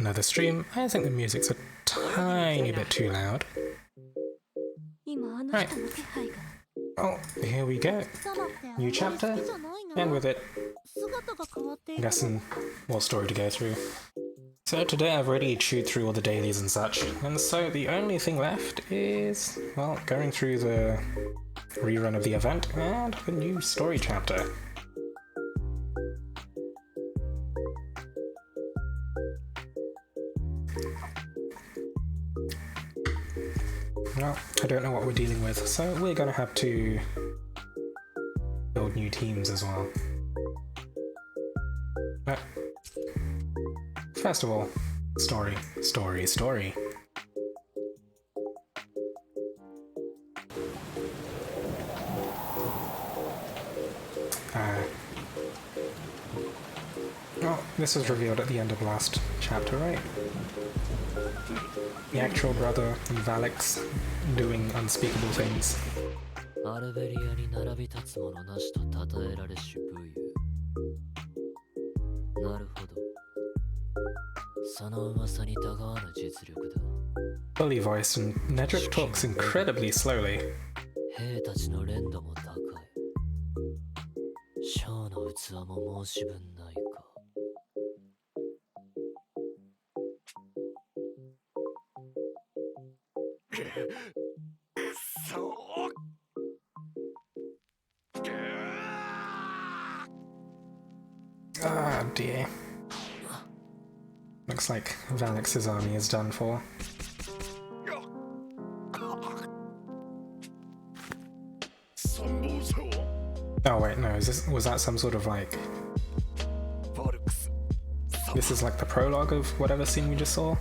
another stream. I think the music's a tiny bit too loud. Right. Oh, here we go. New chapter, and with it, I guess some more story to go through. So today I've already chewed through all the dailies and such, and so the only thing left is, well, going through the rerun of the event and the new story chapter. Well, I don't know what we're dealing with, so we're gonna have to build new teams as well. But first of all, story. Well, this was revealed at the end of last chapter, right? The actual brother of Valix doing unspeakable things. Fully voiced, and Nedrick talks incredibly slowly. Ah, dear. Looks like Valix's army is done for. Oh wait, no, was that some sort of like... This is like the prologue of whatever scene we just saw?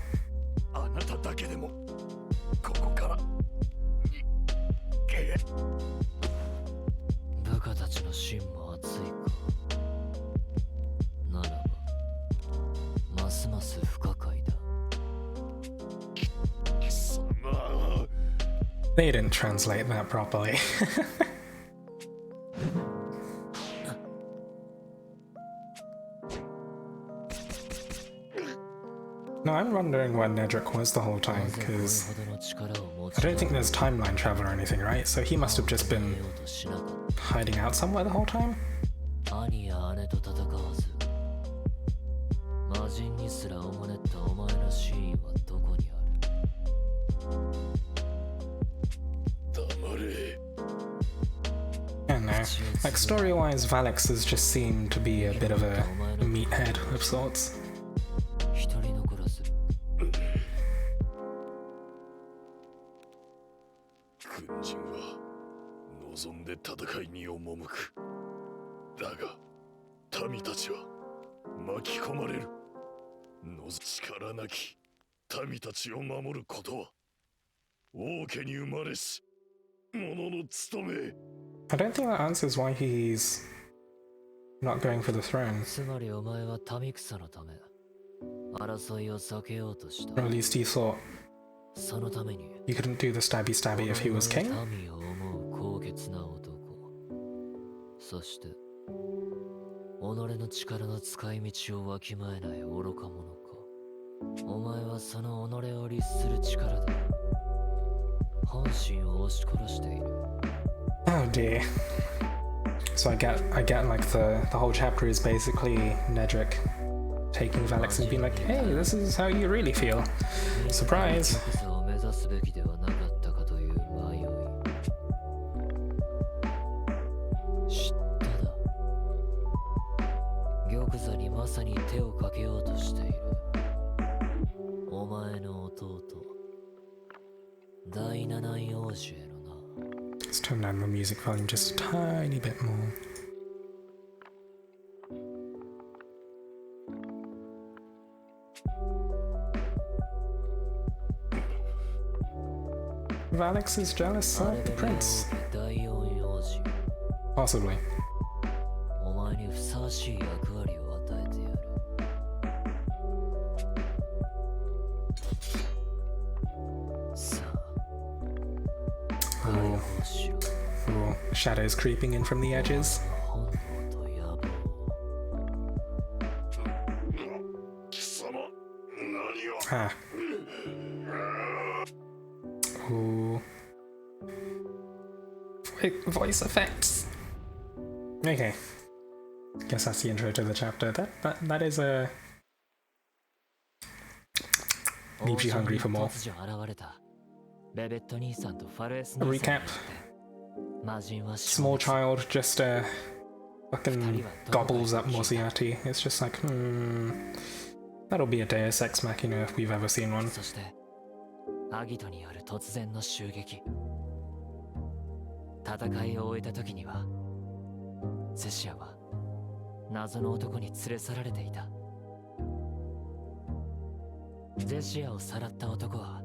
They didn't translate that properly. No, I'm wondering where Nedrick was the whole time, because I don't think there's timeline travel or anything, right? So he must have just been hiding out somewhere the whole time? I don't know. Like, story-wise, Valix has just seemed to be a bit of a meathead of sorts. I don't think that answers why he's not going for the throne. Or at least he thought you couldn't do the stabby if he was king? Oh dear. So I get like the whole chapter is basically Nedrick taking Valix and being like, hey, this is how you really feel. Surprise! Let's turn down the music volume just a tiny bit more. Valix is jealous of the prince. Possibly. Ooh, shadows creeping in from the edges. Ah. Ooh. Voice effects. Okay. Guess that's the intro to the chapter. That is a leaves you hungry for more. A recap. Small child just fucking gobbles up Moriarty. It's just like, that'll be a Deus Ex Machina if we've ever seen one. アギトによる突然の襲撃。戦いを終えた時には、セシアは謎の男に連れ去られていた。ゼシアをさらった男は、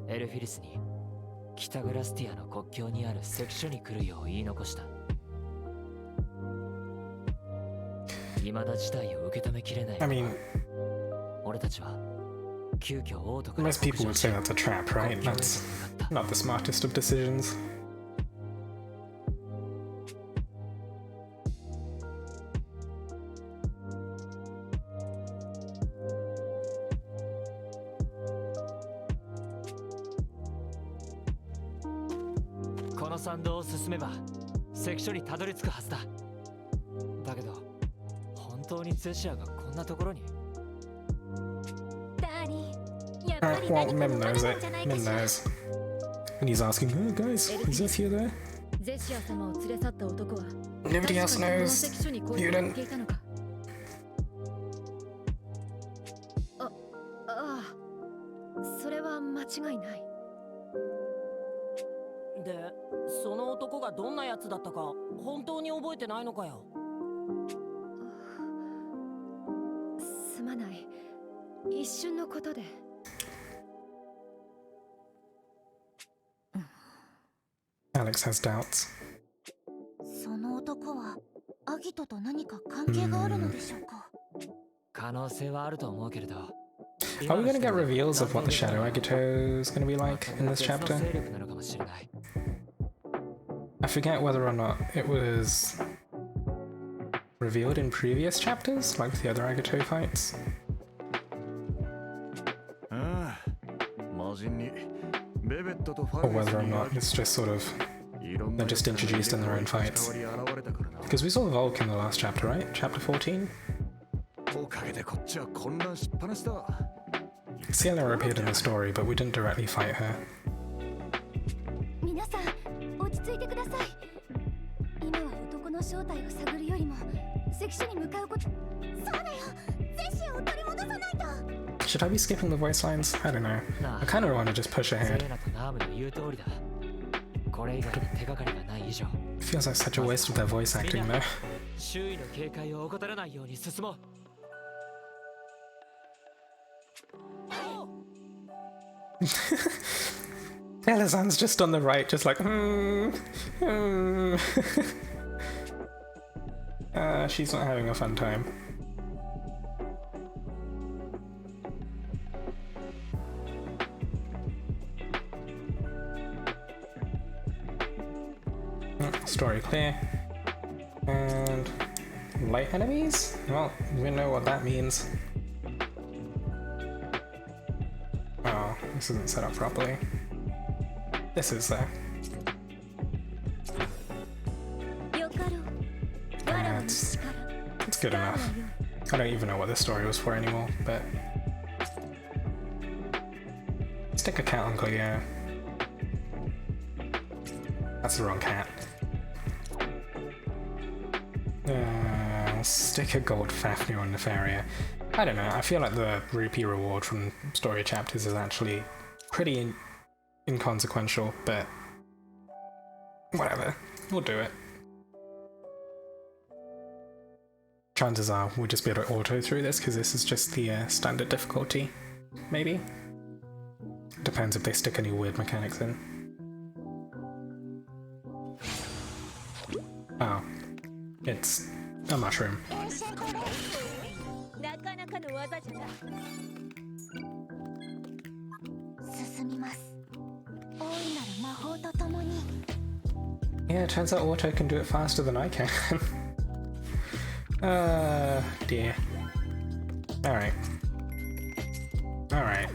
エルフィリスに北グラスティアの国境にある関所に来るよう言い残した。未だ事態を受け止めきれない。俺たちは Most people would say that's a trap, right? That's not the smartest of decisions. Well, Mem knows it. Mem knows. And he's asking, oh guys, is Zethia there? Nobody else knows. You didn't. Alex has doubts. Are we gonna get reveals of what the Shadow Agito is gonna be like in this chapter? I forget whether or not it was revealed in previous chapters, like with the other Agito fights. Or whether or not it's just sort of, they're just introduced in their own fights. Because we saw Volk in the last chapter, right? Chapter 14? Ciela appeared in the story, but we didn't directly fight her. Should I be skipping the voice lines? I don't know. I kind of want to just push ahead. It feels like such a waste of their voice acting though. Elizan's just on the right, just like, she's not having a fun time. Story clear. And light enemies? Well, we know what that means. Oh, this isn't set up properly. This is though. It's good enough. I don't even know what this story was for anymore, but stick a cat on Cleo. That's the wrong cat. Stick a gold Fafnir on Nefaria. I don't know, I feel like the rupee reward from story chapters is actually pretty inconsequential, but whatever, we'll do it. Chances are we'll just be able to auto through this because this is just the standard difficulty, maybe? Depends if they stick any weird mechanics in. Oh, it's a mushroom. Yeah, it turns out auto can do it faster than I can. Dear. Alright. Alright.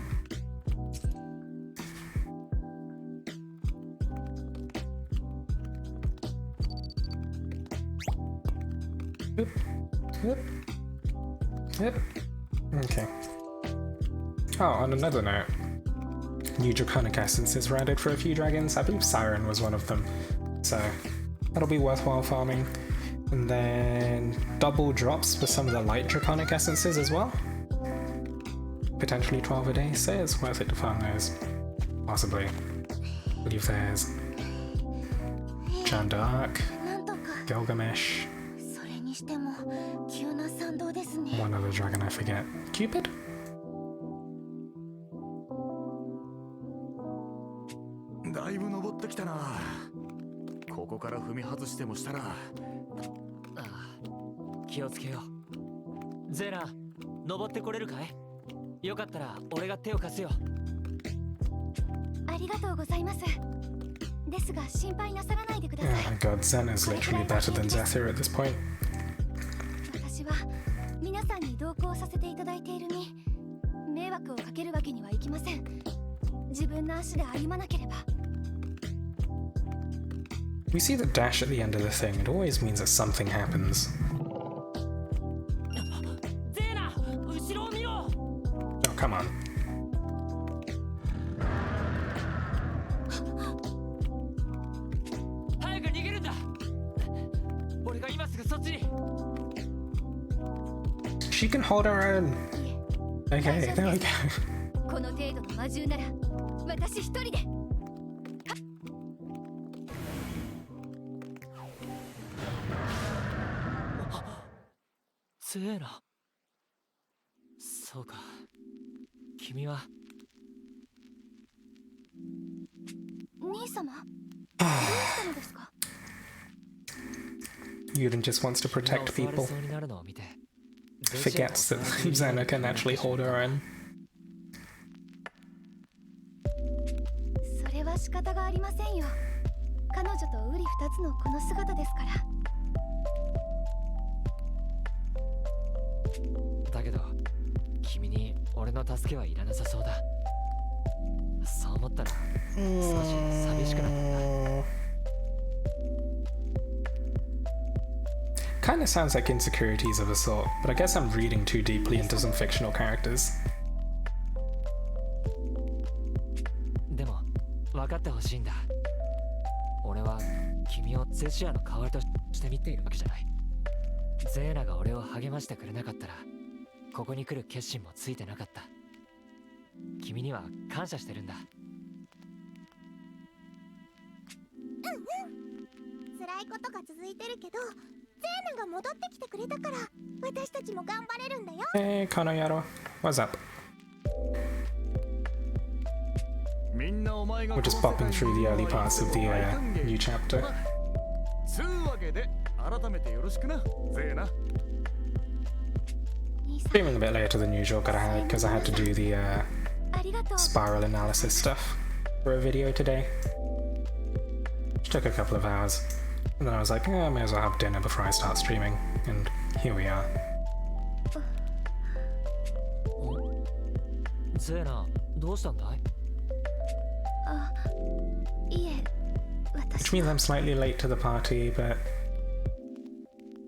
Oop. Oop. Yep. Okay. Oh, on another note, new draconic essences were added for a few dragons. I believe Siren was one of them, so that'll be worthwhile farming. And then double drops for some of the light draconic essences as well. Potentially 12 a day, so it's worth it to farm those. Possibly. I believe there's Jeanne d'Arc, Gilgamesh, one other dragon I forget. Cupid? Oh my god, Zena's literally better than Zephyr at this point. We see the dash at the end of the thing. It always means that something happens. Oh, come on. She can hold her own. Okay, there we go. Yuden just wants to protect people. Forgets that Xena can actually hold her own. Kinda sounds like insecurities of a sort, but I guess I'm reading too deeply into some fictional characters. Hey, Kanoyaro. What's up? We're just bopping through the early parts of the new chapter. Streaming a bit later than usual because I had to do the spiral analysis stuff for a video today. Which took a couple of hours. And then I was like, I may as well have dinner before I start streaming. And here we are. Which means I'm slightly late to the party, but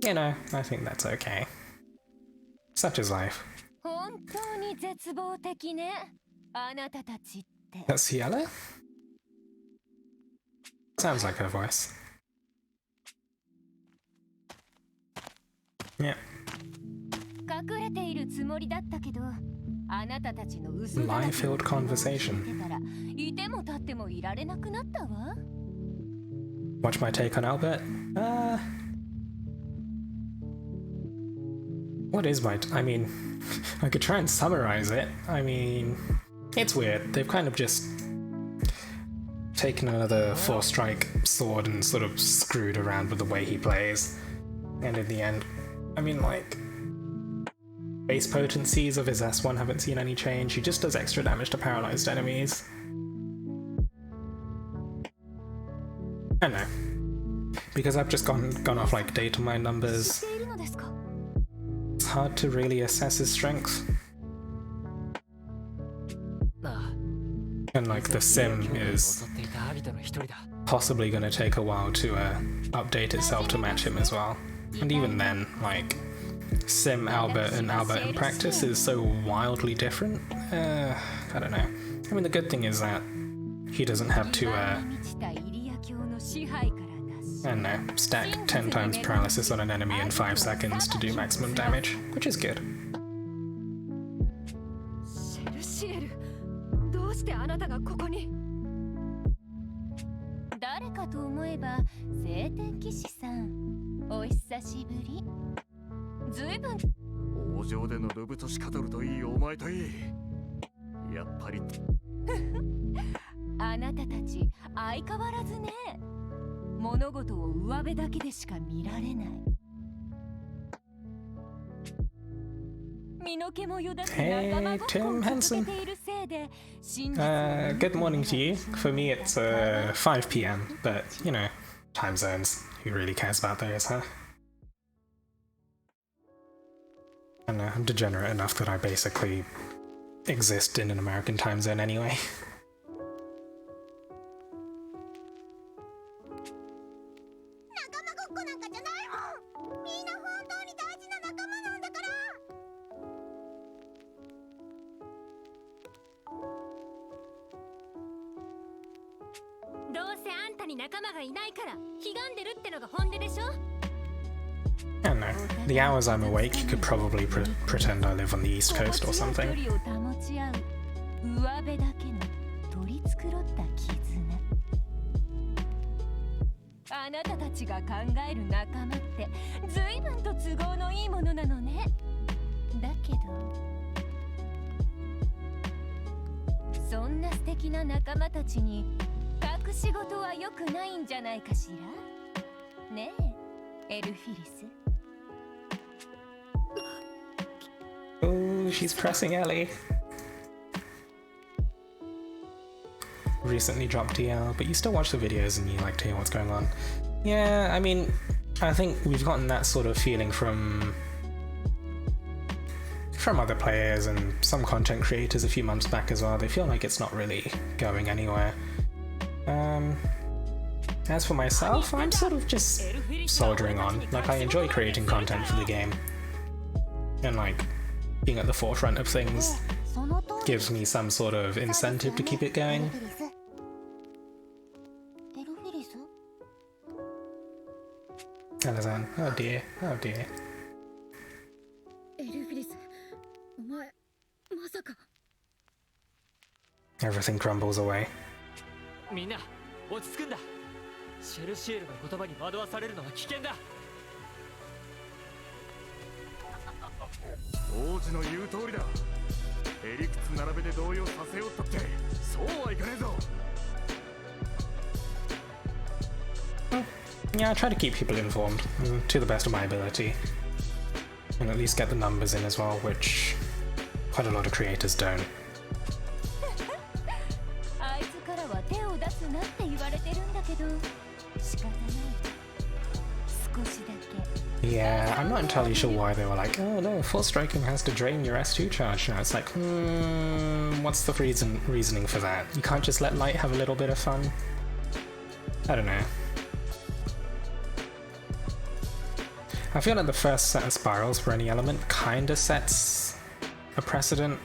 you know, I think that's okay. Such is life. That's Ciela? Sounds like her voice. Yeah. Lie-filled conversation. What's my take on Albert? What is my... I mean, I could try and summarize it. I mean, it's weird. They've kind of just taken another 4-strike sword and sort of screwed around with the way he plays. And in the end, I mean, like, base potencies of his S1 haven't seen any change. He just does extra damage to paralyzed enemies. I don't know. Because I've just gone off like data mine numbers, it's hard to really assess his strength. And like the sim is possibly going to take a while to update itself to match him as well. And even then, like, sim Albert and Albert in practice is so wildly different. I don't know. I mean, the good thing is that he doesn't have to, I don't know, stack 10 times paralysis on an enemy in 5 seconds to do maximum damage, which is good. シエル、どうしてあなたがここに？誰かと思えば聖天騎士さん、お久しぶり。ずいぶん王城でのルブとしかどるといい、お前といい。やっぱりあなたたち相変わらずね。物事を上辺だけでしか見られない。Hey, Tim Henson. Good morning to you. For me, it's 5 p.m., but, you know, time zones. Who really cares about those, huh? I don't know, I'm degenerate enough that I basically exist in an American time zone anyway. I don't know. The hours I'm awake, you could probably pretend I live on the East Coast or something. Oh, she's pressing Ellie. Recently dropped DL, but you still watch the videos and you like to hear what's going on. Yeah, I mean, I think we've gotten that sort of feeling from other players and some content creators a few months back as well. They feel like it's not really going anywhere. As for myself, I'm sort of just soldiering on. Like, I enjoy creating content for the game. And like, being at the forefront of things gives me some sort of incentive to keep it going. Alazan, oh dear, oh dear. Everything crumbles away. みんな落ち着くんだ。シェルシエルの言葉に惑わされるのは危険だ。王子の言う通りだ。へりくつ並べて動揺させようったってそうはいかねえぞ。Yeah, I try to keep people informed to the best of my ability, and at least get the numbers in as well, which quite a lot of creators don't. Yeah, I'm not entirely sure why they were like, oh no, full striking has to drain your S2 charge. Now it's like, what's the reasoning for that? You can't just let Light have a little bit of fun? I don't know. I feel like the first set of spirals for any element kinda sets a precedent,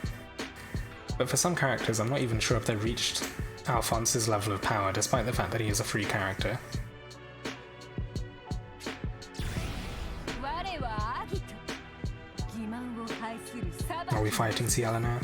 but for some characters I'm not even sure if they've reached Alphonse's level of power, despite the fact that he is a free character. Are we fighting Ciela now?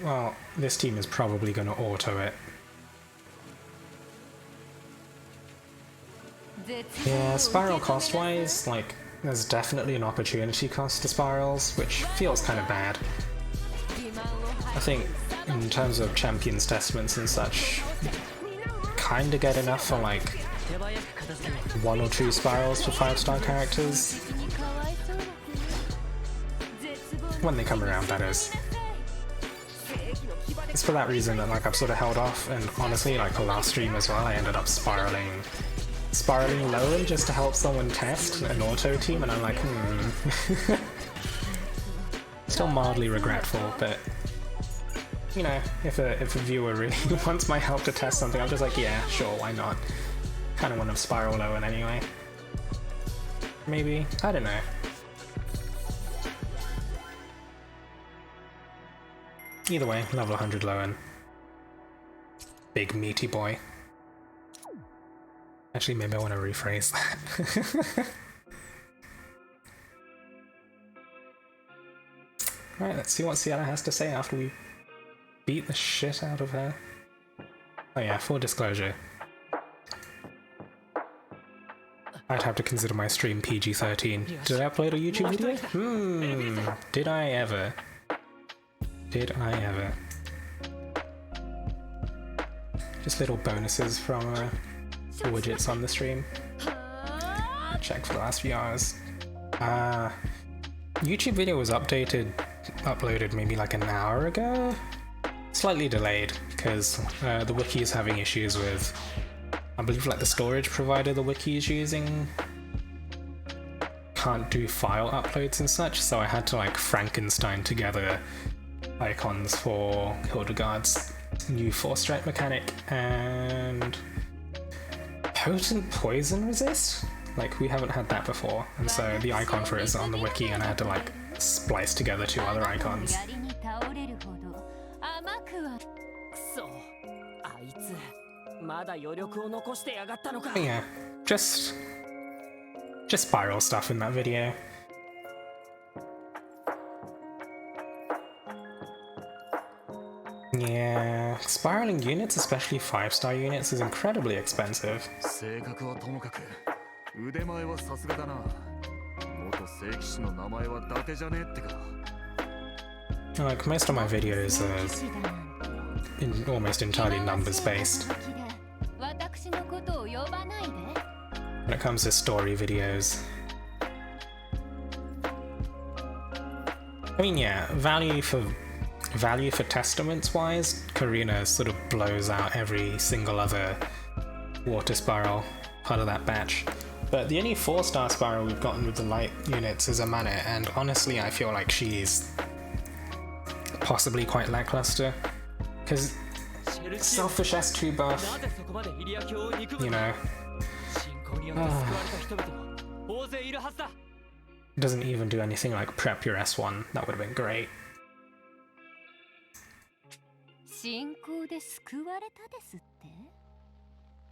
Well, this team is probably going to auto it. Yeah, spiral cost-wise, like, there's definitely an opportunity cost to spirals, which feels kind of bad. I think, in terms of Champions Testaments and such, kinda get enough for, like, 1 or 2 spirals for 5-star characters. When they come around, that is. It's for that reason that, like, I've sort of held off, and honestly, like, the last stream as well, I ended up spiraling lower just to help someone test an auto team, and I'm like, Still mildly regretful, but you know, if a viewer really wants my help to test something, I'm just like, yeah, sure, why not? Kind of want to spiral Lowen anyway. Maybe, I don't know. Either way, level 100 Lowen. Big meaty boy. Actually, maybe I want to rephrase that. Alright, let's see what Sienna has to say after we beat the shit out of her. Oh yeah, full disclosure. I'd have to consider my stream PG-13. Did I upload a YouTube video? Did I ever? Did I ever? Just little bonuses from the widgets on the stream. Check for the last few hours. YouTube video was uploaded maybe like an hour ago? Slightly delayed, because the wiki is having issues with, I believe, like the storage provider the wiki is using can't do file uploads and such, so I had to like Frankenstein together icons for Hildegard's new 4-strike mechanic and potent poison resist? Like, we haven't had that before, and so the icon for it is on the wiki, and I had to like splice together 2 other icons. But yeah, just spiral stuff in that video. Yeah, spiraling units, especially 5-star units, is incredibly expensive. Like, most of my videos are almost entirely numbers based. When it comes to story videos. I mean, yeah, value for testaments wise, Karina sort of blows out every single other water spiral part of that batch. But the only 4-star spiral we've gotten with the light units is Amane, and honestly I feel like she's possibly quite lackluster. Because Selfish S2 buff, you know, doesn't even do anything like prep your S1, that would have been great.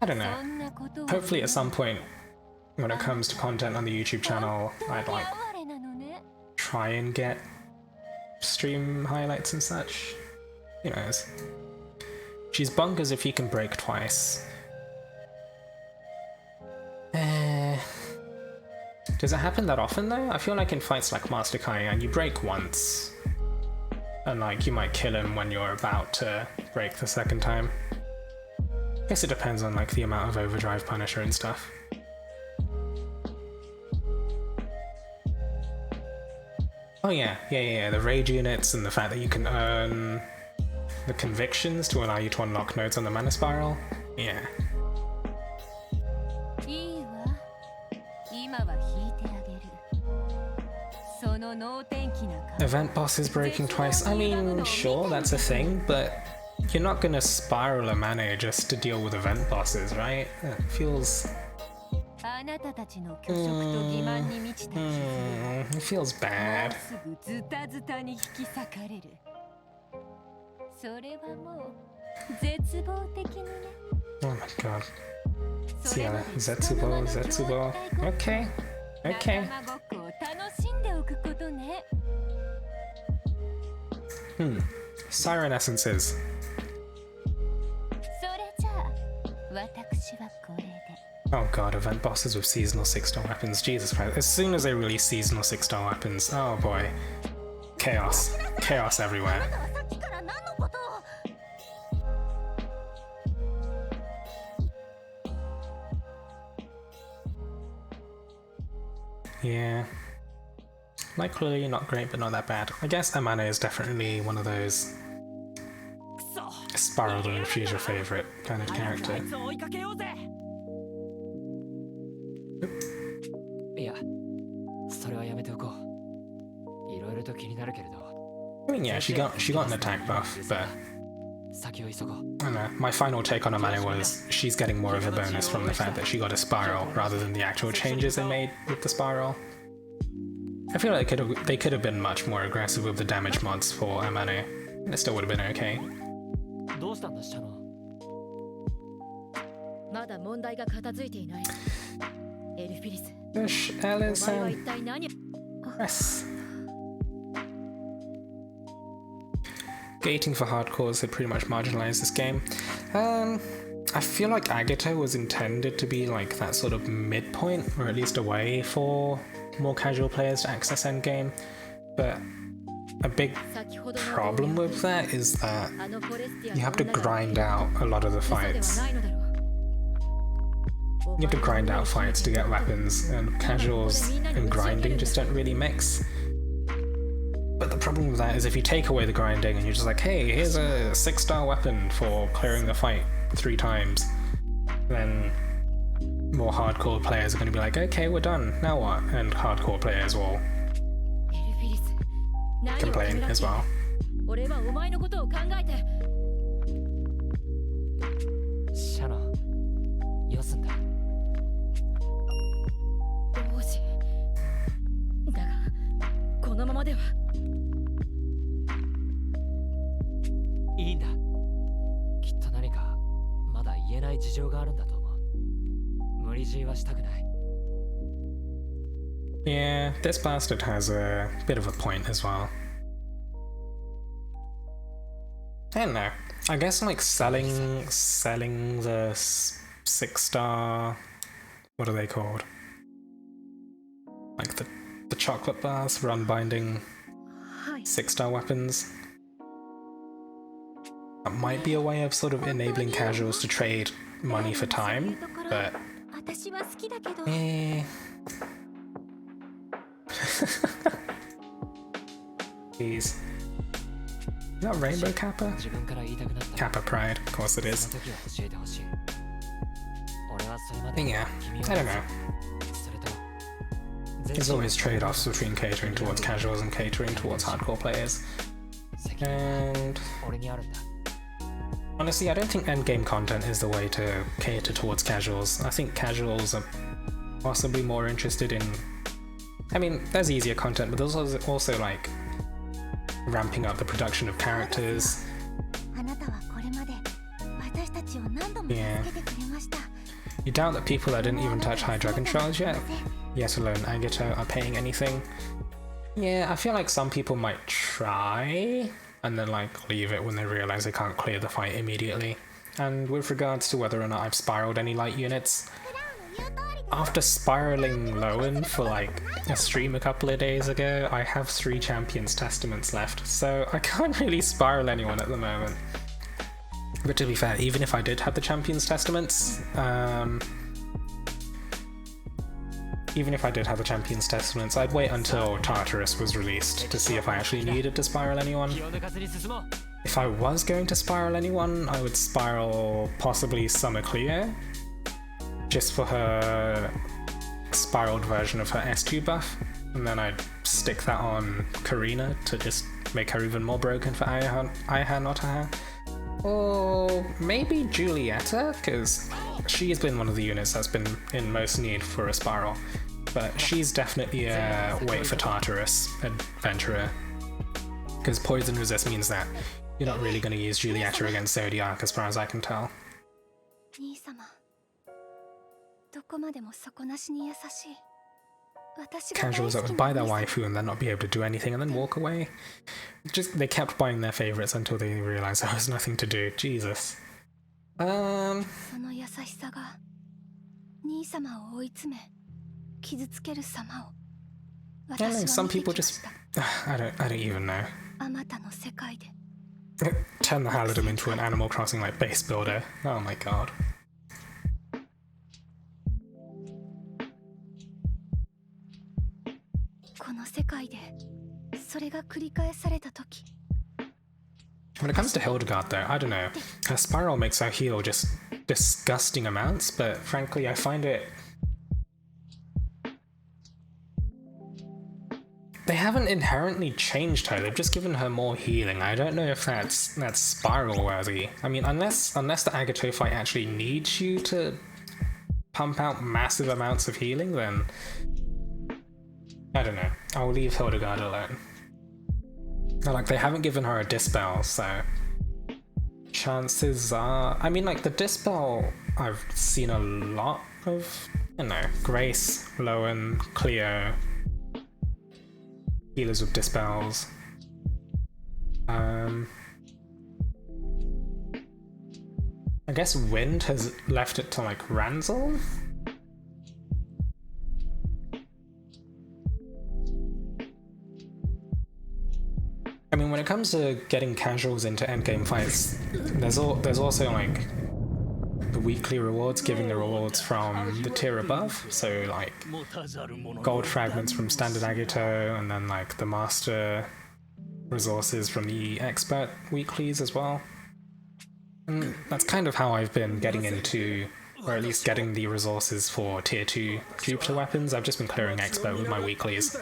I don't know. Hopefully at some point when it comes to content on the YouTube channel, I'd like try and get stream highlights and such. Who knows? She's bonkers if you can break twice. Does it happen that often though? I feel like in fights like Master Kai, and you break once, and like you might kill him when you're about to break the second time. I guess it depends on like the amount of overdrive Punisher and stuff. Oh yeah, the rage units and the fact that you can earn the convictions to allow you to unlock nodes on the mana spiral. Yeah. Event bosses breaking twice. I mean, sure, that's a thing, but you're not gonna spiral a mana just to deal with event bosses, right? It feels... it feels bad. Oh my god. Sienna, Zetsubo. Okay. Siren essences. Oh god, event bosses with seasonal 6-star weapons. Jesus Christ. As soon as they release seasonal 6-star weapons, oh boy. Chaos. Chaos everywhere. Yeah. Like, clearly not great, but not that bad. I guess Amane is definitely one of those spiral if she's your favorite kind of character. いや、それはやめておこう。いろいろと気になるけれど。I mean, yeah, she got an attack buff, but 先を急ごう。 I don't know. My final take on Amane was she's getting more of a bonus from the fact that she got a spiral rather than the actual changes they made with the spiral. I feel like they could have been much more aggressive with the damage mods for Amane, and it still would have been okay. どうしたんだ、シャノン。まだ問題が片付いていない。エルフィリス。 Gosh, お前は Ellen-san. 一体何？ Yes. Gating for hardcores had pretty much marginalized this game. I feel like Agito was intended to be like that sort of midpoint, or at least a way for more casual players to access endgame, but a big problem with that is that you have to grind out a lot of the fights. You have to grind out fights to get weapons, and casuals and grinding just don't really mix. But the problem with that is if you take away the grinding and you're just like, hey, here's a 6-star weapon for clearing the fight 3 times, then more hardcore players are going to be like, okay, we're done, now what? And hardcore players will complain as well. 俺はお前のことを考えて。シャノン、よすんだ。王子。だが、このままでは。いいんだ。きっと何かまだ言えない事情があるんだと思う。無理強いはしたくない。Yeah, this bastard has a bit of a point as well. I don't know. I guess like selling the 6-star, what are they called? Like the chocolate bars for unbinding 6-star weapons. That might be a way of sort of enabling casuals to trade money for time, but Jeez. Is that Rainbow Kappa? Kappa Pride, of course it is. Yeah, I don't know. There's always trade-offs between catering towards casuals and catering towards hardcore players. And honestly, I don't think endgame content is the way to cater towards casuals. I think casuals are possibly more interested in... I mean, there's easier content, but there's also like ramping up the production of characters. Yeah. You doubt that people that didn't even touch High Dragon Trials yet alone Agito, are paying anything. Yeah, I feel like some people might try and then like leave it when they realize they can't clear the fight immediately. And with regards to whether or not I've spiraled any light units, after spiraling Lowen for like a stream a couple of days ago, I have 3 Champions Testaments left, so I can't really spiral anyone at the moment. But to be fair, even if I did have the Champions Testaments, I'd wait until Tartarus was released to see if I actually needed to spiral anyone. If I was going to spiral anyone, I would spiral possibly Summer Cleo, just for her spiraled version of her S2 buff, and then I'd stick that on Karina to just make her even more broken for Ayaha Notaha. Or maybe Julieta, because she's been one of the units that's been in most need for a spiral. But she's definitely a wait for Tartarus adventurer, because poison resist means that you're not really going to use Julieta against Zodiac as far as I can tell. Casuals that would buy their waifu and then not be able to do anything and then walk away. They kept buying their favorites until they realized there was nothing to do. Jesus. 兄様を追い詰め傷つける様を I don't know, some people just... I don't even know. あまたの世界で Turn the Halidom into an Animal Crossing like base builder. Oh my god. この世界でそれが繰り返された時 When it comes to Hildegard though, I don't know. Her spiral makes her heal just disgusting amounts, but frankly I find it... They haven't inherently changed her, they've just given her more healing. I don't know if that's spiral worthy. I mean, unless the Agato fight actually needs you to pump out massive amounts of healing, then... I don't know. I'll leave Hildegard alone. Like, they haven't given her a Dispel, so... Chances are... I mean, like, the Dispel I've seen a lot of, you know, Grace, Lowen, Cleo... Healers with Dispels. I guess Wind has left it to, like, Ranzel? I mean, when it comes to getting casuals into endgame fights, there's also, like, the weekly rewards, giving the rewards from the tier above, so like gold fragments from standard Agito, and then like the master resources from the expert weeklies as well. And that's kind of how I've been getting into, or at least getting the resources for tier 2 Jupiter weapons. I've just been clearing expert with my weeklies.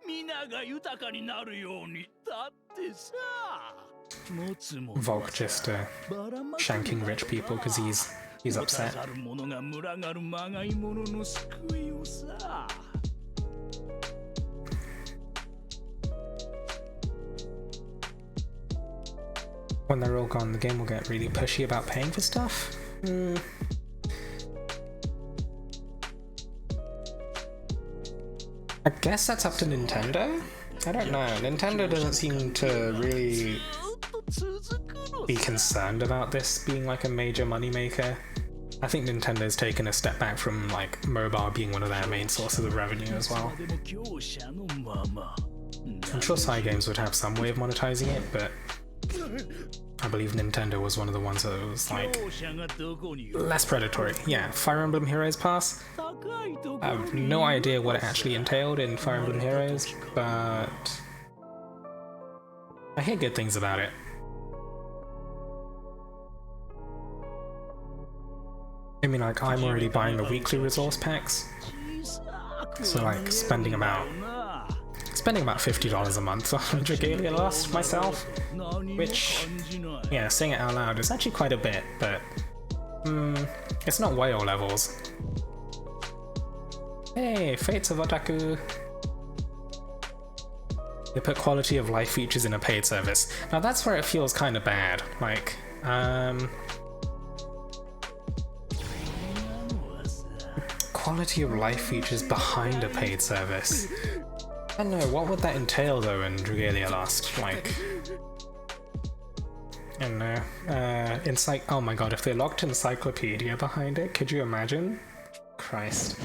皆が豊かになるようにだってさ Volk just shanking rich people because he's upset. When they're all gone, the game will get really pushy about paying for stuff? I guess that's up to Nintendo? I don't know. Nintendo doesn't seem to really be concerned about this being like a major moneymaker. I think Nintendo's taken a step back from like mobile being one of their main sources of revenue as well. I'm sure side games would have some way of monetizing it, but I believe Nintendo was one of the ones that was like less predatory. Yeah, Fire Emblem Heroes Pass. I have no idea what it actually entailed in Fire Emblem Heroes, but I hear good things about it. I mean, like, I'm already buying the weekly resource packs, so like spending about $50 a month on Dragalia Lost myself, which, yeah, saying it out loud is actually quite a bit, but it's not whale levels. Hey, Fates of Otaku! They put quality of life features in a paid service. Now that's where it feels kind of bad. Like, quality of life features behind a paid service. I don't know, what would that entail though in Dragalia Lost? Like, I don't know. Oh my god, if they locked Encyclopedia behind it, could you imagine? Christ.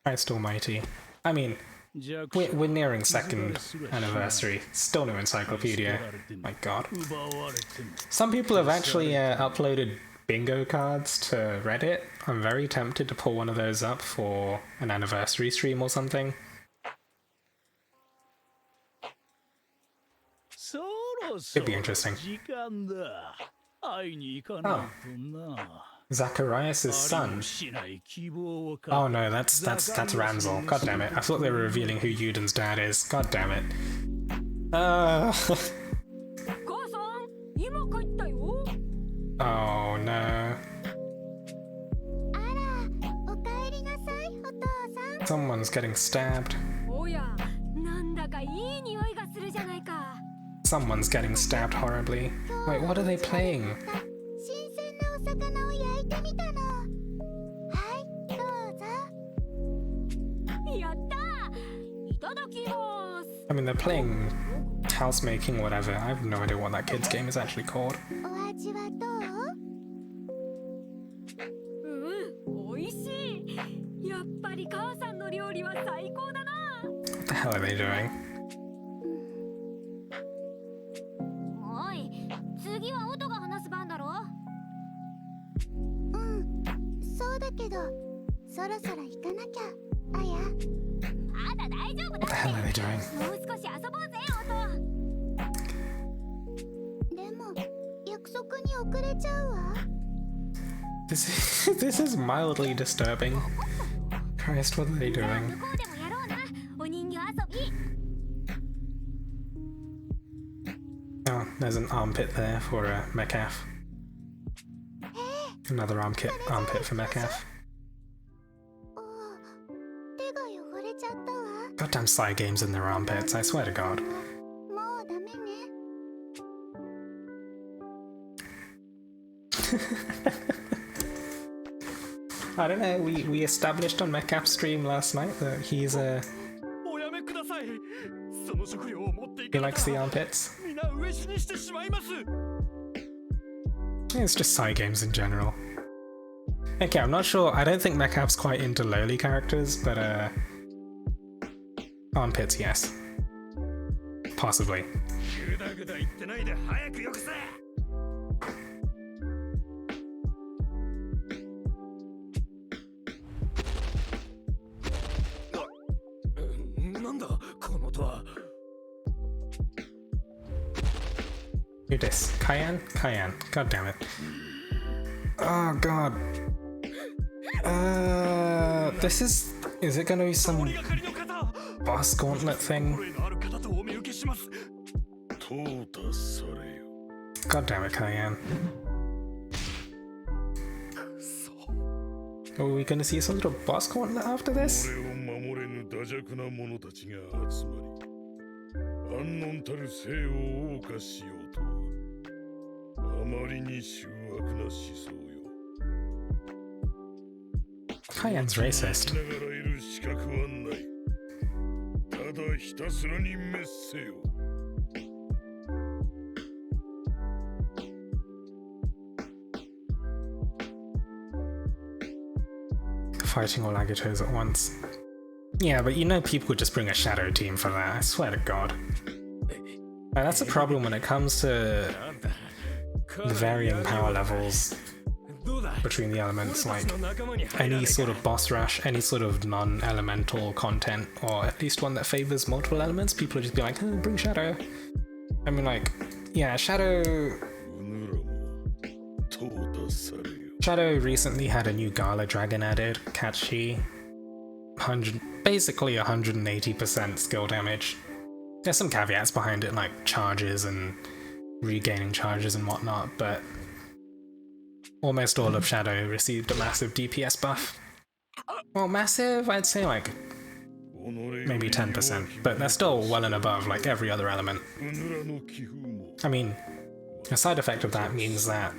Christ almighty. I mean, we're nearing 2nd anniversary. Still no Encyclopedia. My god. Some people have actually uploaded bingo cards to Reddit. I'm very tempted to pull one of those up for an anniversary stream or something. It'd be interesting. Oh. Zacharias' son. Oh no, that's Ranzel. God damn it. I thought they were revealing who Yuden's dad is. God damn it. Oh no. Someone's getting stabbed. Someone's getting stabbed horribly. Wait, what are they playing? I mean, they're playing house making, whatever. I have no idea what that kid's game is actually called. お味はどう？美味しい。やっぱり母さんの料理は最高だな。What the hell are they doing? おい、次は音が話す番だろ。うん、そうだけど、そろそろ行かなきゃ。あや。まだ大丈夫だ。What the hell are they doing? もう少し遊ぼうぜ、音。でも、約束に遅れちゃうわ。This is mildly disturbing. Christ, what are they doing? 向こうでもやろうな、お人形遊び。Oh, there's an armpit there for Metcalf. Another armpit for Metcalf. お手が汚れちゃったわ。 Goddamn Psy games in their armpits, I swear to God. もうダメね。I don't know, we established on Metcalf's stream last night that he's おやめください。その食料を持ってい he かれ likes た the ら armpits. 皆上死にしてしまいます。 It's just Psy games in general. Okay, I'm not sure, I don't think Metcalf's quite into lowly characters, but armpits, yes. Possibly. ぐだぐだ言ってないで早くよこせ。なんだこの音は。 Who this? Cayenne? Cayenne. God damn it. Oh god. This is it gonna be some 守り係の方。 boss gauntlet thing? 声のある方とお見受けします。 淘汰されよ。 God damn it, Cayenne. くそ。 Are we gonna see some sort of boss gauntlet after this? 俺を守れぬ惰弱な者たちが集まり、安穏たる生を謳歌しようとは、あまりに醜悪な思想よ。 Cayenne's racist. 生きながらいる資格はない。ただひたすらに滅せよ。 Fighting all Agatos at once. Yeah, but you know people would just bring a shadow team for that, I swear to God. And that's a problem when it comes to the varying power levels between the elements, like any sort of boss rush, any sort of non-elemental content, or at least one that favors multiple elements, people would just be like, oh, bring Shadow. I mean, like, yeah, Shadow... うぬらも淘汰されよ。 Shadow recently had a new Gala dragon added, Catchy. Basically 180% skill damage. There's some caveats behind it, like charges and regaining charges and whatnot, but almost all of Shadow received a massive DPS buff. Well, massive, I'd say like maybe 10%, but they're still well and above like every other element. うぬらの気風も I mean, a side effect of that means that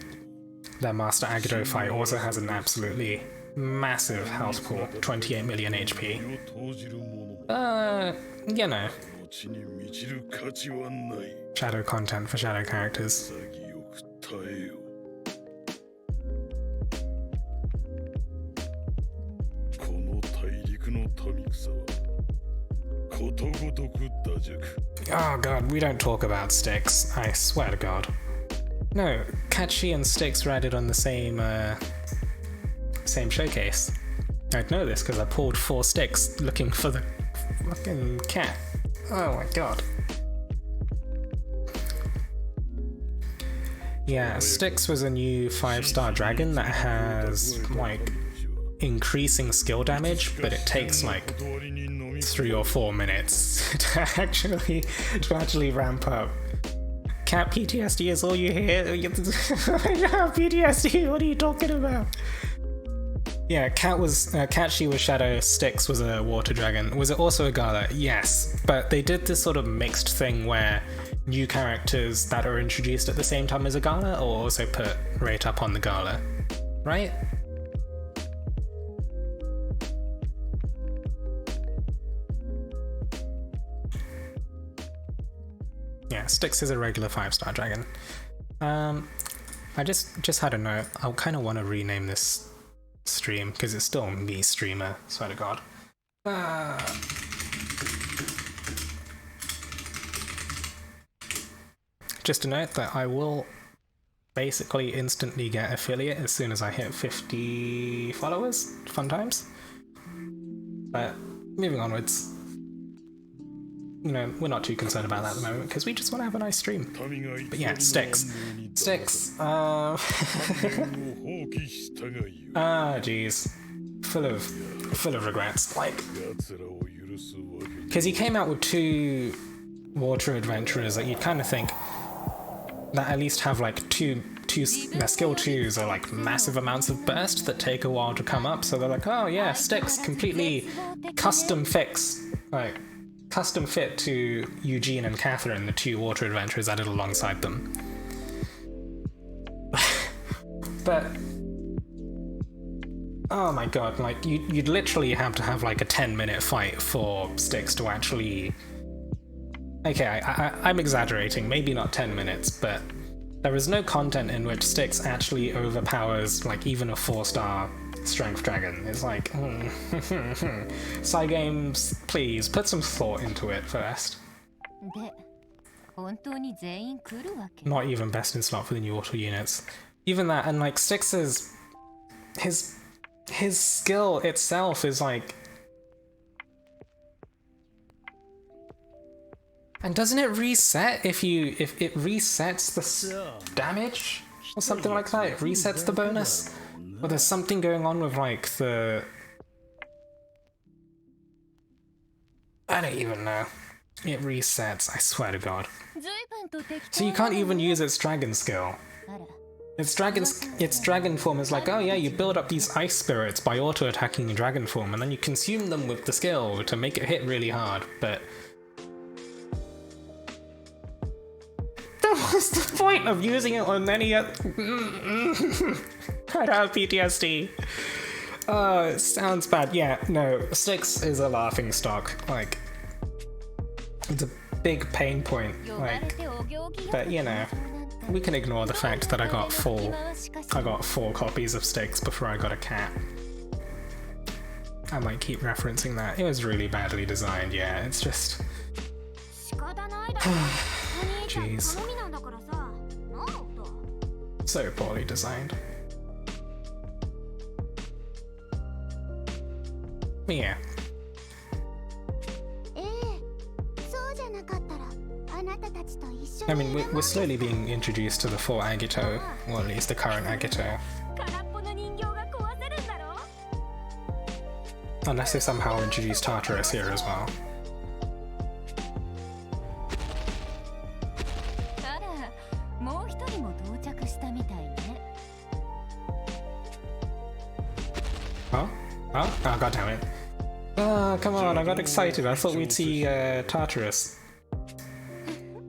their Master Agado fight also has an absolutely massive health pool, 28 million HP. 身を投じる者も You know, 後に満ちる価値はない。 Shadow content for Shadow characters. 潔く耐えよ。この大陸の民草はことごとく惰弱。 Oh god, we don't talk about Styx, I swear to God. No, Catchy and Styx were added on the same showcase. I'd know this because I pulled 4 sticks looking for the fucking cat. Oh my god. Yeah, Styx was a new 5-star dragon that has, like, increasing skill damage, but it takes, like, 3 or 4 minutes to actually ramp up. Cat PTSD is all you hear? PTSD, what are you talking about? Yeah, Catchy was Shadow, Styx was a water dragon. Was it also a Gala? Yes, but they did this sort of mixed thing where new characters that are introduced at the same time as a Gala are also put right up on the Gala, right? Yeah, Styx is a regular 5-star dragon. I just had a note. I kind of want to rename this stream because it's still me streamer. Swear to God. Just a note that I will basically instantly get affiliate as soon as I hit 50 followers. Fun times. But moving onwards, you know, we're not too concerned about that at the moment because we just want to have a nice stream. But yeah, Styx. Styx, jeez. Full of regrets. Like, because he came out with 2 water adventurers that you'd kind of think that at least have like two their skill 2s are like massive amounts of burst that take a while to come up, so they're like, oh yeah, Styx completely custom fit to Eugene and Catherine, the 2 water adventurers added alongside them. But oh my god, like you'd literally have to have like a 10-minute fight for Styx to actually... Okay, I'm exaggerating, maybe not 10 minutes, but there is no content in which Styx actually overpowers like even a 4-star strength dragon. It's like, Cygames, please put some thought into it first. Not even best in slot for the new auto units. Even that, and like Styx's his skill itself is like... And doesn't it reset if it resets the damage or something like that? It resets the bonus? Or there's something going on with like the... I don't even know. It resets, I swear to God. So you can't even use its dragon skill. Its dragon form is like, oh yeah, you build up these ice spirits by auto-attacking your dragon form, and then you consume them with the skill to make it hit really hard, but... What's the point of using it on any other... I have PTSD. It sounds bad. Yeah, no, Styx is a laughing stock. Like, it's a big pain point. Like, but you know, we can ignore the fact that I got 4 copies of Styx before I got a cat. I might keep referencing that. It was really badly designed. Yeah, it's just... Jeez. So poorly designed. But yeah. I mean, we're slowly being introduced to the full Agito, or at least the current Agito. Unless they somehow introduce Tartarus here as well. Oh, god damn it. Oh, come on, I got excited. I thought we'd see Tartarus.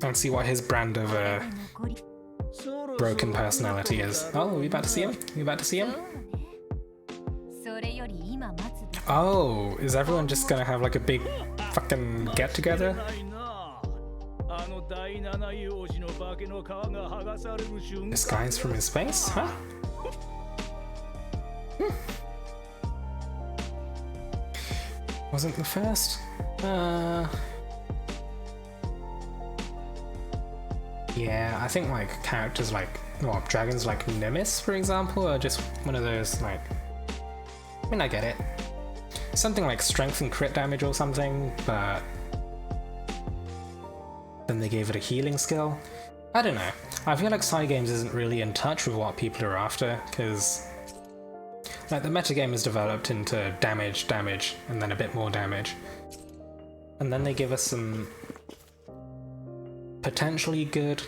And see what his brand of broken personality is. Oh, are we about to see him? We about to see him? Oh, is everyone just gonna have like a big fucking get together? This guy's from his space, huh? Wasn't the first? Yeah, I think like characters like, well, dragons like Nemesis, for example, are just one of those like... I mean, I get it. Something like strength and crit damage or something, but then they gave it a healing skill. I don't know. I feel like Cygames isn't really in touch with what people are after, because like the metagame is developed into damage, and then a bit more damage. And then they give us some potentially good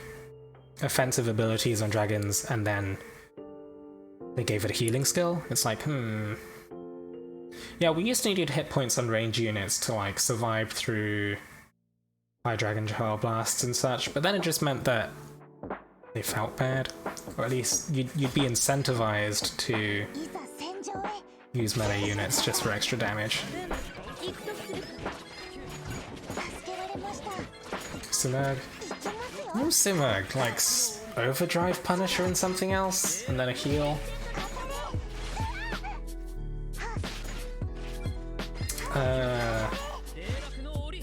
offensive abilities on dragons, and then they gave it a healing skill. It's like, yeah, we used to need hit points on range units to like survive through high dragon child blasts and such, but then it just meant that they felt bad, or at least you'd be incentivized to use melee units just for extra damage. Sumerg. Similar, like Overdrive Punisher and something else, and then a heal.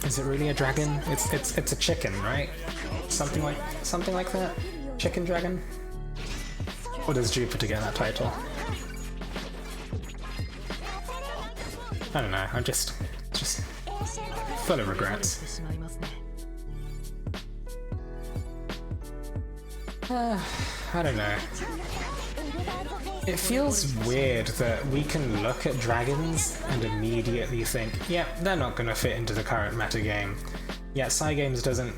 Is it really a dragon? It's a chicken, right? Something like that? Chicken dragon? Or does Jupiter get that title? I don't know, I'm just full of regrets. I don't know. It feels weird that we can look at dragons and immediately think, yeah, they're not gonna fit into the current metagame. Yet Cygames doesn't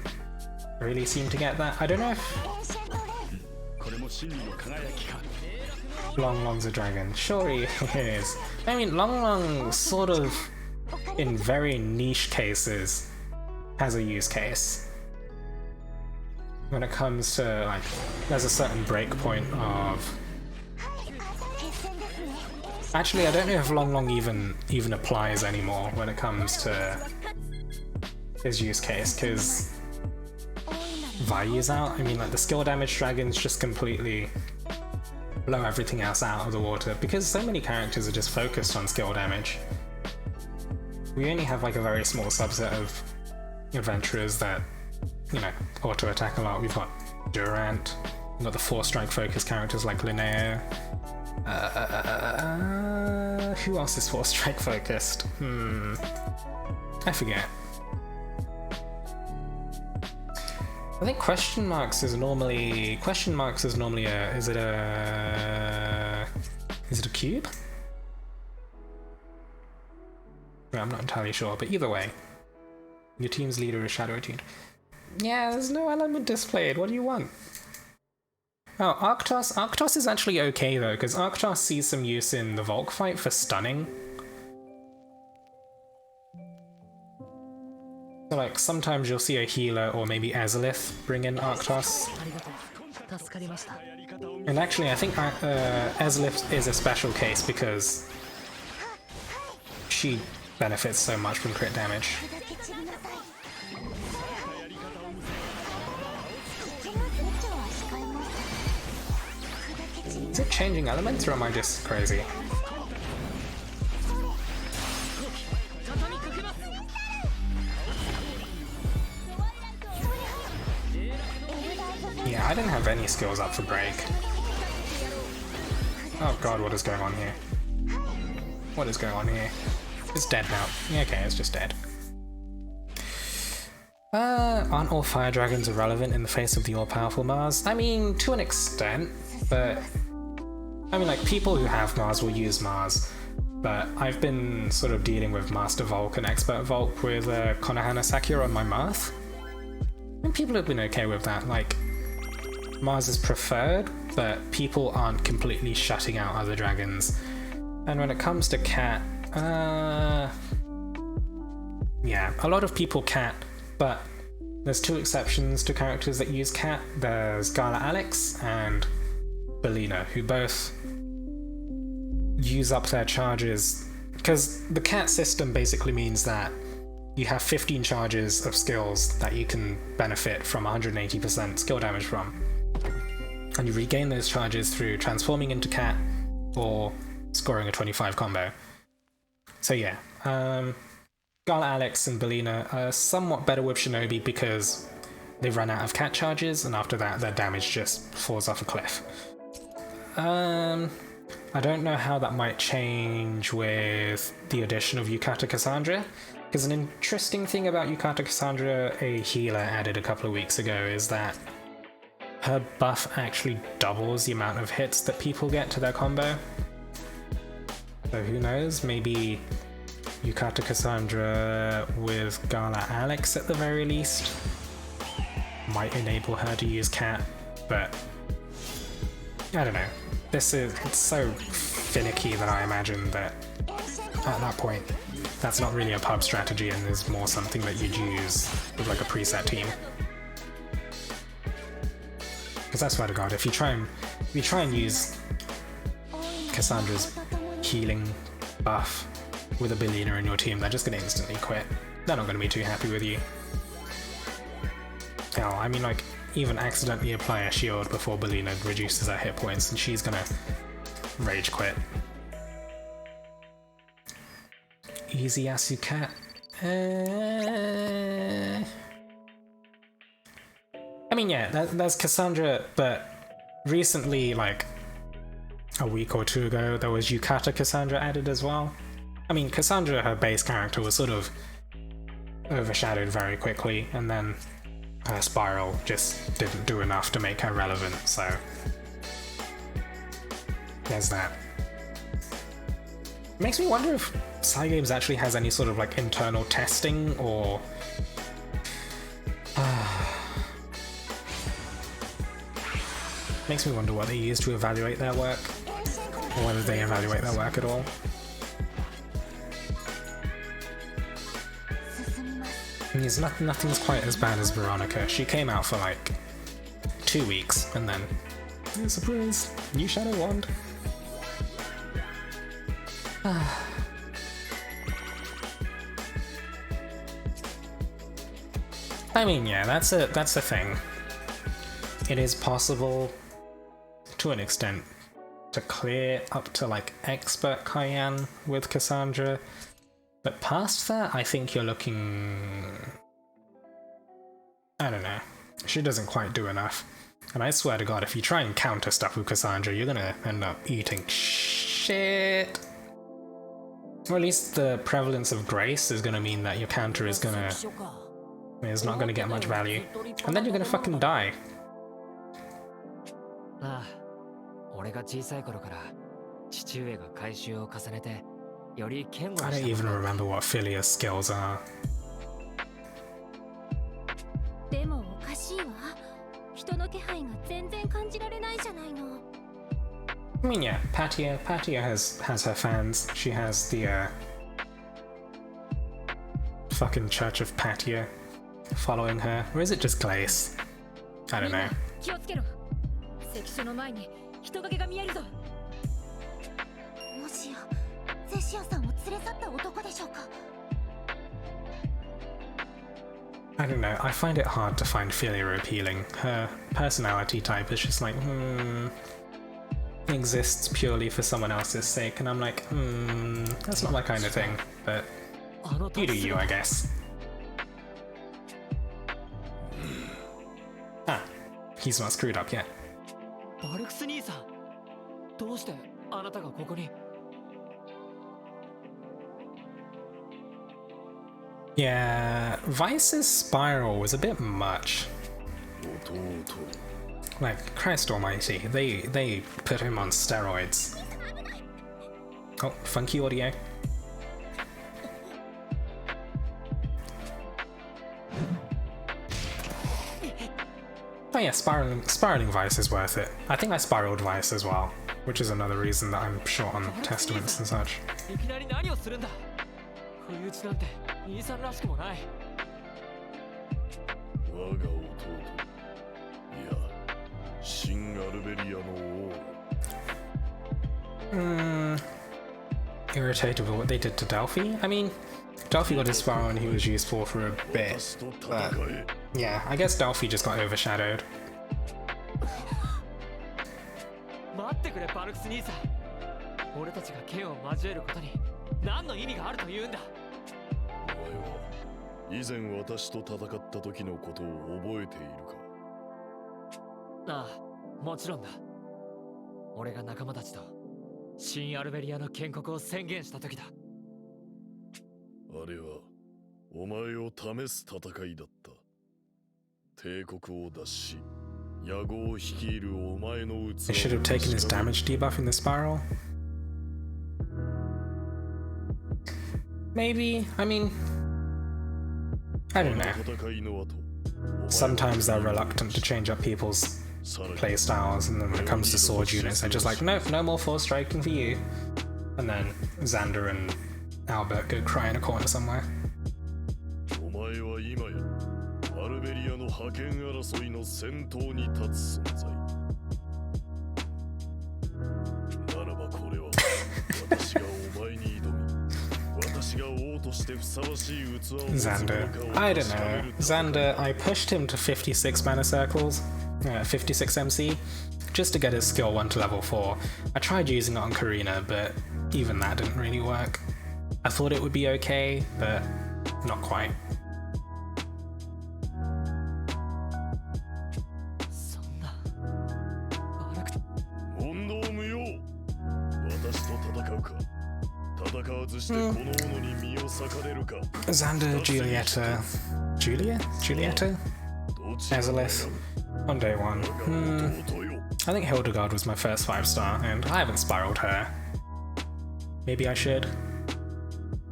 really seem to get that. I don't know if Long Long's a dragon. Sure he is. I mean, Long Long sort of, in very niche cases, has a use case. When it comes to, like, there's a certain breakpoint of... Actually, I don't know if Long Long even applies anymore when it comes to his use case, because Vai's out. I mean, like, the skill damage dragons just completely blow everything else out of the water, because so many characters are just focused on skill damage. We only have, like, a very small subset of adventurers that, you know, auto-attack a lot. We've got Durant, we've got the 4-strike focus characters like Linnea. Who else is 4-strike focused? I forget. I think question marks is normally a... Is it a cube? I'm not entirely sure, but either way. Your team's leader is shadow attuned. Yeah, there's no element displayed. What do you want? Oh, Arctos. Arctos is actually okay though, because Arctos sees some use in the Volk fight for stunning. So, like, sometimes you'll see a healer or maybe Ezlith bring in Arctos. And actually, I think Ezlith is a special case because she benefits so much from crit damage. Is it changing elements or am I just crazy? Yeah, I didn't have any skills up for break. Oh god, what is going on here? What is going on here? It's dead now. Yeah, okay, it's just dead. Aren't all fire dragons irrelevant in the face of the all-powerful Mars? I mean, to an extent, but... I mean, like, people who have Mars will use Mars, but I've been sort of dealing with Master Volk and Expert Volk with Konohana Sakura on my Marth, and people have been okay with that. Like, Mars is preferred, but people aren't completely shutting out other dragons. And when it comes to Cat, yeah, a lot of people Cat, but there's two exceptions to characters that use Cat. There's Gala Alex and Belina, who both use up their charges, because the Cat system basically means that you have 15 charges of skills that you can benefit from 180% skill damage from. And you regain those charges through transforming into Cat or scoring a 25 combo. So yeah, Gala Alex and Belina are somewhat better with Shinobi because they run out of Cat charges, and after that their damage just falls off a cliff. I don't know how that might change with the addition of Yukata Cassandra, because an interesting thing about Yukata Cassandra, a healer added a couple of weeks ago, is that her buff actually doubles the amount of hits that people get to their combo. So who knows, maybe Yukata Cassandra with Gala Alex at the very least might enable her to use Cat, but I don't know. It's so finicky that I imagine that at that point that's not really a pub strategy and is more something that you'd use with like a preset team. Because I swear to god, if you try and use Cassandra's healing buff with a Belina in your team, they're just going to instantly quit. They're not going to be too happy with you. Hell, I mean, like, even accidentally apply a shield before Belina reduces her hit points, and she's gonna rage quit. Easy Asuka. I mean, yeah, that's Cassandra, but recently, like a week or two ago, there was Yukata Cassandra added as well. I mean, Cassandra, her base character, was sort of overshadowed very quickly, and then her spiral just didn't do enough to make her relevant, so there's that. Makes me wonder if Cygames actually has any sort of like internal testing, or makes me wonder what they use to evaluate their work, or whether they evaluate their work at all. Nothing's quite as bad as Veronica. She came out for like 2 weeks, and then, oh, surprise, new Shadow Wand. I mean, yeah, that's a thing. It is possible, to an extent, to clear up to like expert Cayenne with Cassandra, but past that, I think you're looking... I don't know. She doesn't quite do enough. And I swear to God, if you try and counter stuff with Cassandra, you're gonna end up eating shit. Or at least the prevalence of Grace is gonna mean that your counter is not gonna get much value. And then you're gonna fucking die. I don't even remember what Philia's skills are. I mean, yeah, Patia has her fans. She has the fucking Church of Patia following her. Or is it just Glace? I don't know. I don't know, I find it hard to find Philia appealing. Her personality type is just like, exists purely for someone else's sake, and I'm like, that's not my kind of thing, but you do you, I guess. Ah, he's not screwed up yet. Yeah, Vice's spiral was a bit much. Like, Christ almighty, they put him on steroids. Oh, funky audio. Oh yeah, spiraling Vice is worth it. I think I spiraled Vice as well, which is another reason that I'm short on testaments and such. Irritated with what they did to Delphi? I mean, Delphi got his spiral and he was useful for a bit, but yeah, I guess Delphi just got overshadowed. They should have taken his damage debuff in the spiral. Maybe, I mean, I don't know. Sometimes they're reluctant to change up people's playstyles, and then when it comes to sword units, they're just like, nope, no more force striking for you. And then Xander and Albert go cry in a corner somewhere. Xander. I don't know. Xander, I pushed him to 56 mana circles, 56 MC, just to get his skill 1 to level 4. I tried using it on Karina, but even that didn't really work. I thought it would be okay, but not quite. そんな荒く問答無用。私と戦うか。戦わずしてこの斧に身を裂かれるか。Xander, Julieta... Julieta? Azalith? On day 1. I think Hildegard was my first 5-star, and I haven't spiraled her. Maybe I should.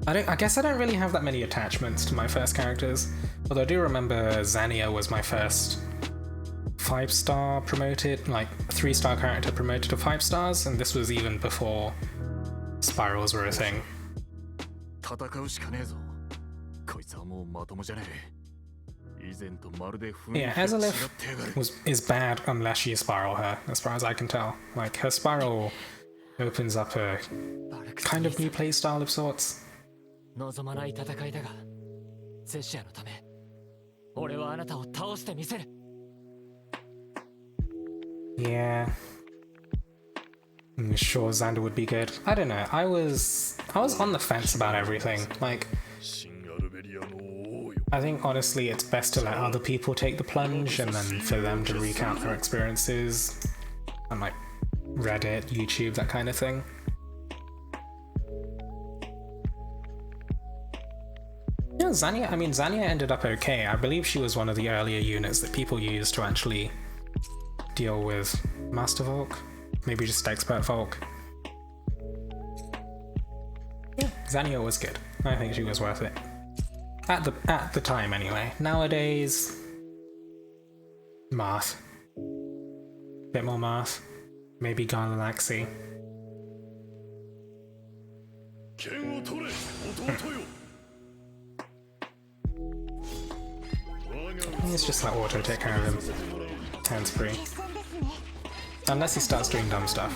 I guess I don't really have that many attachments to my first characters, although I do remember Xania was my first 5-star promoted, like 3-star character promoted to 5 stars, and this was even before spirals were a thing. 戦うしかねえぞ。こいつはもうまともじゃねえ。以前とまるで雰囲気 Yeah, が違 Azalith ってやがる。 is bad unless you spiral her, as far as I can tell. Like, her spiral opens up a kind of new playstyle of sorts. 望まない戦いだが、ゼシアのため、俺はあなたを倒してみせる。Yeah. I'm sure Xander would be good. I don't know. I was on the fence about everything. Like, 新アルベリアの王よ。 I think honestly it's best to let other people take the plunge and then for them to recount their experiences on like Reddit, YouTube, that kind of thing. Yeah, Xania ended up okay. I believe she was one of the earlier units that people used to actually deal with Master Volk. Maybe just Expert Volk. Yeah, Xania was good. I think she was worth it. At the time anyway. Nowadays, Marth. Bit more Marth. Maybe Garlilaxy. 剣を取れ、弟よ。 Let's just let Auto take care of him. Hands free. Unless he starts doing dumb stuff.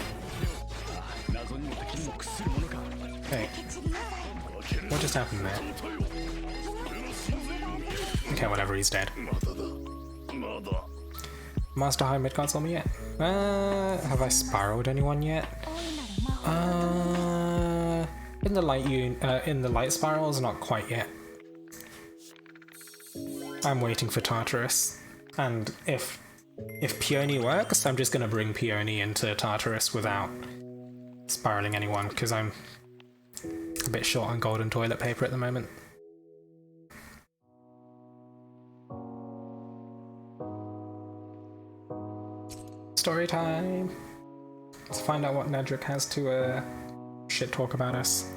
Hey. What just happened there? Okay, whatever, he's dead. Master High mid console me yet? Have I spiraled anyone yet? In the light spirals, not quite yet. I'm waiting for Tartarus, and if Peony works, I'm just gonna bring Peony into Tartarus without spiraling anyone, because I'm a bit short on golden toilet paper at the moment. Story time! Let's find out what Nedrick has to shit talk about us.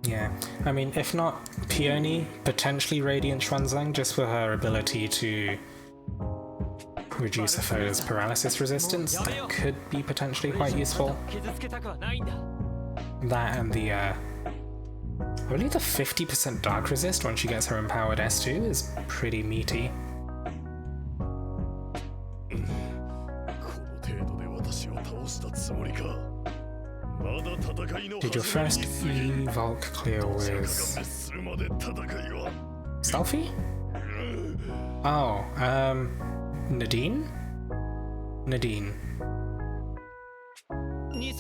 Yeah, I mean, if not Peony, potentially Radiant Xuanzang, just for her ability to reduce a foe's paralysis resistance. That could be potentially quite useful. That and the, I believe the 50% dark resist when she gets her empowered S2 is pretty meaty. Did your first E-Volk clear with Stealthy? Oh, Nadine?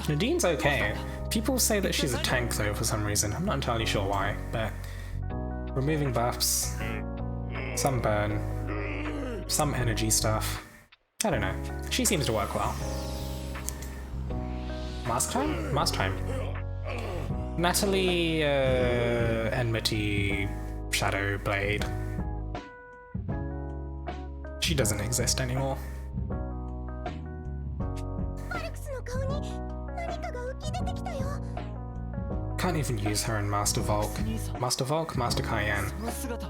Nadine's okay. People say that she's a tank though for some reason. I'm not entirely sure why, but removing buffs, some burn, some energy stuff. I don't know. She seems to work well. Mask time? Mask time. Natalie, Enmity, Shadow Blade. She doesn't exist anymore. Can't even use her in Master Volk. Master Volk? Master Cayenne.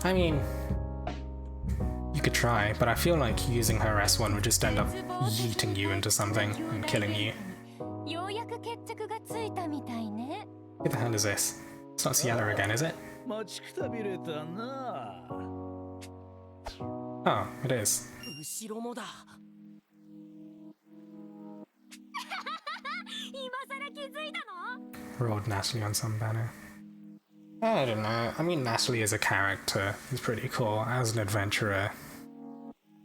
I mean, you could try, but I feel like using her S1 would just end up yeeting you into something and killing you. Who the hell is this? It's not Ciela again, is it? Oh, it is. Rolled Natalie on some banner. I don't know. I mean, Natalie as a character is pretty cool. As an adventurer,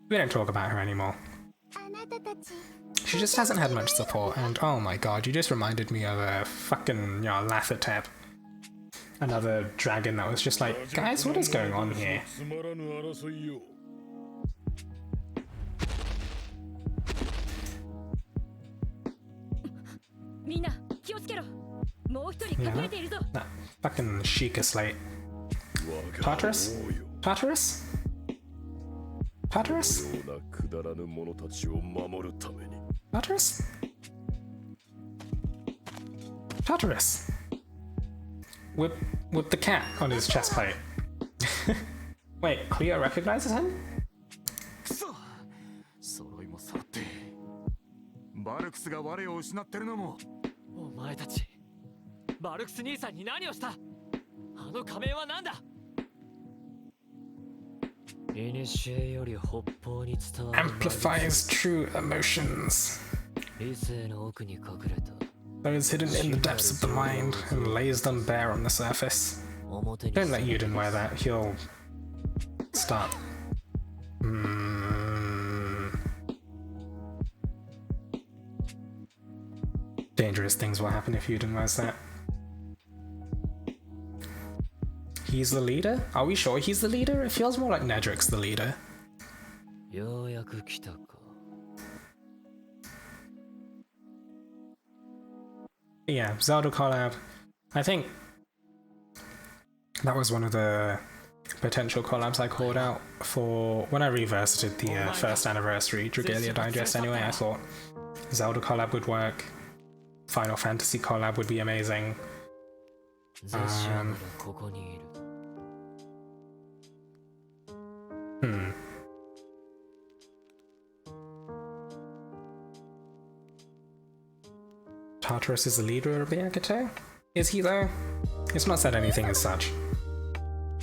we don't talk about her anymore. She just hasn't had much support, and oh my god, you just reminded me of a fucking, Lathatep. Another dragon that was just like, guys, what is going on here? みんな気をつけろ。もう一人隠れているぞ。 That fucking Sheikah slate. Tartarus? Tartarus? Tartarus? Tartarus? Tartarus? With the cat on his chest plate. Wait, Cleo recognizes him? 揃いも揃ってバルクスが我を失ってるのもお前たちバルクス兄さんに何をした？あの仮面は何だ？古より北方に伝わる Amplifies true emotions. 理性の奥に隠れた Those hidden in the depths of the mind and lays them bare on the surface. Don't let Yuden wear that, he'll start. Dangerous things will happen if Yuden wears that. He's the leader? Are we sure he's the leader? It feels more like Nedric's the leader. ようやく来たか Yeah, Zelda collab. I think that was one of the potential collabs I called out for when I revisited the first anniversary Dragalia Digest anyway. I thought Zelda collab would work, Final Fantasy collab would be amazing. ゼシアならここにいる Tartarus is the leader of Byakuto? Is he though? It's not said anything as such.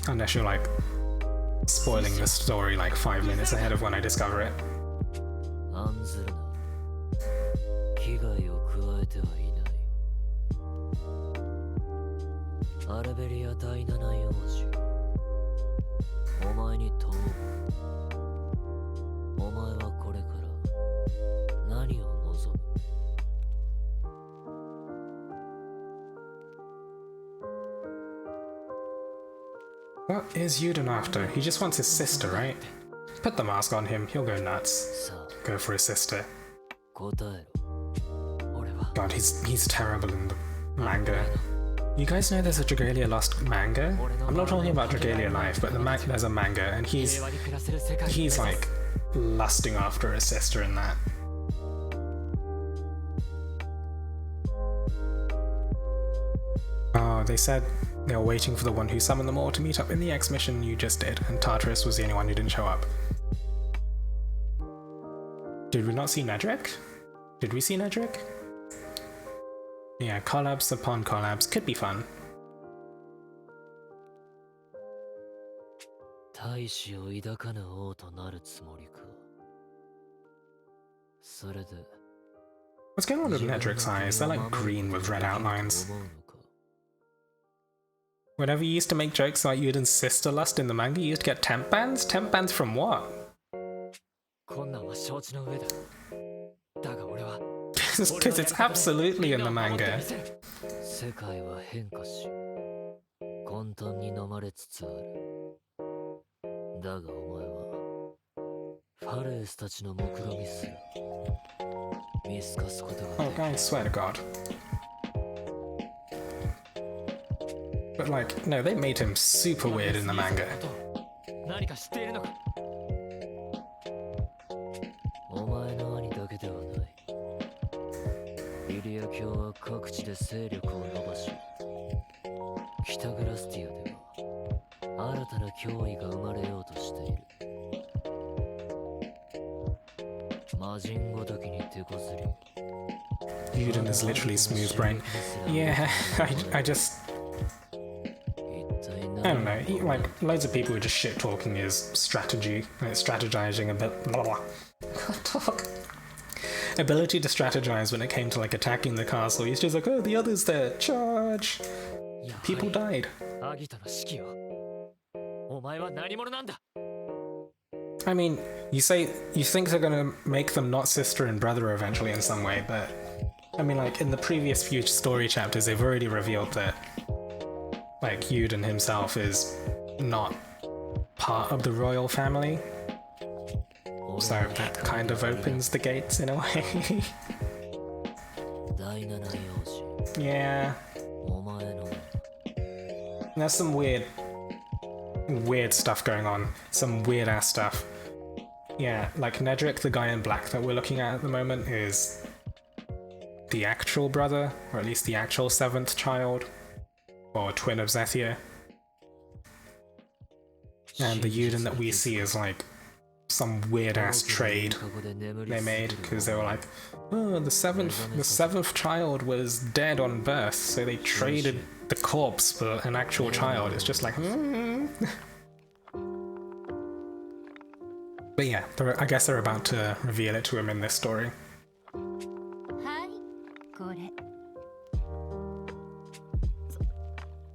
Unless you're like spoiling the story like 5 minutes ahead of when I discover it. 案ずるな危害を加えてはいないアルベリア第七幼児お前に問おうお前はこれから何を望む What is Yuden after? He just wants his sister, right? Put the mask on him, he'll go nuts. さあ Go for his sister. 答えろ俺は God, he's terrible in the manga. You guys know there's a Dragalia Lost manga? I'm not talking about Dragalia Live, but there's a manga, and he's like lusting after his sister in that. Oh, they said they were waiting for the one who summoned them all to meet up in the X mission you just did, and Tartarus was the only one who didn't show up. Did we not see Nedric? Did we see Nedric? Yeah, collabs upon collabs could be fun. 大志を抱かぬ王となるつもりかそれで What's going on with Nedric's eyes? They're like green with red outlines. Whenever you used to make jokes like Yuden's sister lust in the manga, you used to get temp bans? Temp bans from what? 困難は承知の上だだが俺は Because it's absolutely in the manga. 世界は変化し混沌に飲まれつつあるだがお前はファレースたちの目論みすら見透かすことが Oh, guys, swear to God. But like, no, they made him super weird in the manga. 何か知っているのかお前の兄だけではないリリア教は各地で勢力を伸ばし北グラスティアでは新たな脅威が生まれようとしている魔人ごときに手こずり Yuden is literally smooth brain. Yeah, I just... I don't know, like, loads of people were just shit talking his strategy, like strategizing a bit. Blah, blah, blah. Ability to strategize when it came to like attacking the castle. He's just like, oh, the others there, charge! People died. アギトの指揮を。お前は何者なんだ。 I mean, you say you think they're gonna make them not sister and brother eventually in some way, but I mean, like in the previous few story chapters, they've already revealed that like Yuden himself is not part of the royal family, so that kind of opens the gates in a way. 第七用紙。 Yeah, お前の。 there's some weird stuff going on, some weird ass stuff. Yeah, like Nedrick, the guy in black that we're looking at the moment, is the actual brother, or at least the actual 7th child, or twin of Zethia. And the Yuden that we see is like some weird ass trade they made, because they were like, oh, the seventh child was dead on birth, so they traded the corpse for an actual child. It's just like, But yeah, I guess they're about to reveal it to him in this story. はいこれ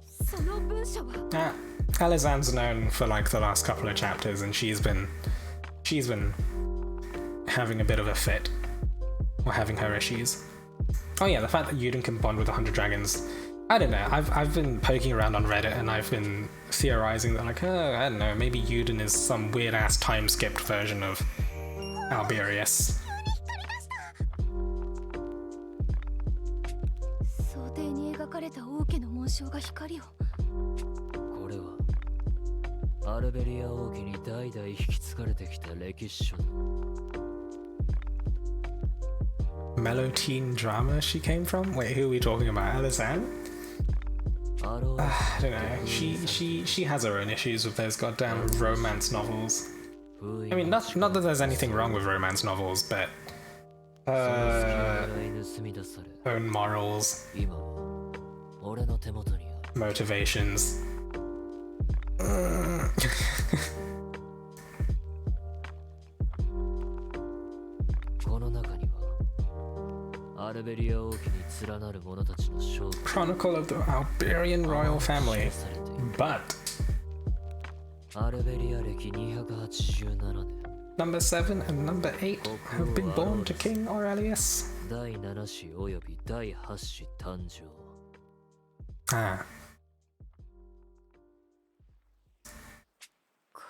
その文書は Alizanne's known for like the last couple of chapters, and she's been having a bit of a fit, or having her issues. Oh yeah, the fact that Yuden can bond with 100 dragons. I don't know, I've been poking around on Reddit and I've been theorizing that like, I don't know, maybe Yuden is some weird ass time skipped version of Alberius. 想定に描かれた王家の紋章が光を。これはアルベリア王家に代々引き継がれてきた歴史書だ。 Mellow teen drama she came from? Wait, who are we talking about? Alizanne? I don't know. She has her own issues with those goddamn romance novels. I mean, not that there's anything wrong with romance novels, but own morals, motivations. この中にはアルベリア王家に連なる者たちの勝負 Chronicle of the Alberian royal family, but アルベリア歴287年 number 7 and number 8 have been born to King Aurelius. 第7子および第8子誕生 Ah.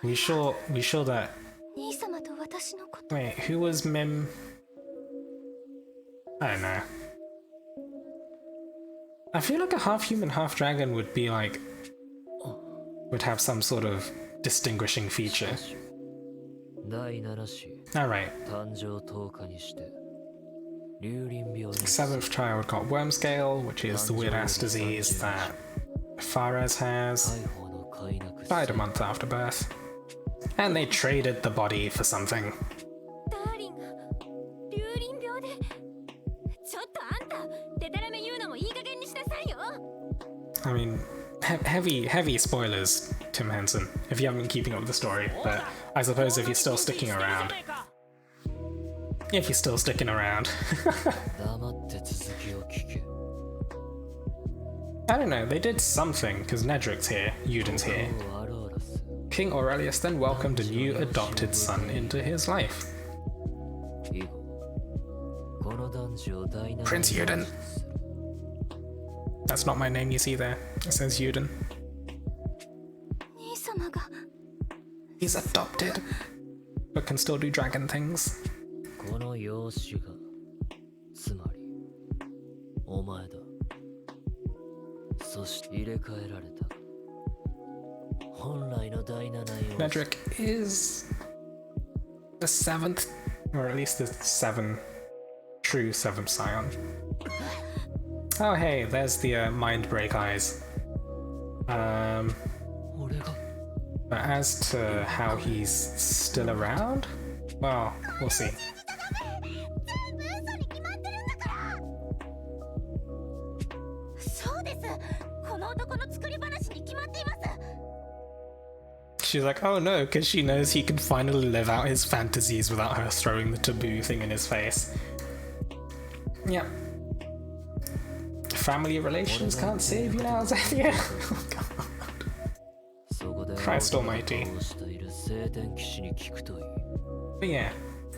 We sure that. 兄様と私のこと。 Wait, who was Mim? I don't know. I feel like a half human, half dragon would be like. Would have some sort of distinguishing feature. 第7子 Alright. 誕生10日にして流林病に Seventh child got worm scale, which is the weird ass disease that Fares has. 大砲の飼いなく Died a month after birth. And they traded the body for something. ダーリンが流林病で。ちょっとあんた、デタラメ言うのもいい加減にしなさいよ。 I mean, heavy spoilers, Tim Henson, if you haven't been keeping up with the story, but I suppose if you're still sticking around. If you're still sticking around. 黙って続きを聞け I don't know, they did something, because Nedrick's here, Yuden's here. アローラス King Aurelius then welcomed a new adopted son into his life. 以後この男児を第7 Prince Yuden. That's not my name you see there. It says Yuden. 兄様が He's adopted, but can still do dragon things. この養子がつまりお前だそして入れ替えられた本来の第7養子 Nedrick is the 7th, or at least the true seventh scion. Oh hey, there's the mind break eyes. 俺が But as to how he's still around, well, we'll see. 全部嘘に決まってるんだから。そうです。この男の作り話に決まっています。 She's like, oh no, because she knows he can finally live out his fantasies without her throwing the taboo thing in his face. Yep. Family relations can't save you now, Zethia. Oh, God. Christ almighty. 青空をしている聖天騎士に聞くといい。 But yeah,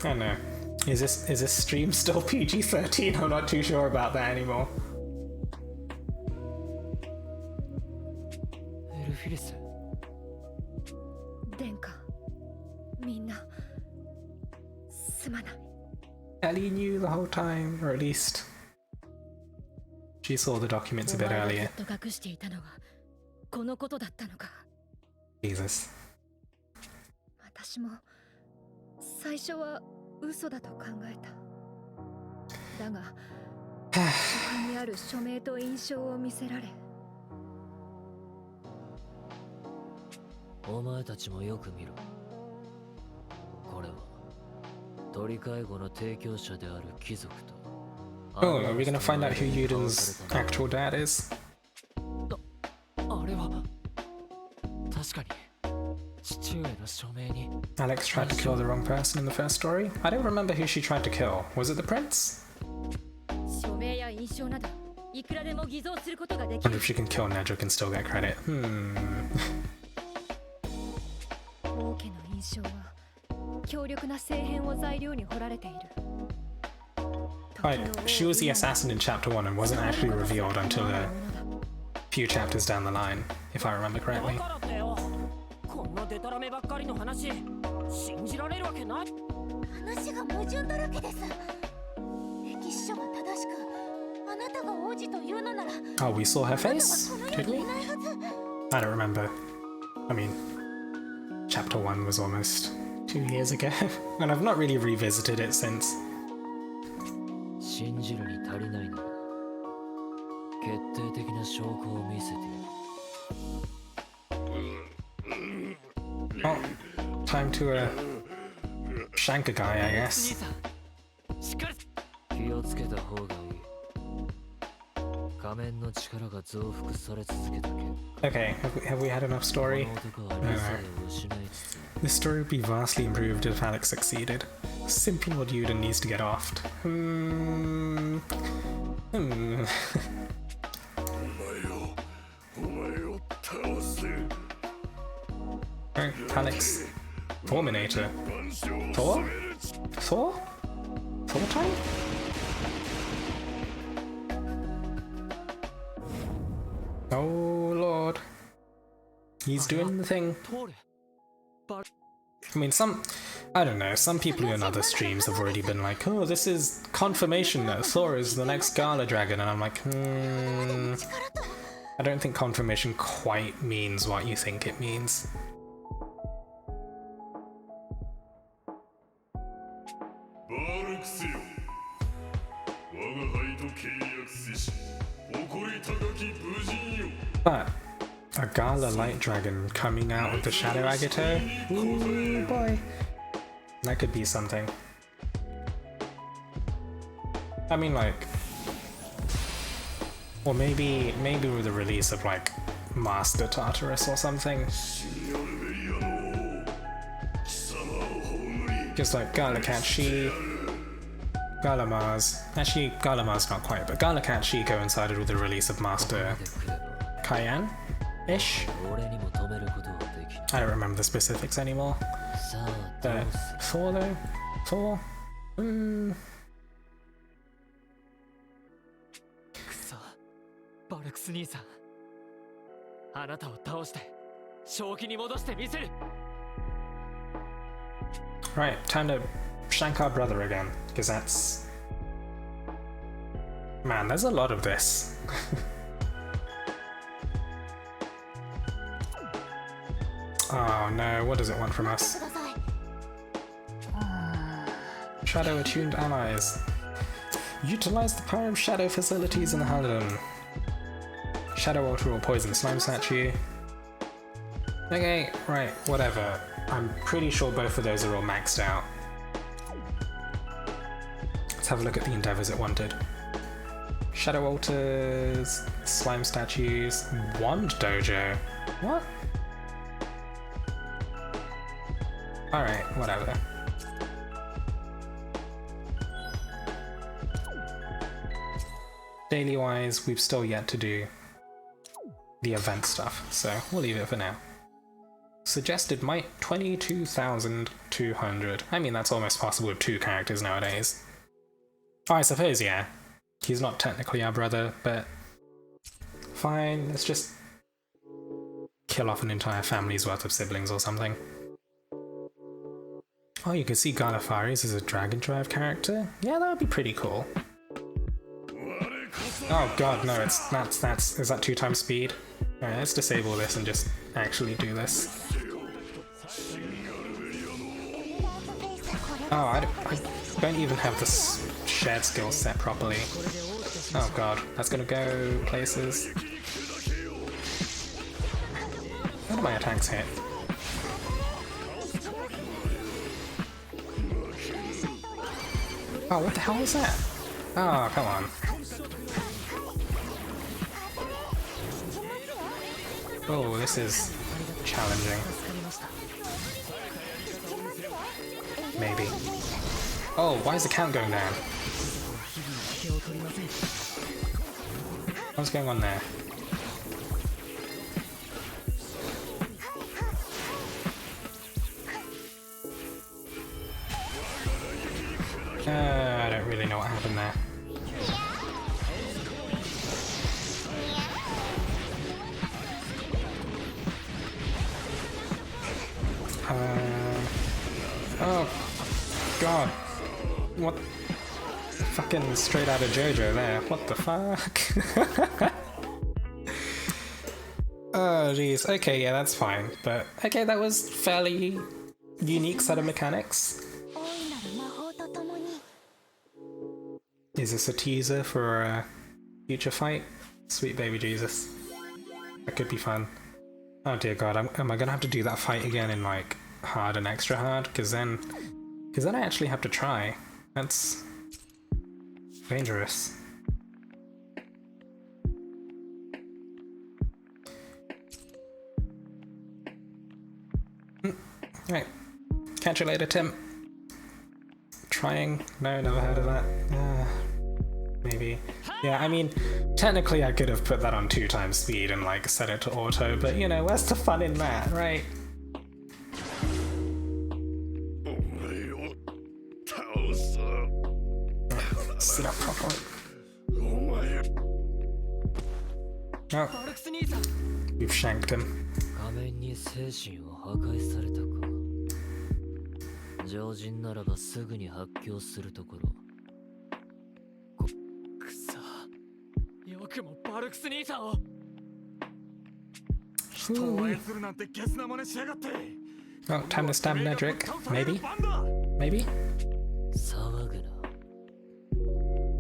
I don't know. Is this stream still PG-13? I'm not too sure about that anymore. エルフィリス、殿下、みんなすまない。 Ellie knew the whole time, or at least she saw the documents a bit お前が earlier. ずっと隠していたのはこのことだったのか。 Jesus. 私も最初は嘘だと考えた。だがそこにある署名と印象を見せられ、お前たちもよく見ろ。これは鳥介護の提供者である貴族と。 Oh, are we gonna find out who Yuden's actual dad is? あれは確かに父上の署名に。 Alex tried to kill the wrong person in the first story? I don't remember who she tried to kill. Was it the prince? 署名や印象などいくらでも偽造することができ I wonder る。 if she can kill Nedrick and still get credit. 王家の印象は強力な聖変を材料に彫られている。 Right, she was the assassin in chapter 1 and wasn't actually revealed until a few chapters down the line, if I remember correctly. だからってよ、こんなデタラメばっかりの話信じられるわけない。話が矛盾だらけです。歴史書が正しく、あなたが王子というのなら、 Oh, we saw her face? この Did 世に we? いないはず。 I don't remember. I mean, chapter 1 was almost 2 years ago, and I've not really revisited it since. 信じるに足りないなら決定的な証拠を見せてやる。 Oh, time to shank a guy, I 兄 guess. さん、しっかり気をつけた方がいい。仮面の力が増幅され続けた結果、 Okay, have we had enough こ story? の男は理性を失いつつ This story would be vastly improved if Alex succeeded. Simply Lord Yuden needs to get offed. Alright, Alex. Forminator. Thor? Thor? Thor time? Oh lord. He's doing the thing. 通れ。 I mean, I don't know, some people in other streams have already been like, oh, this is confirmation that Thor is the next Gala Dragon, and I'm like, I don't think confirmation quite means what you think it means. バルクスよ、我が輩と契約せし、誇り高き武人よ。 But a Gala Light Dragon coming out of the Shadow Agito? Ooh boy. That could be something. I mean, like, or maybe with the release of like Master Tartarus or something. Just like Gala Catchy, Gala Mars. Actually, Gala Mars not quite, but Gala Catchy coincided with the release of Master でくれば Cayenne-ish. 俺にも止めることはできる。 I don't remember the specifics anymore. さあどう But す Thor though? Thor? くそ、バルクス兄さん、あなたを倒して正気に戻してみせる。 Right, time to shank our brother again, because that's... Man, there's a lot of this. Oh no, what does it want from us? ください。 Shadow attuned allies. Utilize the power of shadow facilities in the Halidon. Shadow alter or poison slime statue. Okay, right, whatever. I'm pretty sure both of those are all maxed out. Let's have a look at the endeavors it wanted. Shadow altars, slime statues, wand dojo. What? Alright, whatever. Daily wise, we've still yet to do the event stuff, so we'll leave it for now. Suggested might 22,200. I mean, that's almost possible with 2 characters nowadays. Oh, I suppose, yeah. He's not technically our brother, but fine, let's just kill off an entire family's worth of siblings or something. Oh, you can see Galafaris as a Dragon Drive character? Yeah, that would be pretty cool. Oh god, no, is that 2 times speed? Alright, let's disable this and just actually do this. Oh, I don't even have this shared skill set properly. Oh god, that's gonna go places. How do my attacks hit? Oh, what the hell was that? Oh, come on. Oh, this is challenging. Maybe. Oh, why is the count going down? What's going on there? I don't really know what happened there. Oh god. What? Fucking straight out of JoJo there. What the fuck? Oh jeez. Okay, yeah, that's fine. But okay, that was fairly unique set of mechanics. Is this a teaser for a future fight? Sweet baby Jesus. That could be fun. Oh dear god, am I gonna have to do that fight again in like hard and extra hard? Because then I actually have to try. That's dangerous. Right. Catch you later, Tim. Trying? No, never heard of that. Maybe. Yeah, I mean, technically I could have put that on 2 times speed and like set it to auto, but you know, where's the fun in that, right? Sit up properly. Oh, we've shanked him. 常人ならばすぐに発狂するところ。くそ。よくもバルクス兄さんを。人を操るなんてゲスな真似しやがって。Oh, time to stab Nedrick. Maybe? Maybe? 騒ぐな。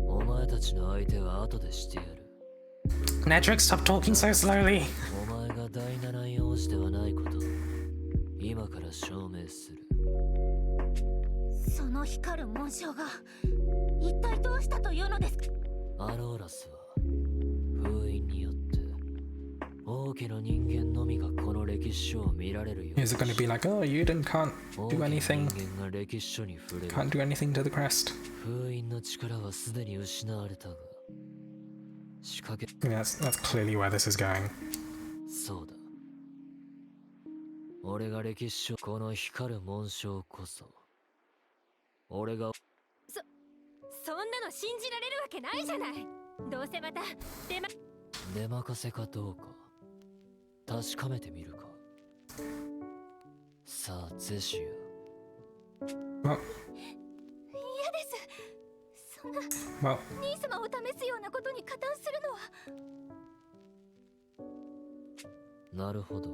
お前たちの相手は後でしてやる。Nedrick, stop talking so slowly. お前が第7位王子ではないこと、今から証明する。その光る紋章が一体どうしたというのですか？アローラスは封印によって王家の人間のみがこの歴史書を見られるように。Is it going to be like, oh, Yuden can't do anything? 人間が歴史書に触れる。Can't do anything to the crest. 封印の力はすでに失われたが、仕掛け。Yeah, that's clearly where this is going. そうだ。俺が歴史書この光る紋章こそ。俺がそんなの信じられるわけないじゃない。どうせまた出任せかどうか確かめてみるか。さあゼシア。嫌です。そんな兄様を試すようなことに加担するのは。なるほど。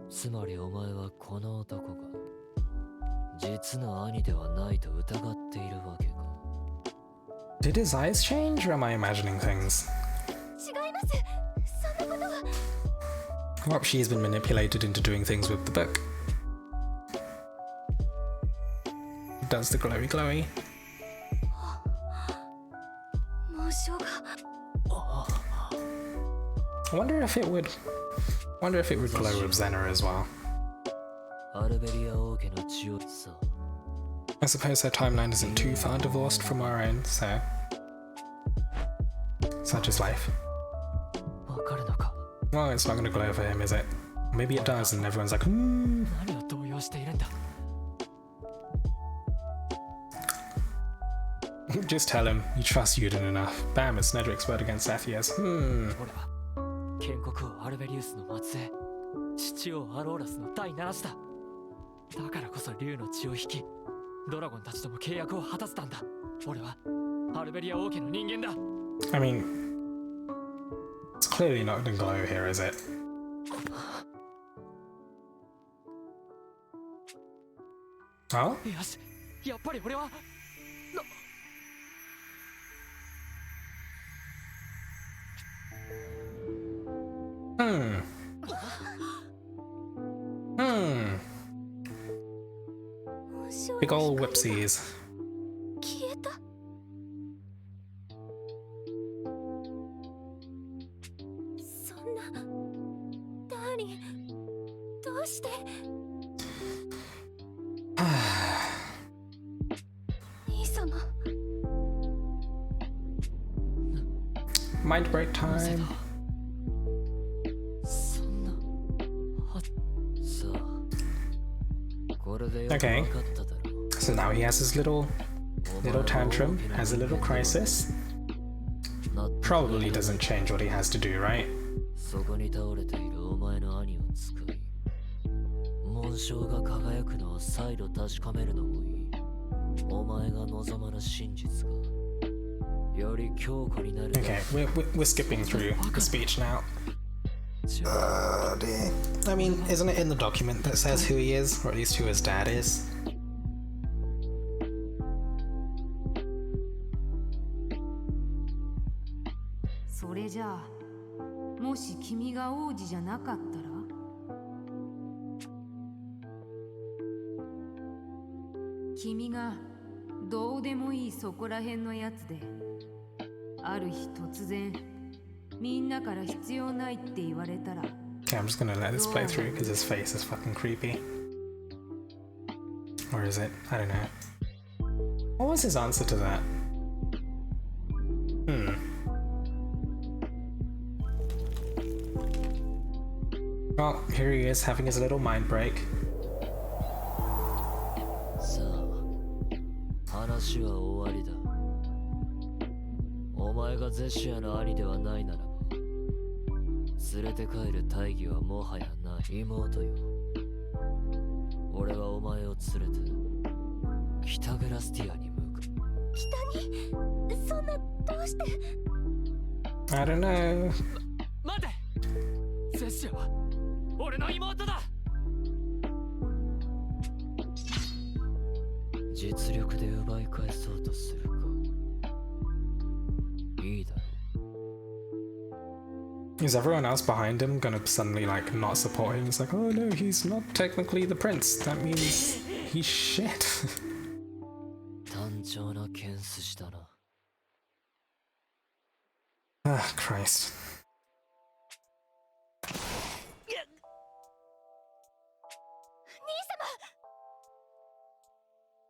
つまりお前はこの男が実の兄ではないと疑っているわけか。Did his eyes change, or am I imagining things? 違います。そんなことは。Well, she's been manipulated into doing things with the book. Does the glowy glowy? 紋章が。I wonder if it would glow with Xena as well. I suppose her timeline isn't too far divorced from our own, so such is life. Well, it's not going to glow for him, is it? Maybe it does, and everyone's like, hmm. 何を動揺しているんだ Just tell him you trust Yuden enough. Bam, it's Nedric's word against Safia's. 俺は建国王アルベリウスの末裔父王アローラスの第七子だだからこそ竜の血を引きドラゴンたちとも契約を果たせたんだ俺はアルベリア王家の人間だ I mean, it's clearly not gonna glow here, is it? Oh? よしやっぱり俺は Big ol' whipsies. 消えた。そんなダーリンどうして兄様 Mind break time. そんなはさあこれでよく Okay. 分かっただろ So now he has his little tantrum, has a little crisis. Probably doesn't change what he has to do, right? そこに倒れているお前の兄を使い紋章が輝くのを再度確かめるのもいいお前が望まぬ真実がより強固になる Okay, we're skipping through the speech now. Dear. I mean, isn't it in the document that says who he is, or at least who his dad is? それじゃあもし君が王子じゃなかったら君がどうでもいいそこらへんのやつである日突然みんなから必要ないって言われたら Okay, I'm just gonna let this play through because his face is fucking creepy. Or is it? I don't know. What was his answer to that? Well, here he is having his little mind break. さあ話は終わりだお前がゼシアの兄ではないならば連れて帰る大義はもはやない妹よ俺はお前を連れて北グラスティアに向く北にそんなどうして I don't know. 待てゼシアは俺の妹だ実力で奪い返そうとするかいいだろ Is everyone else behind him gonna suddenly like not support him? It's like, oh no, he's not technically the prince. That means he's shit. 単調な剣筋だな Ah, Christ.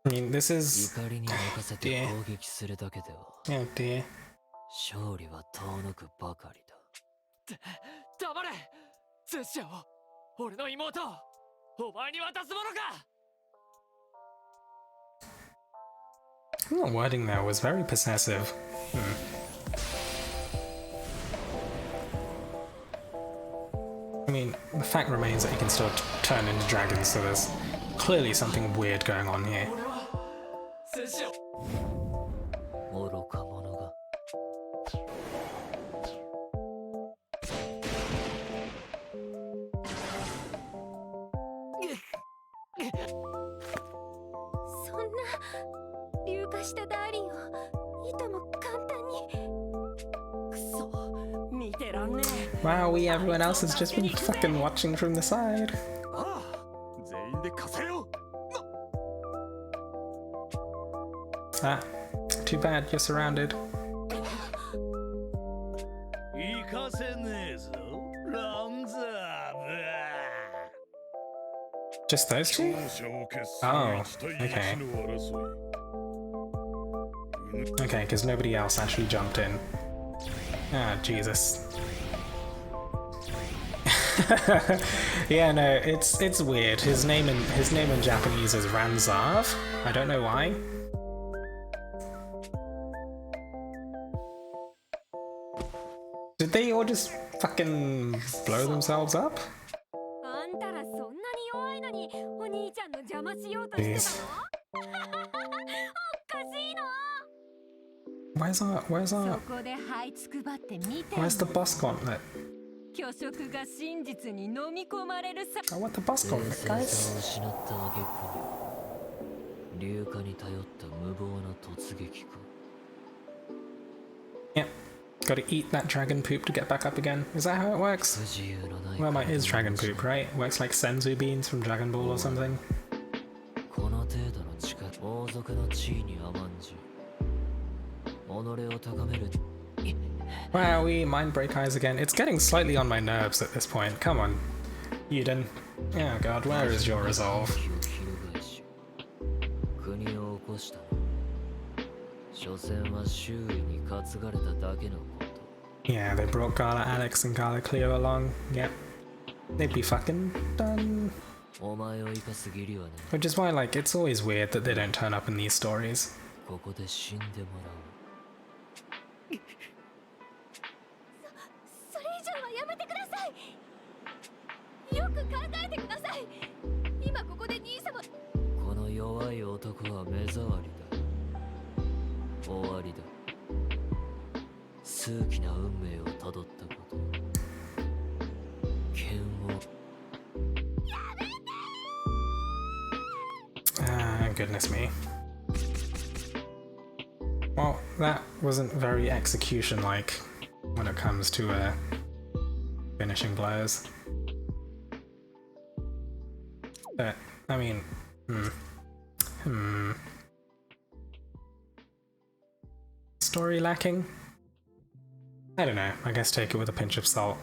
I mean, this is... 怒りに任せて攻撃するだけでは Oh dear. 勝利は遠のくばかりだ黙れゼシアを俺の妹をお前に渡すものか The wording there was very possessive. I mean, the fact remains that he can still turn into dragons, so there's clearly something weird going on here. ゼシア愚か者がそんな硫化したダーリンをいとも簡単にくそ見てらんね Wow, everyone else has just been fucking watching from the side. ああ全員で稼げよ Ah, too bad, you're surrounded. え行かせねえぞランザー Just those two? 勝者を決す Oh, る1対 okay. 1の争い Okay, because nobody else actually jumped in. Ah, Jesus. Yeah, no, it's weird. His name in Japanese is Ranzav. I don't know why. Did they all just fucking blow themselves up? Jeez. Where's the boss gauntlet? I want the boss gauntlet, guys. Yep. Gotta eat that dragon poop to get back up again. Is that how it works? Well, it is dragon poop, right? It works like senzu beans from Dragon Ball or something. Wow, we mind break eyes again. It's getting slightly on my nerves at this point. Come on, Yuden. Oh god, where is your resolve? Yeah, they brought Gala Alex and Gala Cleo along. Yep. They'd be fucking done. Which is why, like, it's always weird that they don't turn up in these stories. Goodness me. Well, that wasn't very execution-like when it comes to finishing blows. But, I mean, Story lacking? I don't know, I guess take it with a pinch of salt.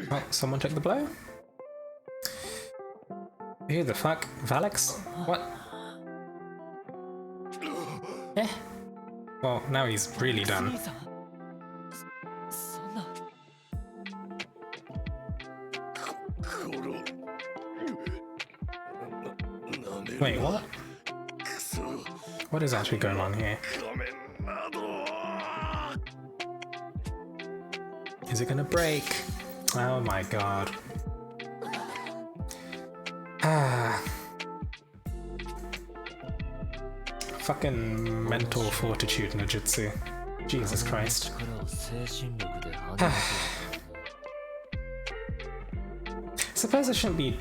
Oh, someone took the blow? Who the fuck? Valix? What? Eh? Well, now he's really done. Wait, what? What is actually going on here? Is it gonna break? Oh my god. Fucking mental fortitude Najutsu. Jesus Christ. Suppose I shouldn't be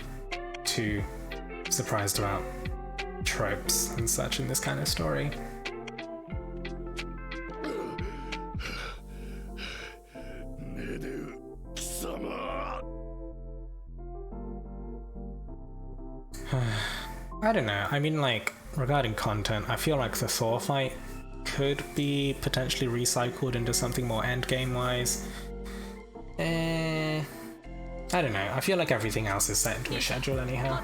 too surprised about tropes and such in this kind of story. I don't know, I mean, like, regarding content, I feel like the Thor fight could be potentially recycled into something more endgame-wise. I don't know, I feel like everything else is set into a schedule anyhow.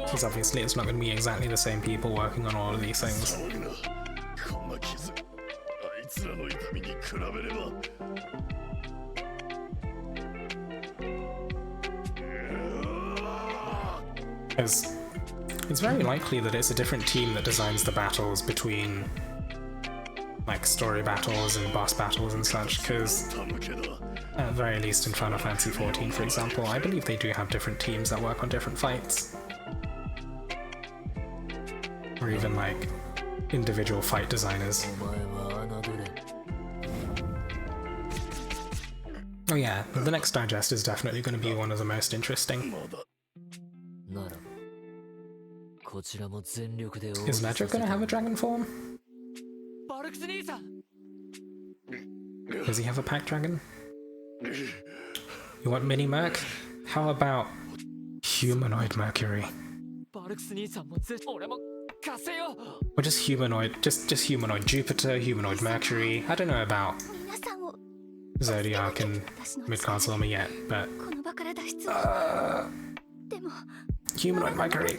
Because obviously it's not going to be exactly the same people working on all of these things. Because it's very likely that it's a different team that designs the battles between, like, story battles and boss battles and such, because at the very least in Final Fantasy XIV, for example, I believe they do have different teams that work on different fights. Or even, like, individual fight designers. Oh yeah, the next digest is definitely going to be one of the most interesting. Is Medra gonna have a dragon form? Does he have a pack dragon? You want mini Merc? How about humanoid Mercury? Or just humanoid, just humanoid Jupiter, humanoid Mercury. I don't know about Zodiac and Midgard's Armor yet, but humanoid Mercury.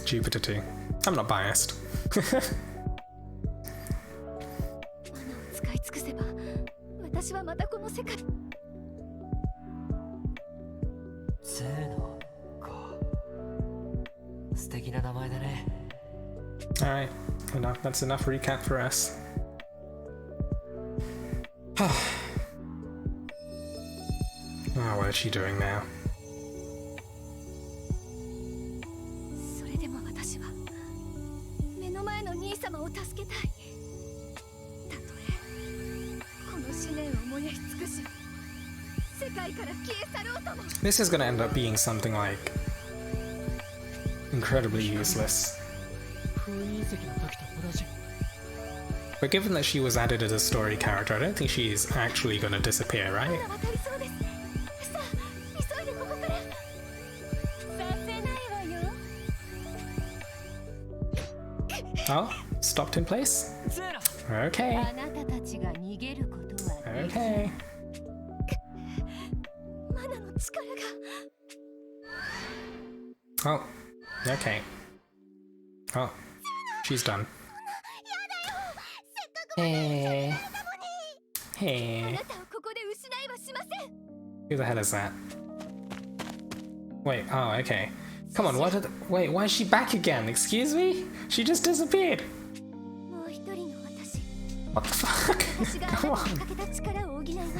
Jupiter too. I'm not biased. 私はまたこの世界ゼーナか。素敵な名前だね。Alright, that's enough recap for us. Oh, what is she doing now? それでも私は目の前の兄様を助けたい。たとえこの思念を燃やし尽くし世界から消え去ろうとも。 This is gonna end up being something like incredibly useless. 封印石の時と同じ。 But given that she was added as a story character, I don't think she's actually gonna disappear, right? 渡りそうです。さあ急いでここから。させないわよ。 Oh, stopped in place? ゼーナ。 Okay, あなたたちが逃げることはできない。 okay. マナの力が。 Oh, okay. Oh, she's done. Hey. あ Hey. なたをここで失いはしません。 Who the hell is that? Wait, oh, okay. Come on, what wait, why is she back again? Excuse me? She just disappeared. もう一人の私。 What the fuck? 私があな Come たに on. かけた力を補います。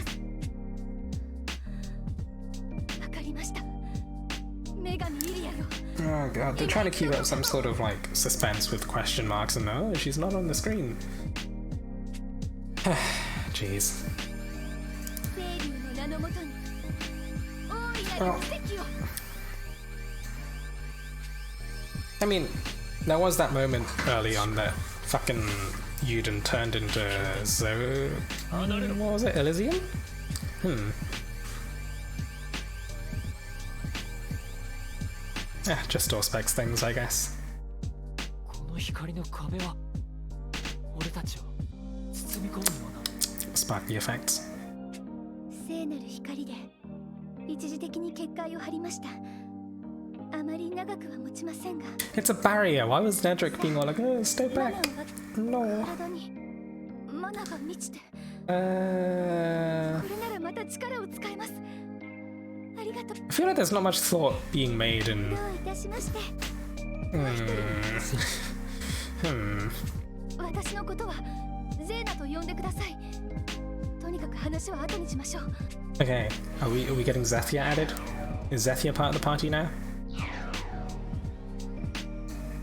わかりました。女神イリアよ。 Oh god, they're trying to keep up some sort of like suspense with question marks and no, she's not on the screen. Jeez. 清流の名のもとに大いなる奇跡を。 I mean, there was that moment early on that fucking Yuden turned into what was it, Elysium? Yeah, just all specs things, I guess. この光の壁は俺たちを包み込むような。 Sparky effects. 聖なる光で一時的に結界を張りました。あまり長くは持ちませんが。 It's a barrier. Why was Nedrick being all like, oh, stay マ back? ナは No. 体にマナが満ちて、こ I れならまた力を使えます。ありがとう。 feel like there's not much thought being made ど in. ういたしまして。 私のことはゼーナと呼んでください。とにかく話は後にしましょう。 Okay, are we getting Zethia added? Is Zethia part of the party now?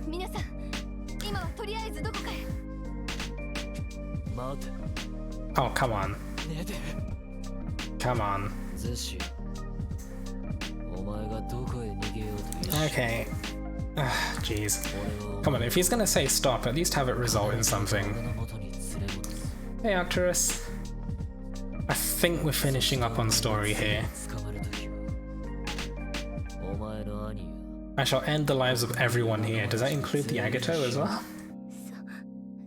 皆さん、今はとりあえずどこかへ。待て。 Oh, come on. ねえで。 Come on. ゼシ。お前がどこへ逃げようと Okay. Jeez. Come on, if he's gonna say stop, at least have it result in something. Hey, Arcturus. I think we're finishing up on story here. I shall end the lives of everyone here. Does that include the Agato as well?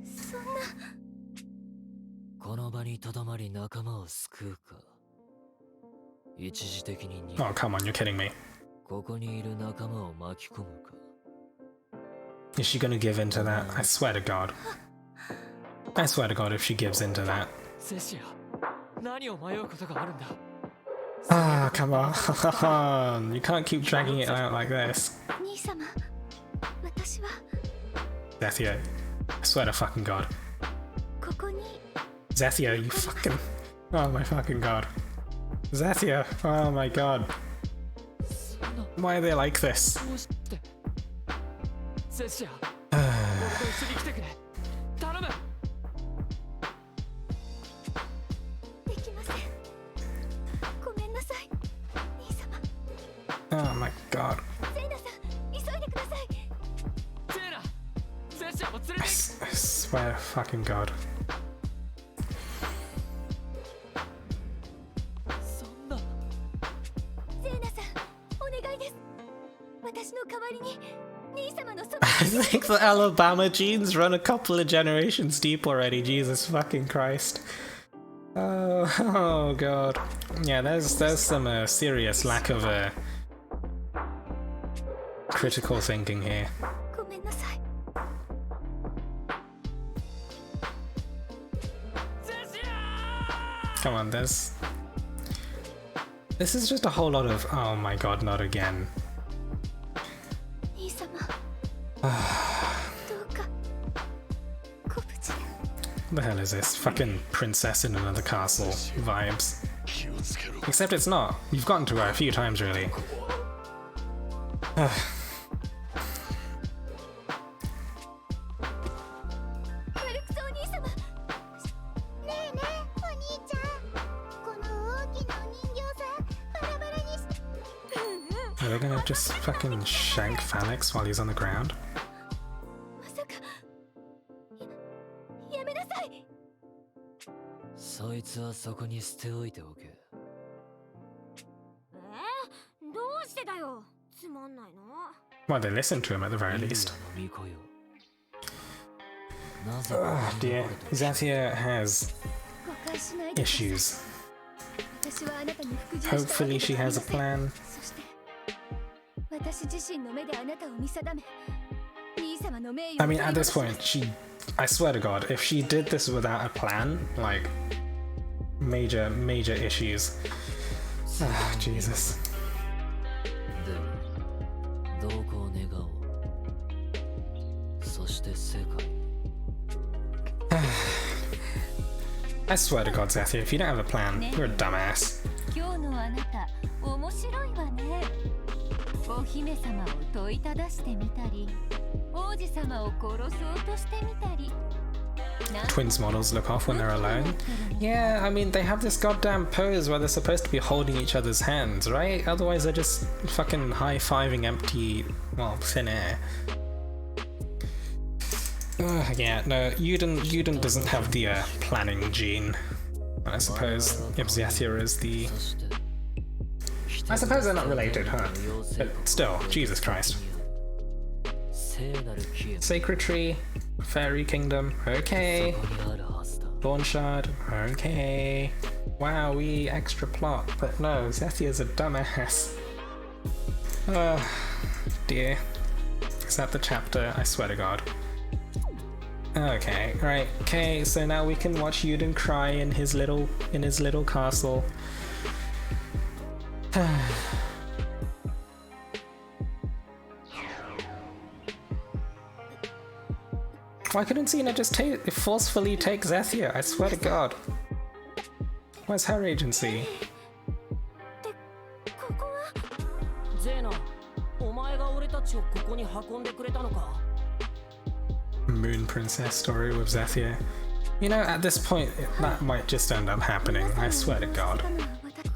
そんな。この場にとどまり仲間を救うか。一時的に Oh, come on, you're kidding me. ここにいる仲間を巻き込むか。 Is she gonna give in to that? I swear to God. I swear to God if she gives in to that. セシア、何を迷うことがあるんだ。 Ah, come on. You can't keep dragging it out like this. 兄様、私は Zethia, I swear to fucking God. ここに。 Zethia, you fucking... Oh my fucking God. Zethia, oh my God. Why are they like this? どうして。セシア、俺と一緒に来てくれ。頼む。できません。ごめんなさい、兄様。 Oh my God. ゼーナさん、急いでください。ゼーナ、セシアも連れ I て。 swear to fucking God. そんな。ゼーナさん、お願いです。私の代わりに兄様のそば I think the Alabama genes run a couple of generations deep already. Jesus fucking Christ. Oh God. Yeah, there's some serious lack of critical thinking here. ごめんなさい。セシア Come on, this is just a whole lot of oh my god, not again. 兄様どうかご無事で What the hell is this? Fucking princess in another castle vibes. Except it's not. We've gotten to her a few times, really. マルクスお兄様ねえねえお兄ちゃんこの大きなお人形さバラバラにして Are they gonna just fucking shank Phalanx while he's on the ground? まさかやめなさいそいつはそこに捨ておいておけ。どうしてだよつまんないの Well, they listened to him at the very least. ミコよ。なぜ Oh dear. Zathia has 誤解しないで issues. 私はあなたに服従したわけ Hopefully で she はあり has ま a せん plan. そして私自身の目であなたを見定め兄様の名誉 I を mean, at this 取り point, I swear to God, if she did this without a plan, like, major issues. Ah, Jesus. でもどこを願おう。そして世界。 I swear to God, Zathia, if you don't have a plan, you're a dumbass. 今日のあなた面白いわねお姫様を問いただしてみたり王子様を殺そうとしてみたり Twins models look off when they're alone. Yeah, I mean, they have this goddamn pose where they're supposed to be holding each other's hands, right? Otherwise, they're just fucking high-fiving empty, well, thin air. Yeah, no, Yuden doesn't have the planning gene. I suppose if Zathia is the... そして I suppose they're not related, huh? But still, Jesus Christ. 聖なる木へ Sacred Tree, Fairy Kingdom, okay. そこにあるはずだ。 Dawn Shard, okay. Wowee, extra plot. But no, Zethia's a dumbass. Oh, dear. Is that the chapter? I swear to God. Okay, right. Okay, so now we can watch Yuden cry in his little castle. Why couldn't Xena just forcefully take Zathia? I swear to God. Where's her agency? ここはゼーナ、お前が俺たちをここに運んでくれたのか Moon Princess story with Zathia. You know, at this point, that might just end up happening. I swear to God.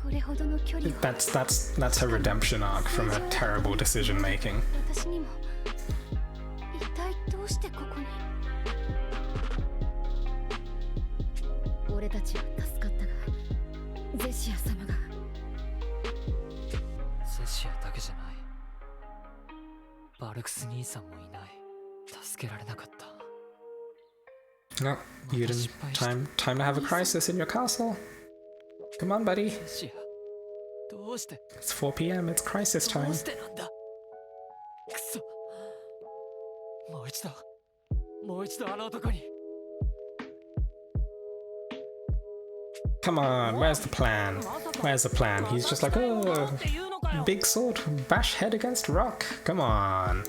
これほどの距離を That's her redemption arc from her terrible decision making. 私にも一体どうしてここに俺たちは助かったがゼシア様がセシアだけじゃない。バルクス兄さんもいない。助けられなかった。 No, Yuden, time to have a crisis in your castle. Come on, buddy. セシア、どうして It's 4 p.m. It's crisis ど time. うしてなんだ。くそ。もう一度あの男に。 Come on, where's the plan? Where's the plan? He's just like, oh, big sword, bash head against rock. Come on.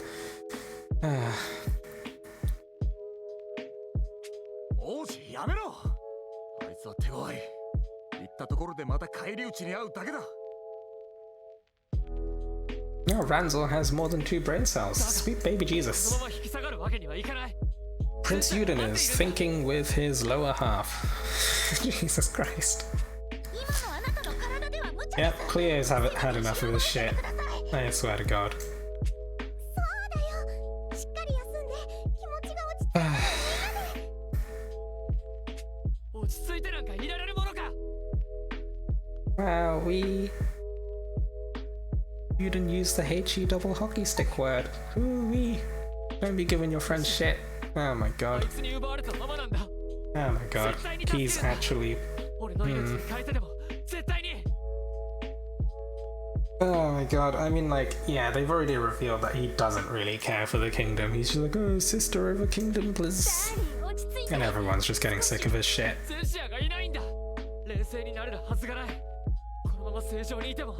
王子やめろ。あいつは手強い。行ったところでまた返り討ちに遭うだけだ。 No, Ranzel has more than 2 brain cells. Sweet baby そ Jesus. のまま引き下がるわけにはいかない。 Prince Yuden is thinking with his lower half. Jesus Christ. 今のあなたの体では無茶 Yep, Cleo's had enough of this shit. I swear to God. そうだよしっかり休んで気持ちが落ち着く 落ち着いてなんかいられるものか。 Wow, you didn't use the HE double hockey stick word. Ooh-wee. Don't be giving your friends shit. Oh my あ god. いつに奪われたままなんだ。 Oh my god. He's actually... 俺の命に変えてでも絶対に。 Oh my god. I mean, like, yeah, they've already revealed that he doesn't really care for the kingdom. He's just like, oh, sister over kingdom, please. 落ち着いて And everyone's just getting sick of his shit. ゼシアがいないんだ。冷静性になれるはずがない。このまま正常にいても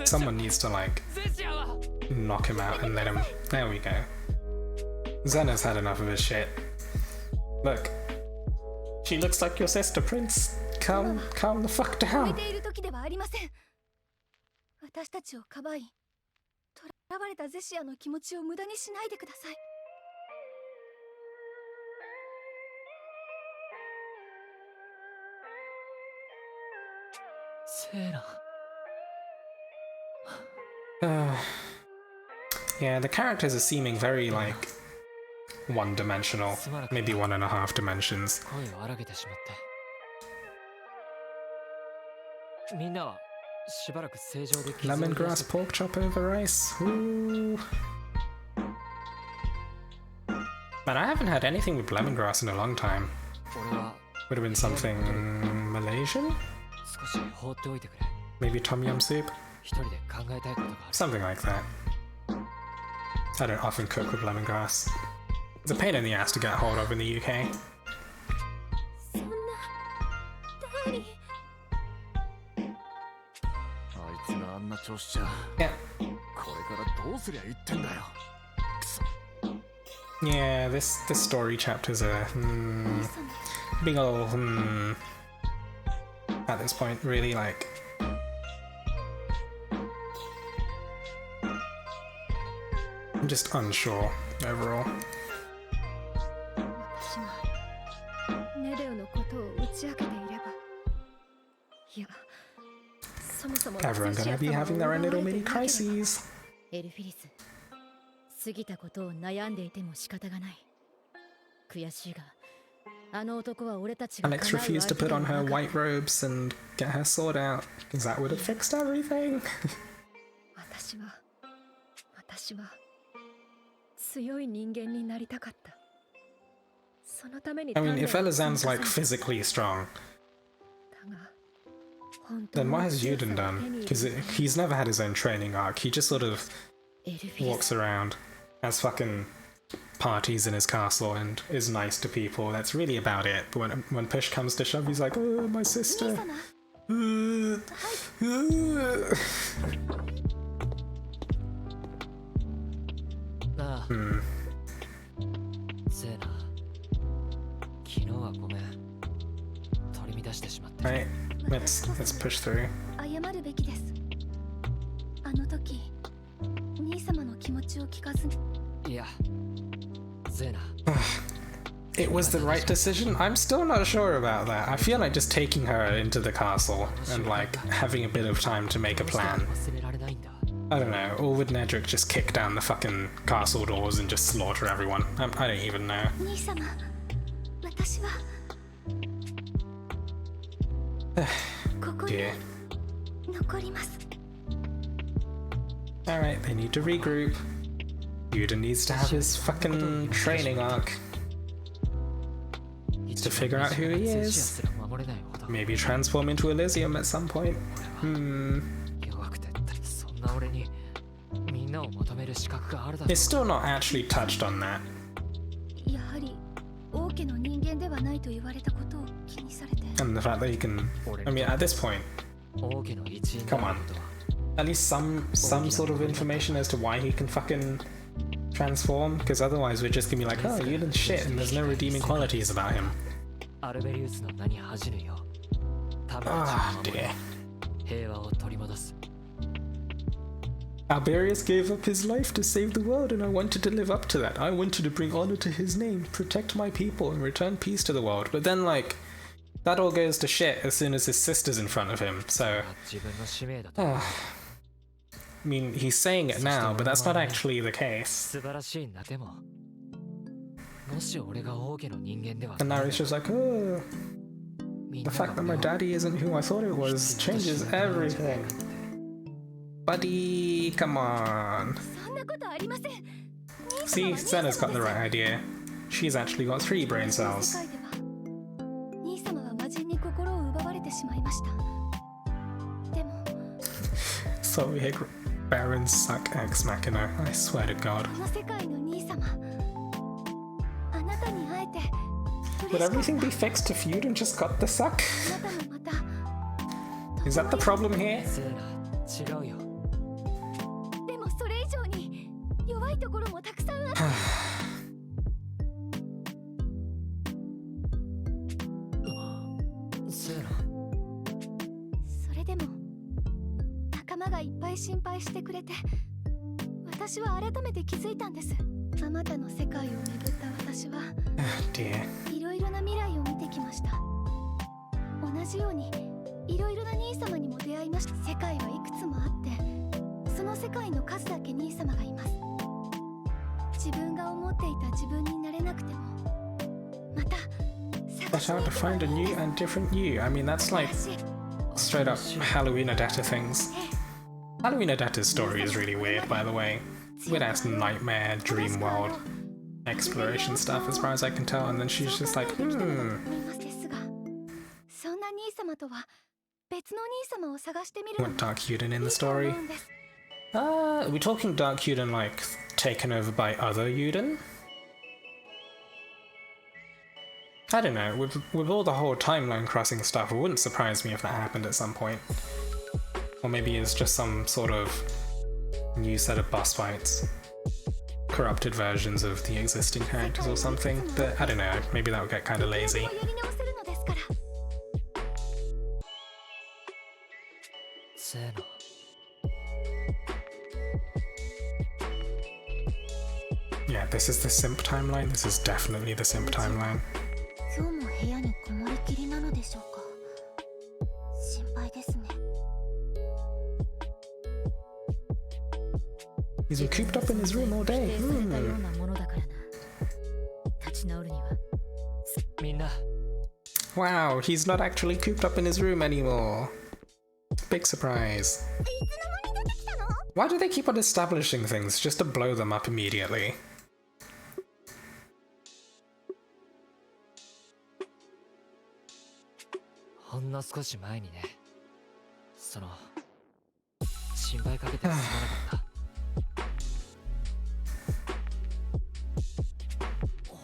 Someone needs to, like, ゼシアは knock him out and let him... There we go. Xena's had enough of his shit. Look. She looks like your sister, Prince. Calm the fuck 置い down. ている時ではありません。私たちをかばい、囚われたゼシアの気持ちを無駄にしないでください。セーラ Yeah, the characters are seeming very, like, one-dimensional. Maybe 1.5 dimensions. 声を荒げてしまって。みんなはしばらく正常で傷を癒 Lemongrass して pork chop over rice. Ooh. But I haven't had anything with lemongrass in a long time. 俺は Would have been something Malaysian? 少し放っておいてくれ。 Maybe tom yum soup? 一人で考えたいことがある。 Something like that. I don't often cook with lemongrass. It's a pain in the ass to get hold of in the UK. そんな、ダーリン。あいつがあんな調子じゃ Yeah. これからどうすりゃいいってんだよ。くそ Yeah, this story chapter's a big ol' at this point, really, like, I'm just unsure overall. 私がネレオのことを打ち明けていれば、いや、そもそも Everyone gonna be having their own little mini crises. エルフィリス、過ぎたことを悩んでいても仕方がない。悔しいが、あの男は俺たちが Alex refused to put on her white robes and get her sword out, because that would have fixed everything. 私は強い人間になりたかった。そのために I mean, if Elazan's like physically strong, だが、本当 then に what has 強さ Yuden を done? 手に入れ Because he's never had his own training arc. He just sort of エルフィリ walks ス、 around, has fucking parties in his castle, and is nice to people. That's really about it. But when push comes to shove, he's like, oh, my 兄 sister. 様、 なあ、セーナ、昨日はごめん。取り乱してしまって。 Right, let's push through. 謝るべきです。あの時、兄様の気持ちを聞かずに。いや、セーナ。 It was the right decision? I'm still not sure about that. I feel like just taking her into the castle and like having a bit of time to make a plan. 忘れられないんだ。 I don't know, or would Nedrick just kick down the fucking castle doors and just slaughter everyone? I don't even know. 兄様、私はここに Dear. 残ります。 Alright, they need to regroup. Yuden needs to have his fucking training arc. To figure out who he is. Maybe transform into Elysium at some point. 弱くてそんな俺にみんなを求める資格があるだろう。 It's still not actually touched on that. やはり王家の人間ではないと言われたことを気にされて。 And the fact that he can... I mean, at this point, 王家の一員 come on. At least some sort of information as to why he can fucking transform, because otherwise we're just gonna be like, oh, Yuden's shit and there's no redeeming qualities about him. アルベリウスの名に恥じぬよ。 Ah, dear. 平和を取り戻す。 Alberius gave up his life to save the world, and I wanted to live up to that. I wanted to bring honor to his name, protect my people, and return peace to the world. But then, like, that all goes to shit as soon as his sister's in front of him, so... 自分の使命だと。 I mean, he's saying it now, but that's not actually the case. 素晴らしいんだでも。もし俺が王家の人間では And now he's just like, oh, みん the なが fact that my daddy isn't who I thought it was changes everything. Buddy, come on. そんなことありません。 See, Senna's got the right idea. She's actually got 3 brain cells. 世界では兄様は魔人に心を奪われてしまいました。でも So big, Barons suck ex machina, I swear to God. この世界の兄様、あなたに会えて Would everything be fixed if Yuden just got the suck? あなたもまた Is that the problem here? ゼーナ、違うよ。でもそれ以上に弱いところもたくさんある。ゼーナ、それでも仲間がいっぱい心配してくれて、私は改めて気づいたんです。あまたの世界を巡った私は Dear. いろいろな未来を見てきました。同じようにいろいろな兄様にも出会いました。世界はいくつもあって、その世界の数だけ兄様がいます。自分が思っていた自分になれなくても、また But how to find a new and different you? I mean, that's like straight up Halloween Adetta things. Halloween Adetta's story is really weird, by the way. Weird ass nightmare, dream world, exploration stuff, as far as I can tell, and then she's just like, そんな兄様とは別の兄様を探してみる。 Want Dark Yuden in the story? Are we talking Dark Yuden like taken over by other Yuden? I don't know, with all the whole timeline crossing stuff, it wouldn't surprise me if that happened at some point. Or maybe it's just some sort of new set of boss fights. Corrupted versions of the existing characters or something, but I don't know, maybe that would get kind of lazy. Yeah, this is the simp timeline. This is definitely the simp timeline. 今日も部屋にこもりきりなのでしょうか。心配ですね。 He's been cooped up in his room all day. みんな。 Wow, he's not actually cooped up in his room anymore. Big surprise. Why do they keep on establishing things just to blow them up immediately? ほんの少し前にね、心配かけてすまなかった。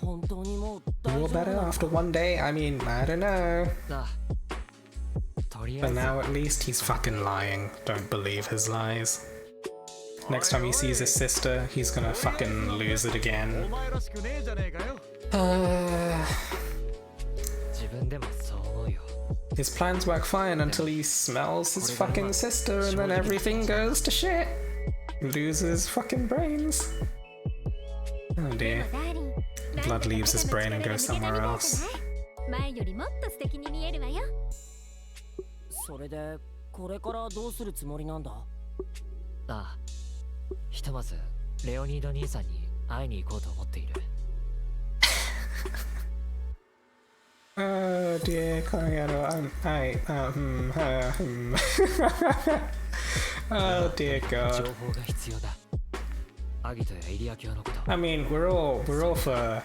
本当にもう You're better after one day? I mean, I don't know. But now at least he's fucking lying. Don't believe his lies. Next time he sees his sister, he's gonna fucking lose it again. 自分でもそう思うよ。 His plans work fine until he smells his fucking sister and then everything goes to shit. Loses fucking brains. Oh dear. Blood leaves his brain and goes somewhere else. 前よりもっと素敵に見えるわよ。それでこれからどうするつもりなんだ？ああ、ひとまずレオニード兄さんに会いに行こうと思っている。Oh dear, Koyaro, Oh dear God. I mean, we're all for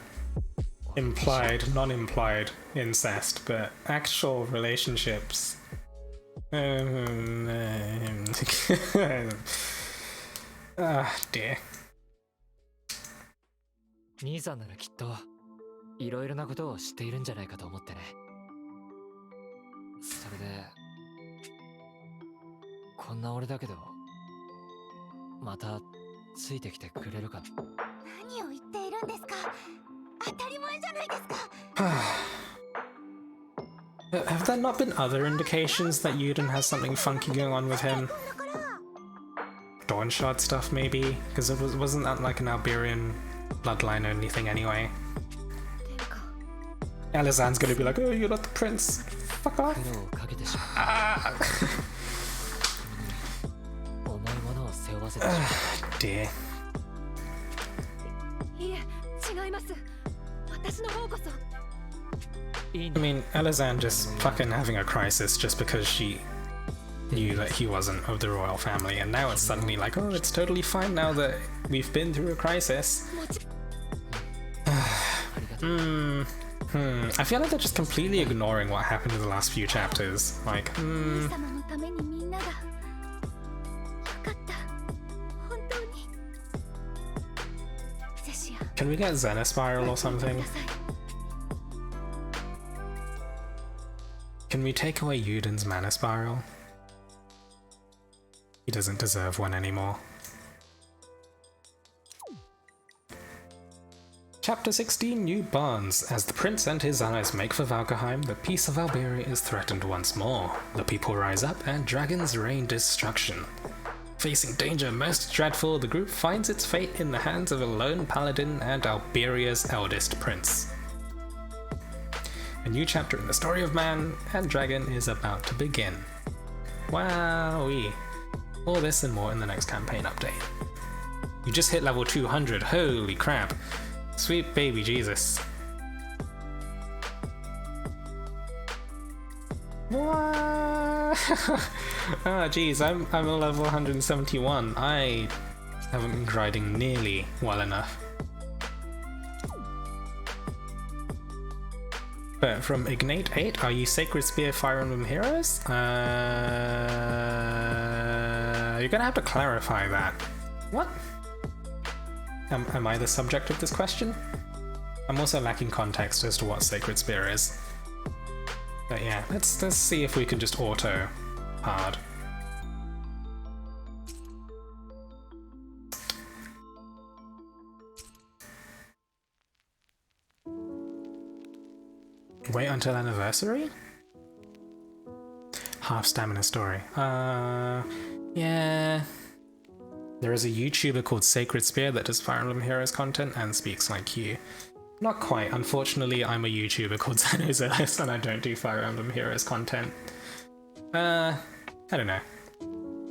implied, non-implied incest, but actual relationships. Ah dear. 兄さんならきっといろいろなことを知っているんじゃないかと思ってね。それでこんな俺だけどまたついてきてくれるかな。何を言っているんですか。当たり前じゃないですか。Have there not been other indications that Yuden has something funky going on with him? Dawn Shard stuff maybe? Because wasn't that like an Alberian bloodline or anything anyway? Elizan's gonna be like, oh, you're not the prince. Fuck off. Dear. I mean, Elizan just fucking having a crisis just because she knew that he wasn't of the royal family, and now it's suddenly like, oh, it's totally fine now that we've been through a crisis. I feel like they're just completely ignoring what happened in the last few chapters. Like, Can we get Zena Spiral or something? Can we take away Yuden's Mana Spiral? He doesn't deserve one anymore. Chapter 16, New Bonds. As the prince and his allies make for Valkaheim, the peace of Alberia is threatened once more. The people rise up and dragons rain destruction. Facing danger most dreadful, the group finds its fate in the hands of a lone paladin and Alberia's eldest prince. A new chapter in the story of man and dragon is about to begin. Wowee! All this and more in the next campaign update. You just hit level 200, holy crap! Sweet baby Jesus. What? Ah, geez, I'm a level 171. I haven't been grinding nearly well enough. But from Ignite 8, are you Sacred Spear Fire Emblem heroes? You're gonna have to clarify that. What? Am I the subject of this question? I'm also lacking context as to what Sacred Spear is. But yeah, let's see if we can just auto hard. Wait until anniversary? Half stamina story. Yeah. There is a YouTuber called Sacred Spear that does Fire Emblem Heroes content and speaks like you. Not quite. Unfortunately, I'm a YouTuber called Xenozealous and I don't do Fire Emblem Heroes content. I don't know.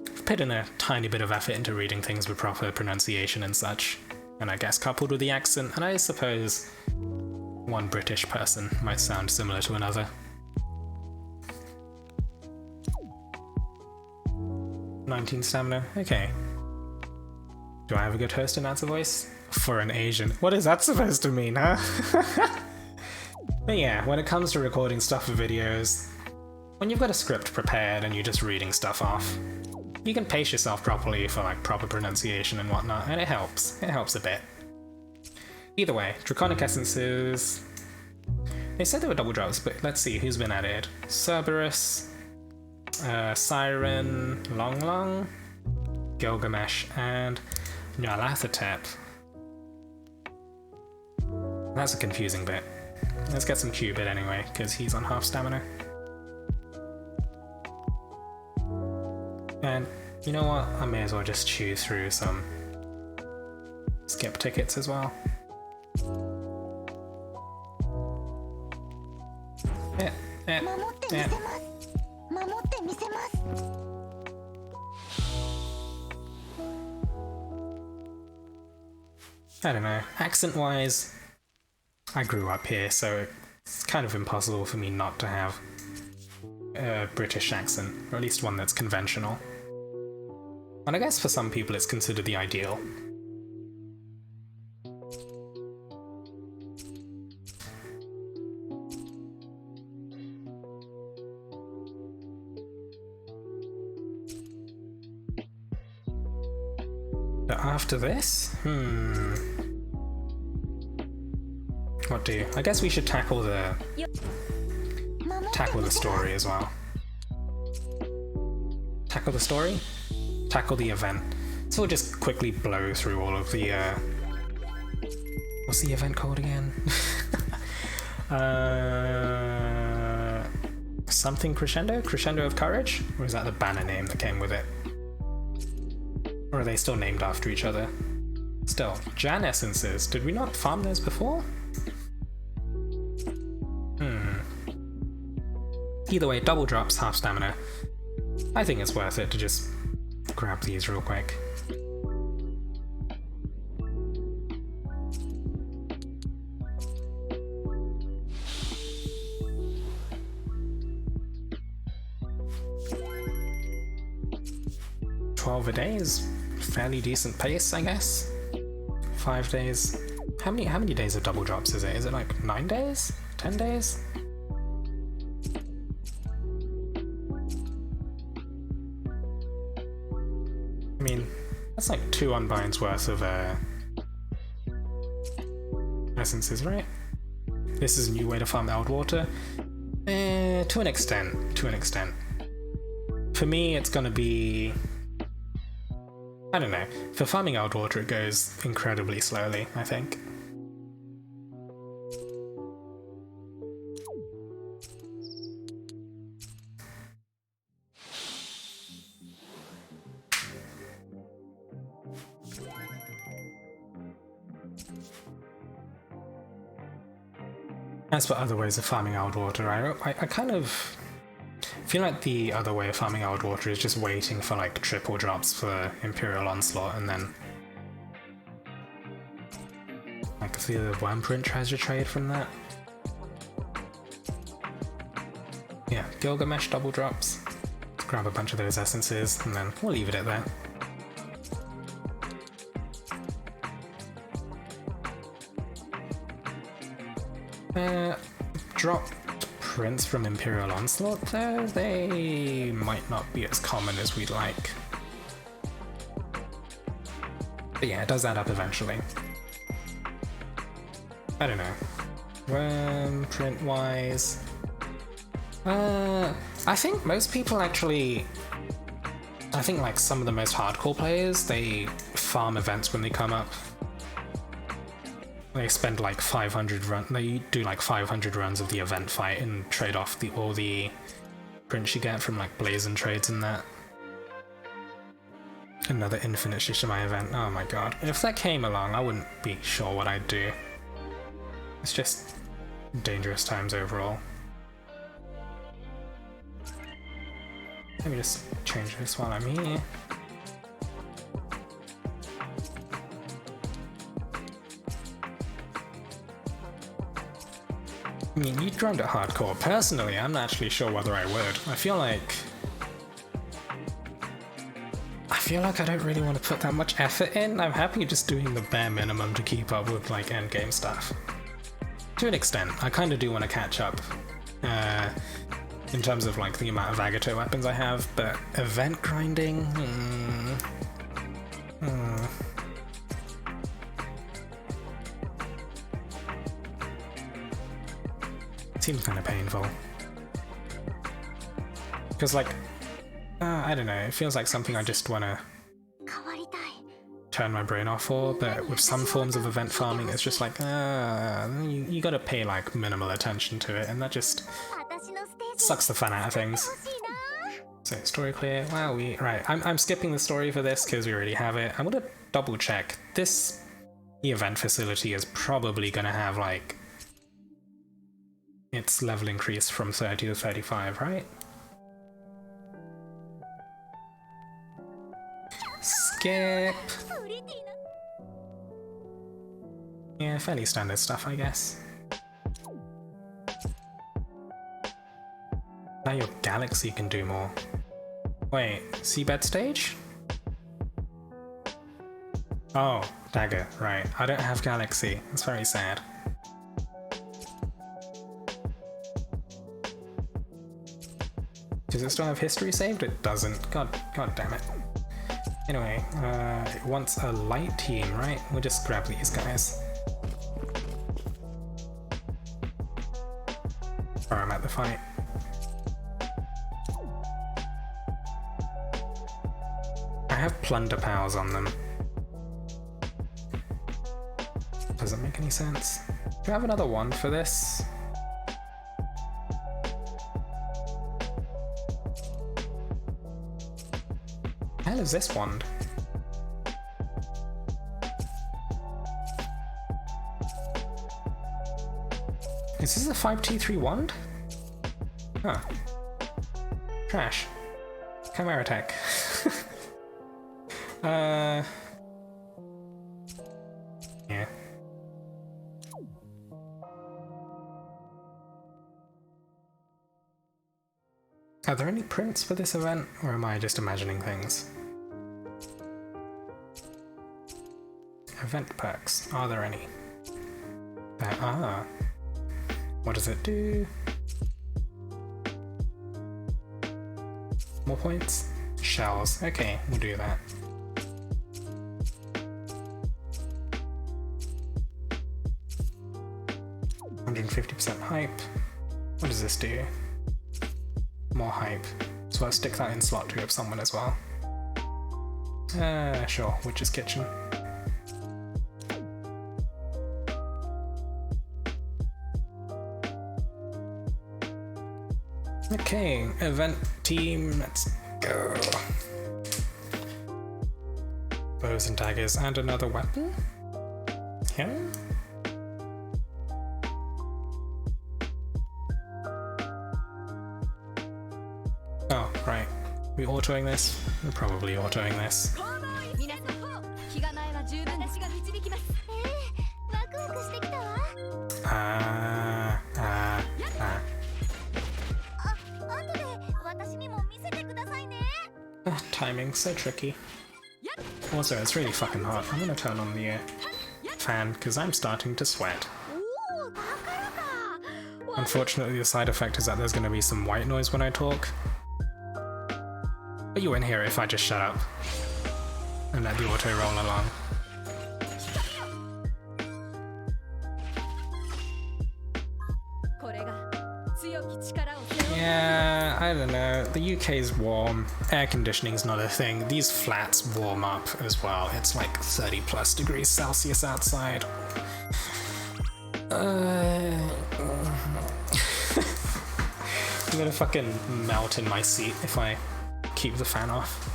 I've put in a tiny bit of effort into reading things with proper pronunciation and such. And I guess coupled with the accent, and I suppose one British person might sound similar to another. 19 stamina, okay. Do I have a good host announcer voice? For an Asian. What is that supposed to mean, huh? But yeah, when it comes to recording stuff for videos, when you've got a script prepared and you're just reading stuff off, you can pace yourself properly for like proper pronunciation and whatnot, and it helps. It helps a bit. Either way, Draconic Essences... They said they were double drops, but let's see who's been added. Cerberus, Siren, Long Long, Gilgamesh, and Nyarlathotep. That's a confusing bit. Let's get some Cupid anyway, because he's on half stamina. And you know what? I may as well just chew through some skip tickets as well. Yeah. I don't know. Accent-wise, I grew up here, so it's kind of impossible for me not to have a British accent, or at least one that's conventional. And I guess for some people it's considered the ideal. But after this? What do? I guess we should tackle the story as well. Tackle the story? Tackle the event. So we'll just quickly blow through all of the what's the event called again? Something Crescendo? Crescendo of Courage? Or is that the banner name that came with it? Or are they still named after each other? Still, Jan Essences. Did we not farm those before? Either way, double drops, half stamina. I think it's worth it to just grab these real quick. $12 a day is fairly decent pace, I guess. 5 days. How many days of double drops is it? Is it like 9 days? 10 days? I mean, that's like 2 unbinds worth of essences, right? This is a new way to farm Eldwater. To an extent. For me, it's gonna be I don't know. For farming Old Water, it goes incredibly slowly, I think. As for other ways of farming Old Water, I kind of feel like the other way of farming Old Water is just waiting for like triple drops for Imperial Onslaught and then like if the Wormprint tries to trade from that. Yeah, Gilgamesh double drops. Let's grab a bunch of those essences and then we'll leave it at that. Dropped prints from Imperial Onslaught though, they might not be as common as we'd like. But yeah, it does add up eventually. I don't know. Worm print wise. I think most people actually, I think like some of the most hardcore players, they farm events when they come up. They spend like 500 they do like 500 runs of the event fight and trade off all the prints you get from like Blazon trades and that. Another Infinite Shishimai event, oh my god. If that came along, I wouldn't be sure what I'd do. It's just dangerous times overall. Let me just change this while I'm here. I mean, you grind it hardcore. Personally, I'm not actually sure whether I would. I feel like I don't really want to put that much effort in. I'm happy just doing the bare minimum to keep up with like endgame stuff. To an extent, I kind of do want to catch up in terms of like the amount of Agato weapons I have, but event grinding? Seems kind of painful. Because like, I don't know, it feels like something I just want to turn my brain off for, but with some forms of event farming it's just like, you gotta pay like minimal attention to it, and that just sucks the fun out of things. So, story clear, wow, right, I'm skipping the story for this because we already have it. I'm gonna double check. The event facility is probably gonna have like its level increase from 30 to 35, right? Skip! Yeah, fairly standard stuff, I guess. Now your galaxy can do more. Wait, seabed stage? Oh, dagger, right. I don't have galaxy. That's very sad. Does it still have history saved? It doesn't. God damn it. Anyway, it wants a light team, right? We'll just grab these guys. Or I'm at the fight. I have plunder powers on them. Doesn't make any sense. Do I have another one for this? The hell is this wand? Is this a 5T3 wand? Huh. Trash. Chimera attack. Yeah. Are there any prints for this event, or am I just imagining things? Event perks. Are there any? There are. What does it do? More points? Shells. Okay, we'll do that. %50 hype. What does this do? More hype. So I'll stick that in slot 2 of someone as well. Sure, Witch's Kitchen. Okay, event team, let's go. Bows and daggers and another weapon? Him? Oh, right. We autoing this? We're probably autoing this. Timing, so tricky. Also, it's really fucking hot. I'm gonna turn on the fan because I'm starting to sweat. Unfortunately, the side effect is that there's gonna be some white noise when I talk. But you won't hear it if I just shut up and let the auto roll along. Yeah, I don't know. The UK's warm. Air conditioning's not a thing. These flats warm up as well. It's like 30 plus degrees Celsius outside. I'm gonna fucking melt in my seat if I keep the fan off.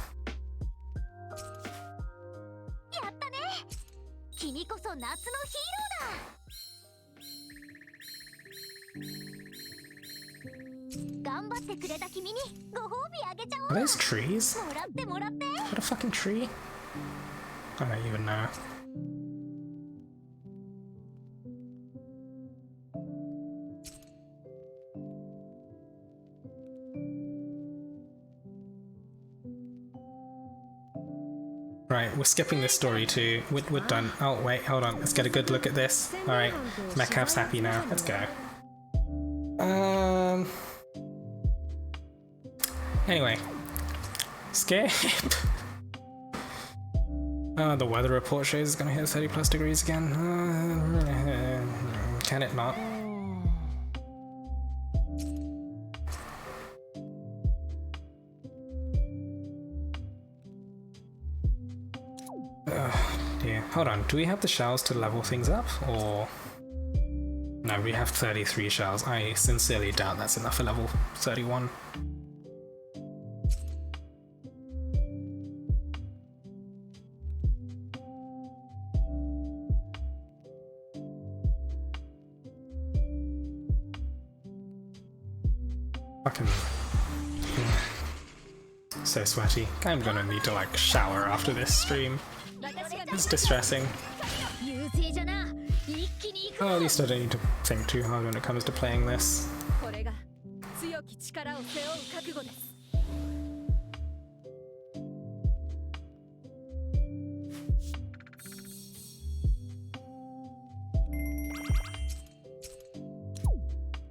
Are those trees? Is that a fucking tree? I don't even know. Right, we're skipping this story too. We're done. Oh wait, hold on. Let's get a good look at this. Alright, Metcalf's happy now. Let's go. Anyway. Skip! The weather report shows it's gonna hit 30 plus degrees again. Can it not? Dear. Hold on, do we have the shells to level things up, or...? No, we have 33 shells. I sincerely doubt that's enough for level 31. Fucking... so sweaty. I'm gonna need to like shower after this stream. It's distressing. Oh, at least I don't need to think too hard when it comes to playing this.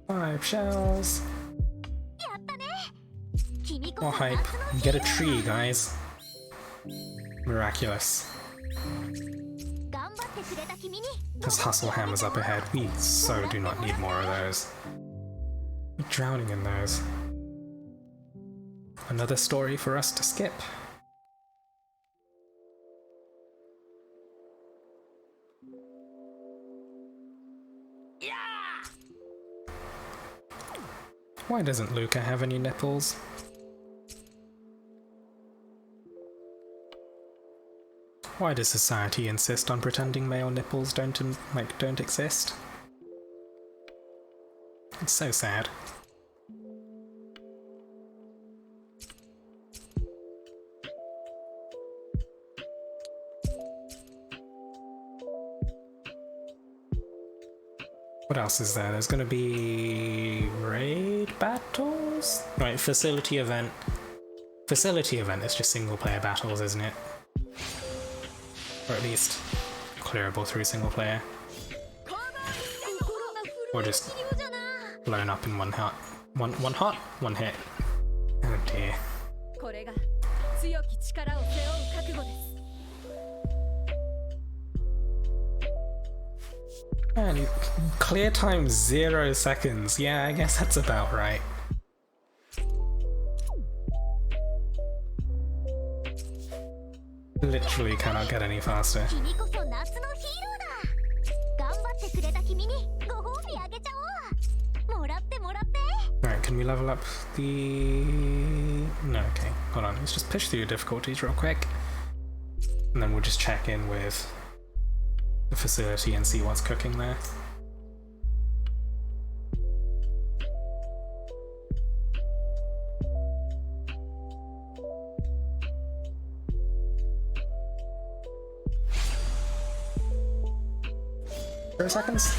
5 shells. More hype. Get a tree, guys. Miraculous. There's hustle hammers up ahead. We so do not need more of those. We're drowning in those. Another story for us to skip. Why doesn't Luca have any nipples? Why does society insist on pretending male nipples don't exist? It's so sad. What else is there? There's gonna be raid battles? Right, facility event. Facility event is just single player battles, isn't it? Or at least clearable through single player. Or just blown up in one hit. One hit. Oh dear. And clear time 0 seconds. Yeah, I guess that's about right. Literally cannot get any faster. Alright, can we level up the... No, okay, hold on, let's just push through the difficulties real quick. And then we'll just check in with the facility and see what's cooking there. Seconds?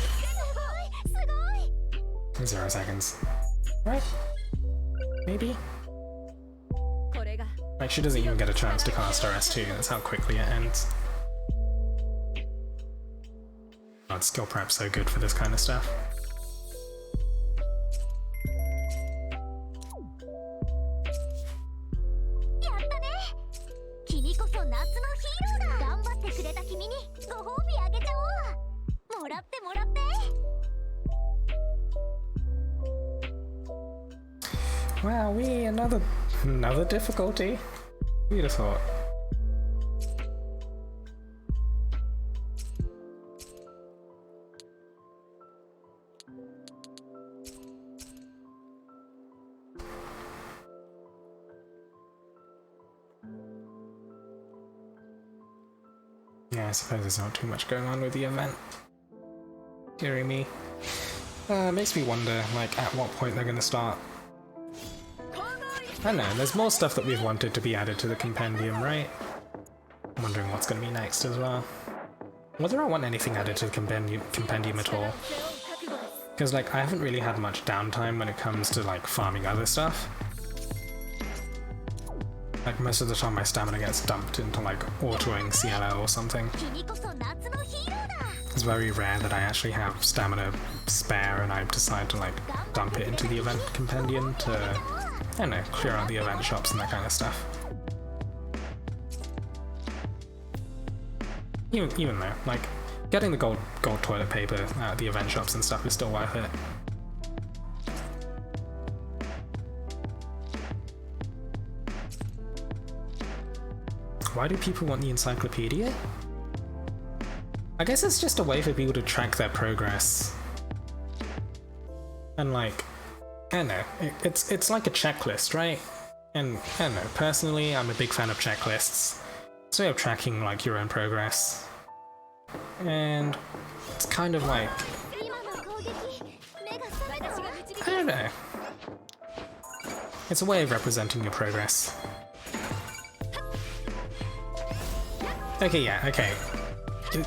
0 seconds. Right? Maybe? Like, she doesn't even get a chance to cast RS2, that's how quickly it ends. God, skill prep's so good for this kind of stuff. Wow, another difficulty. Who'd have thought? Yeah, I suppose there's not too much going on with the event. Deary me. Makes me wonder, like, at what point they're gonna start. I don't know, there's more stuff that we've wanted to be added to the compendium, right? I'm wondering what's going to be next as well. Whether I want anything added to the compendium at all. Because, like, I haven't really had much downtime when it comes to, like, farming other stuff. Like, most of the time my stamina gets dumped into, like, autoing CLO or something. It's very rare that I actually have stamina spare and I decide to, like, dump it into the event compendium to... I don't know, clear out the event shops and that kind of stuff. Even though, like, getting the gold toilet paper out of the event shops and stuff is still worth it. Why do people want the encyclopedia? I guess it's just a way for people to track their progress. And, like, I don't know, it's like a checklist, right? And I don't know, personally, I'm a big fan of checklists. It's a way of tracking, like, your own progress. And it's kind of like... I don't know. It's a way of representing your progress. Okay, yeah, okay.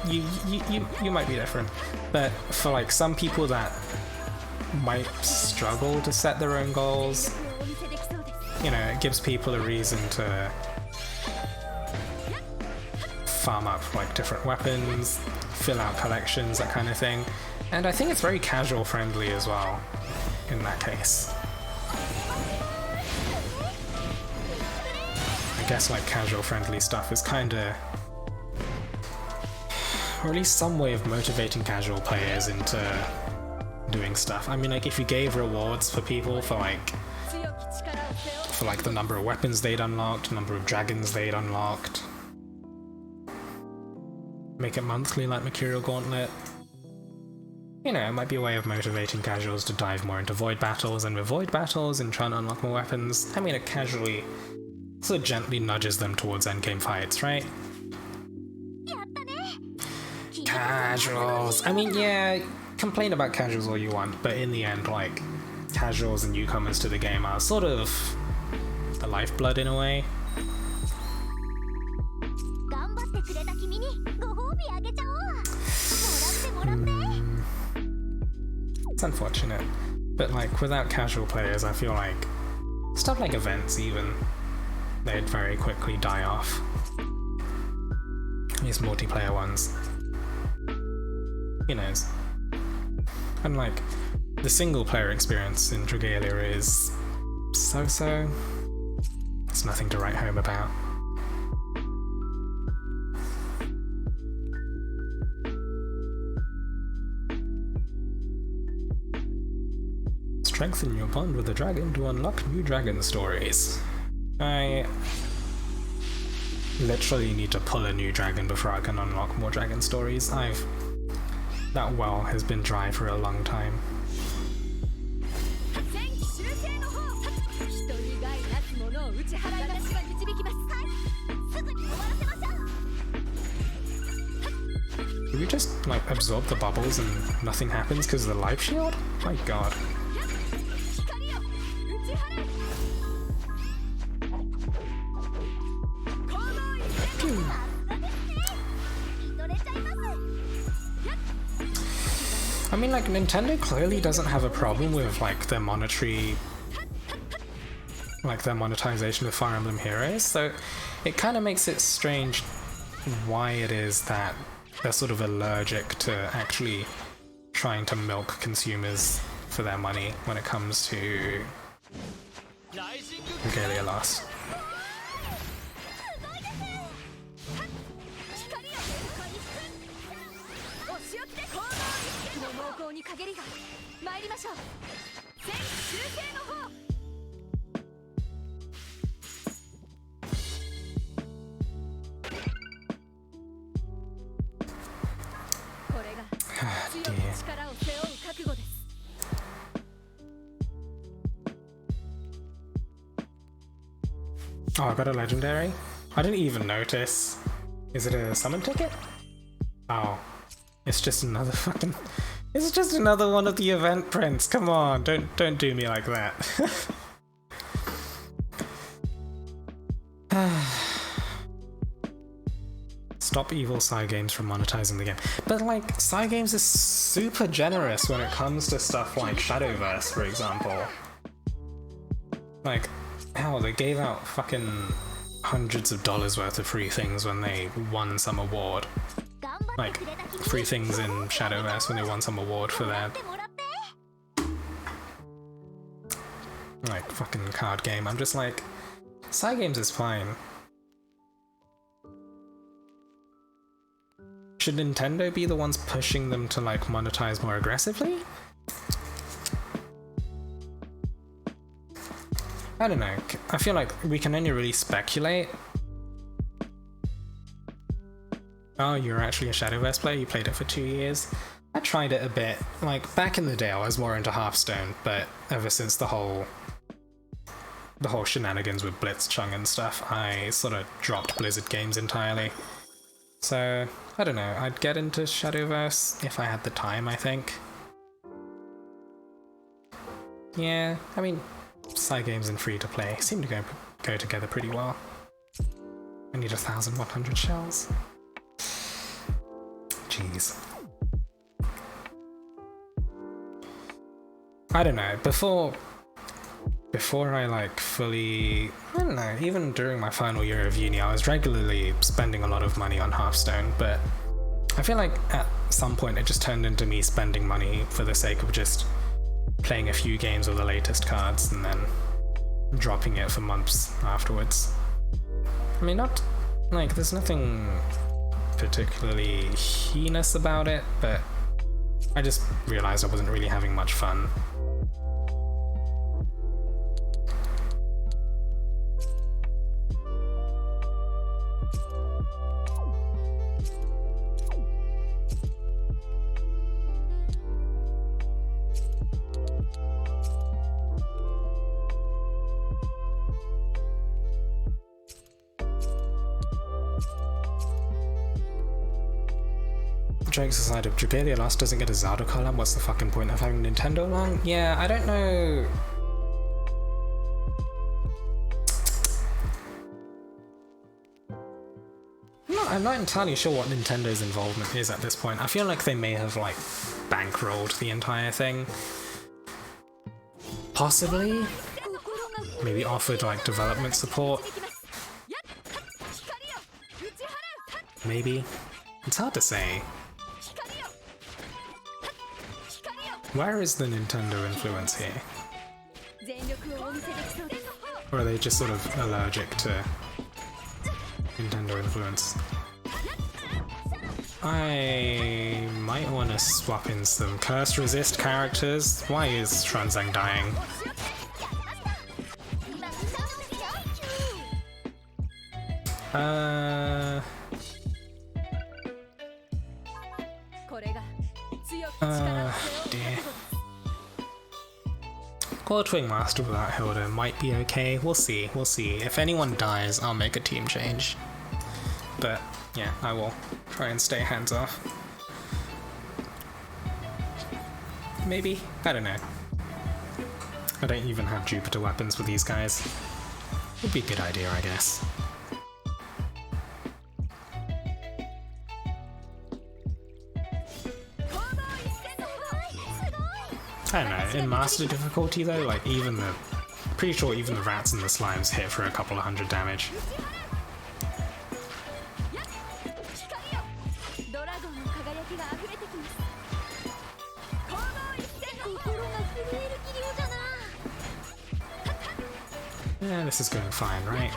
You might be different. But for, like, some people that might struggle to set their own goals, you know, it gives people a reason to farm up, like, different weapons, fill out collections, that kind of thing. And I think it's very casual friendly as well, in that case. I guess, like, casual friendly stuff is kinda... or at least some way of motivating casual players into doing stuff. I mean, like, if you gave rewards for people for like the number of weapons they'd unlocked, number of dragons they'd unlocked, make it monthly like Mercurial Gauntlet, you know, it might be a way of motivating casuals to dive more into void battles, and with void battles and trying to unlock more weapons, I mean, it casually sort of gently nudges them towards endgame fights, right? Casuals! I mean, yeah, complain about casuals all you want, but in the end, like, casuals and newcomers to the game are sort of the lifeblood in a way. It's unfortunate, but, like, without casual players, I feel like stuff like events even, they'd very quickly die off. These multiplayer ones. Who knows? And, like, the single player experience in Dragalia is so-so. It's nothing to write home about. Strengthen your bond with the dragon to unlock new dragon stories. literally need to pull a new dragon before I can unlock more dragon stories. That well has been dry for a long time. Do we just like absorb the bubbles and nothing happens because of the life shield? My god. I mean, like, Nintendo clearly doesn't have a problem with like their monetization of Fire Emblem Heroes, so it kind of makes it strange why it is that they're sort of allergic to actually trying to milk consumers for their money when it comes to Dragalia Lost. Oh, I got a legendary? I didn't even notice. Is it a summon ticket? Oh. It's just another fucking... It's just another one of the event prints. Come on, don't do me like that. Stop evil Cygames from monetizing the game. But like, Cygames is super generous when it comes to stuff like Shadowverse, for example. Like, hell, they gave out fucking hundreds of dollars worth of free things when they won some award. Like, free things in Shadowverse when they won some award for their like fucking card game. I'm just like, Cygames is fine. Should Nintendo be the ones pushing them to like monetize more aggressively? I don't know. I feel like we can only really speculate. Oh, you're actually a Shadowverse player? You played it for 2 years? I tried it a bit. Like, back in the day I was more into Hearthstone, but ever since the whole shenanigans with Blitzchung and stuff, I sort of dropped Blizzard games entirely. So, I don't know, I'd get into Shadowverse if I had the time, I think. Yeah, I mean, Cygames and free-to-play seem to go together pretty well. I need 1,100 shells. Jeez. I don't know, before I like fully, I don't know, even during my final year of uni I was regularly spending a lot of money on Hearthstone, but I feel like at some point it just turned into me spending money for the sake of just playing a few games with the latest cards and then dropping it for months afterwards. I mean, not like there's nothing particularly heinous about it, but I just realized I wasn't really having much fun. Jokes aside, if Dragalia Lost doesn't get a Zelda collab, what's the fucking point of having Nintendo along? Yeah, I don't know. I'm not entirely sure what Nintendo's involvement is at this point. I feel like they may have, like, bankrolled the entire thing. Possibly? Maybe offered, like, development support? Maybe? It's hard to say. Where is the Nintendo influence here? Or are they just sort of allergic to Nintendo influence? I might want to swap in some curse resist characters. Why is Xuanzang dying? Dear. Gold Wing Master without Hilda might be okay. We'll see. We'll see. If anyone dies, I'll make a team change. But yeah, I will try and stay hands off. Maybe? I don't know. I don't even have Jupiter weapons with these guys. Would be a good idea, I guess. I don't know, in Master difficulty though, like pretty sure even the rats and the slimes hit for a couple of hundred damage. Yeah, this is going fine, right?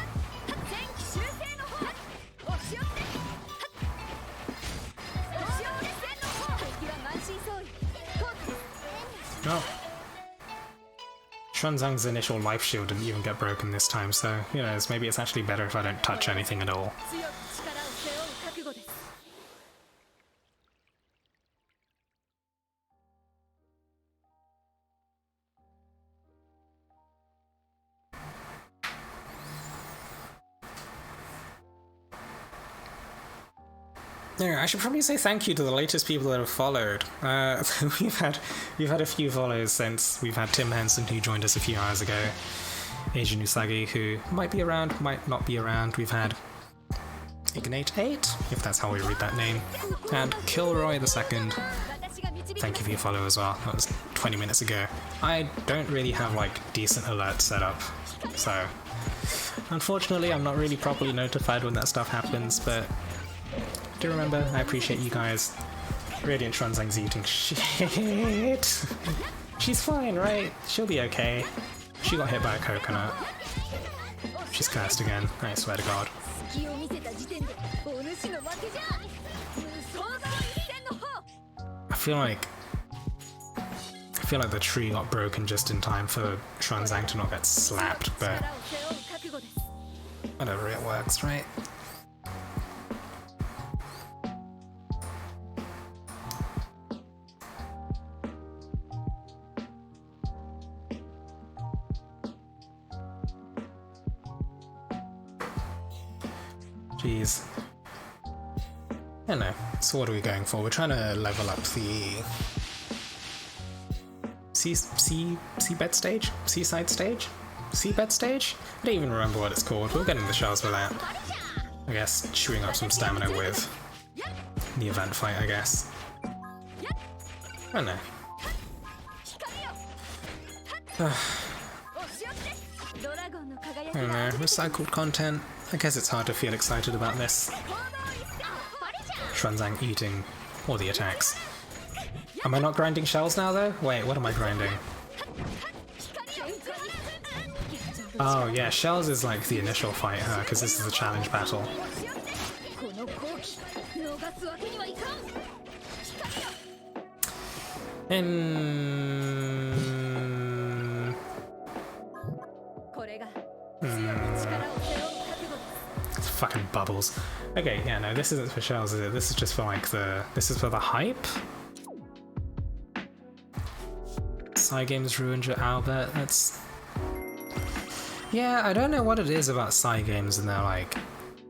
No. Xuanzang's initial life shield didn't even get broken this time, so who knows, maybe it's actually better if I don't touch anything at all. Yeah, I should probably say thank you to the latest people that have followed. We've had a few follows since. We've had Tim Henson, who joined us a few hours ago, Asian Usagi, who might be around, might not be around. We've had Ignate8, if that's how we read that name, and Kilroy II. Thank you for your follow as well. That was 20 minutes ago. I don't really have like decent alerts set up, so unfortunately I'm not really properly notified when that stuff happens, but do remember, I appreciate you guys. Radiant Xuanzang's eating shit. She's fine, right? She'll be okay. She got hit by a coconut. She's cursed again, I swear to God. I feel like the tree got broken just in time for Xuanzang to not get slapped, but whatever, it works, right? Jeez. I don't know. So what are we going for? We're trying to level up the seabed stage? Seaside stage? Seabed stage? I don't even remember what it's called. We're getting the shells for that. I guess chewing up some stamina with the event fight, I guess. I don't know. I don't know. Recycled content. I guess it's hard to feel excited about this. Xuanzang eating all the attacks. Am I not grinding shells now though? Wait, what am I grinding? Oh yeah, shells is like the initial fight, huh? Because this is a challenge battle. Fucking bubbles. Okay, yeah, no, this isn't for shells, is it? This is just for like this is for the hype? Cygames ruined your Albert, that's... Yeah, I don't know what it is about Cygames and they're like,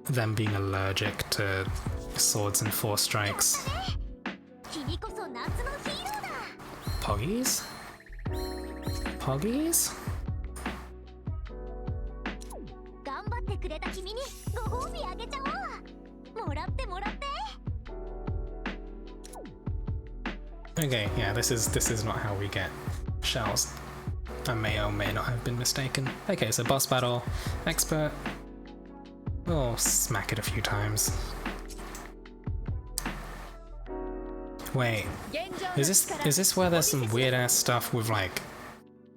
them being allergic to swords and force strikes. Poggies? Poggies? Okay, yeah, this is not how we get shells. I may or may not have been mistaken. Okay, so boss battle, expert. We'll smack it a few times. Wait, is this where there's some weird ass stuff with like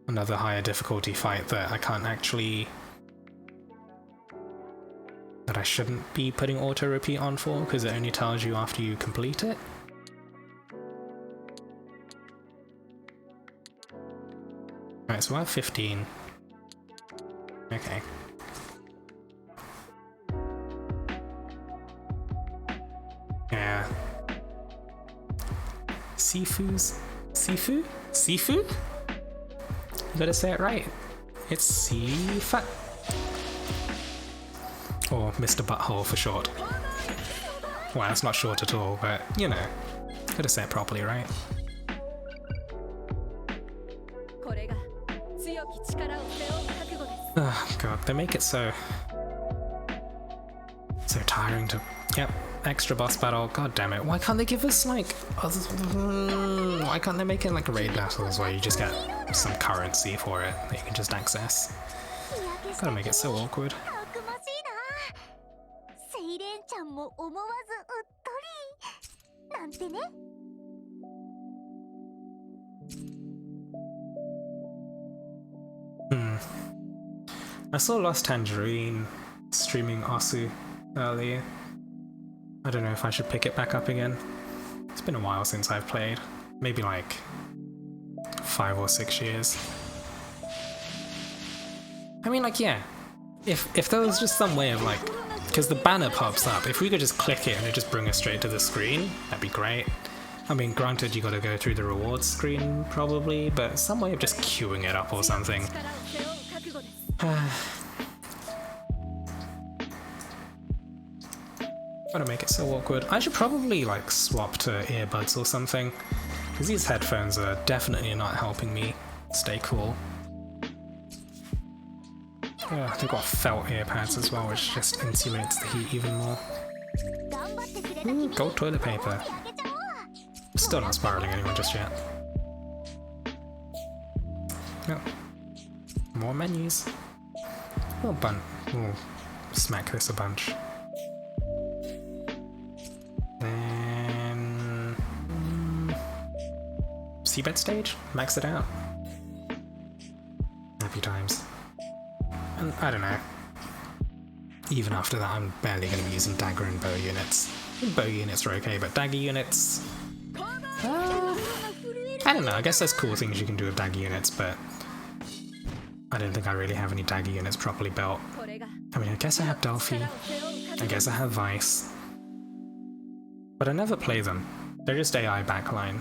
another higher difficulty fight that I can't actually, that I shouldn't be putting auto repeat on for because it only tells you after you complete it? Alright, so I have 15. Okay. Sifu's... Sifu? Sifu? You gotta say it right. It's Sifa. Or Mr. Butthole for short. Well, it's not short at all, but, you know. Gotta say it properly, right? Oh god, they make it so tiring to... Yep, extra boss battle, god damn it. Why can't they give us like... Why can't they make it like raid battles where you just get some currency for it that you can just access? Gotta make it so awkward. I saw Lost Tangerine streaming Osu earlier. I don't know if I should pick it back up again. It's been a while since I've played. Maybe like 5 or 6 years. I mean, like, yeah. If there was just some way of like... Because the banner pops up. If we could just click it and it just bring us straight to the screen, that'd be great. I mean, granted, you gotta go through the rewards screen, probably, but some way of just queuing it up or something. Gotta make it so awkward. I should probably, like, swap to earbuds or something, because these headphones are definitely not helping me stay cool. They've got felt ear pads as well, which just insulates the heat even more. Ooh, gold toilet paper. Still not spiraling anyone just yet. Yep. More menus. We'll smack this a bunch. Then... seabed stage? Max it out. Happy times. And I don't know. Even after that, I'm barely going to be using dagger and bow units. Bow units are okay, but dagger units... I don't know, I guess there's cool things you can do with dagger units, but... I don't think I really have any dagger units properly built. I mean, I guess I have Delphi. I guess I have Vice. But I never play them. They're just AI backline.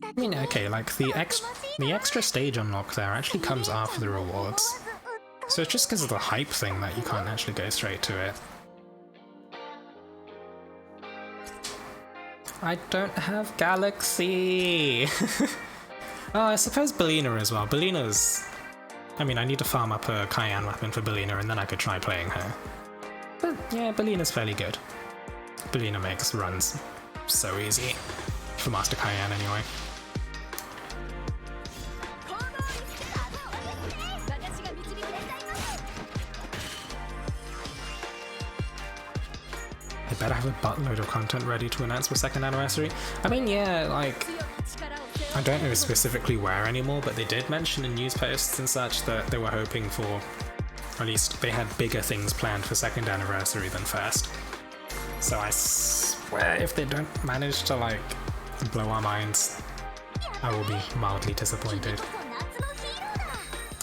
I mean, okay, like, the extra stage unlock there actually comes after the rewards. So it's just because of the hype thing that you can't actually go straight to it. I don't have Galaxy! Oh, I suppose Belina as well. Belina's... I mean, I need to farm up a Cayenne weapon for Belina and then I could try playing her. But yeah, Belina's fairly good. Belina makes runs so easy. For Master Cayenne, anyway. I better have a buttload of content ready to announce for 2nd anniversary. I mean, yeah, like... I don't know specifically where anymore, but they did mention in news posts and such that they were hoping for... Or at least they had bigger things planned for 2nd anniversary than 1st. So I swear if they don't manage to, like... blow our minds, I will be mildly disappointed.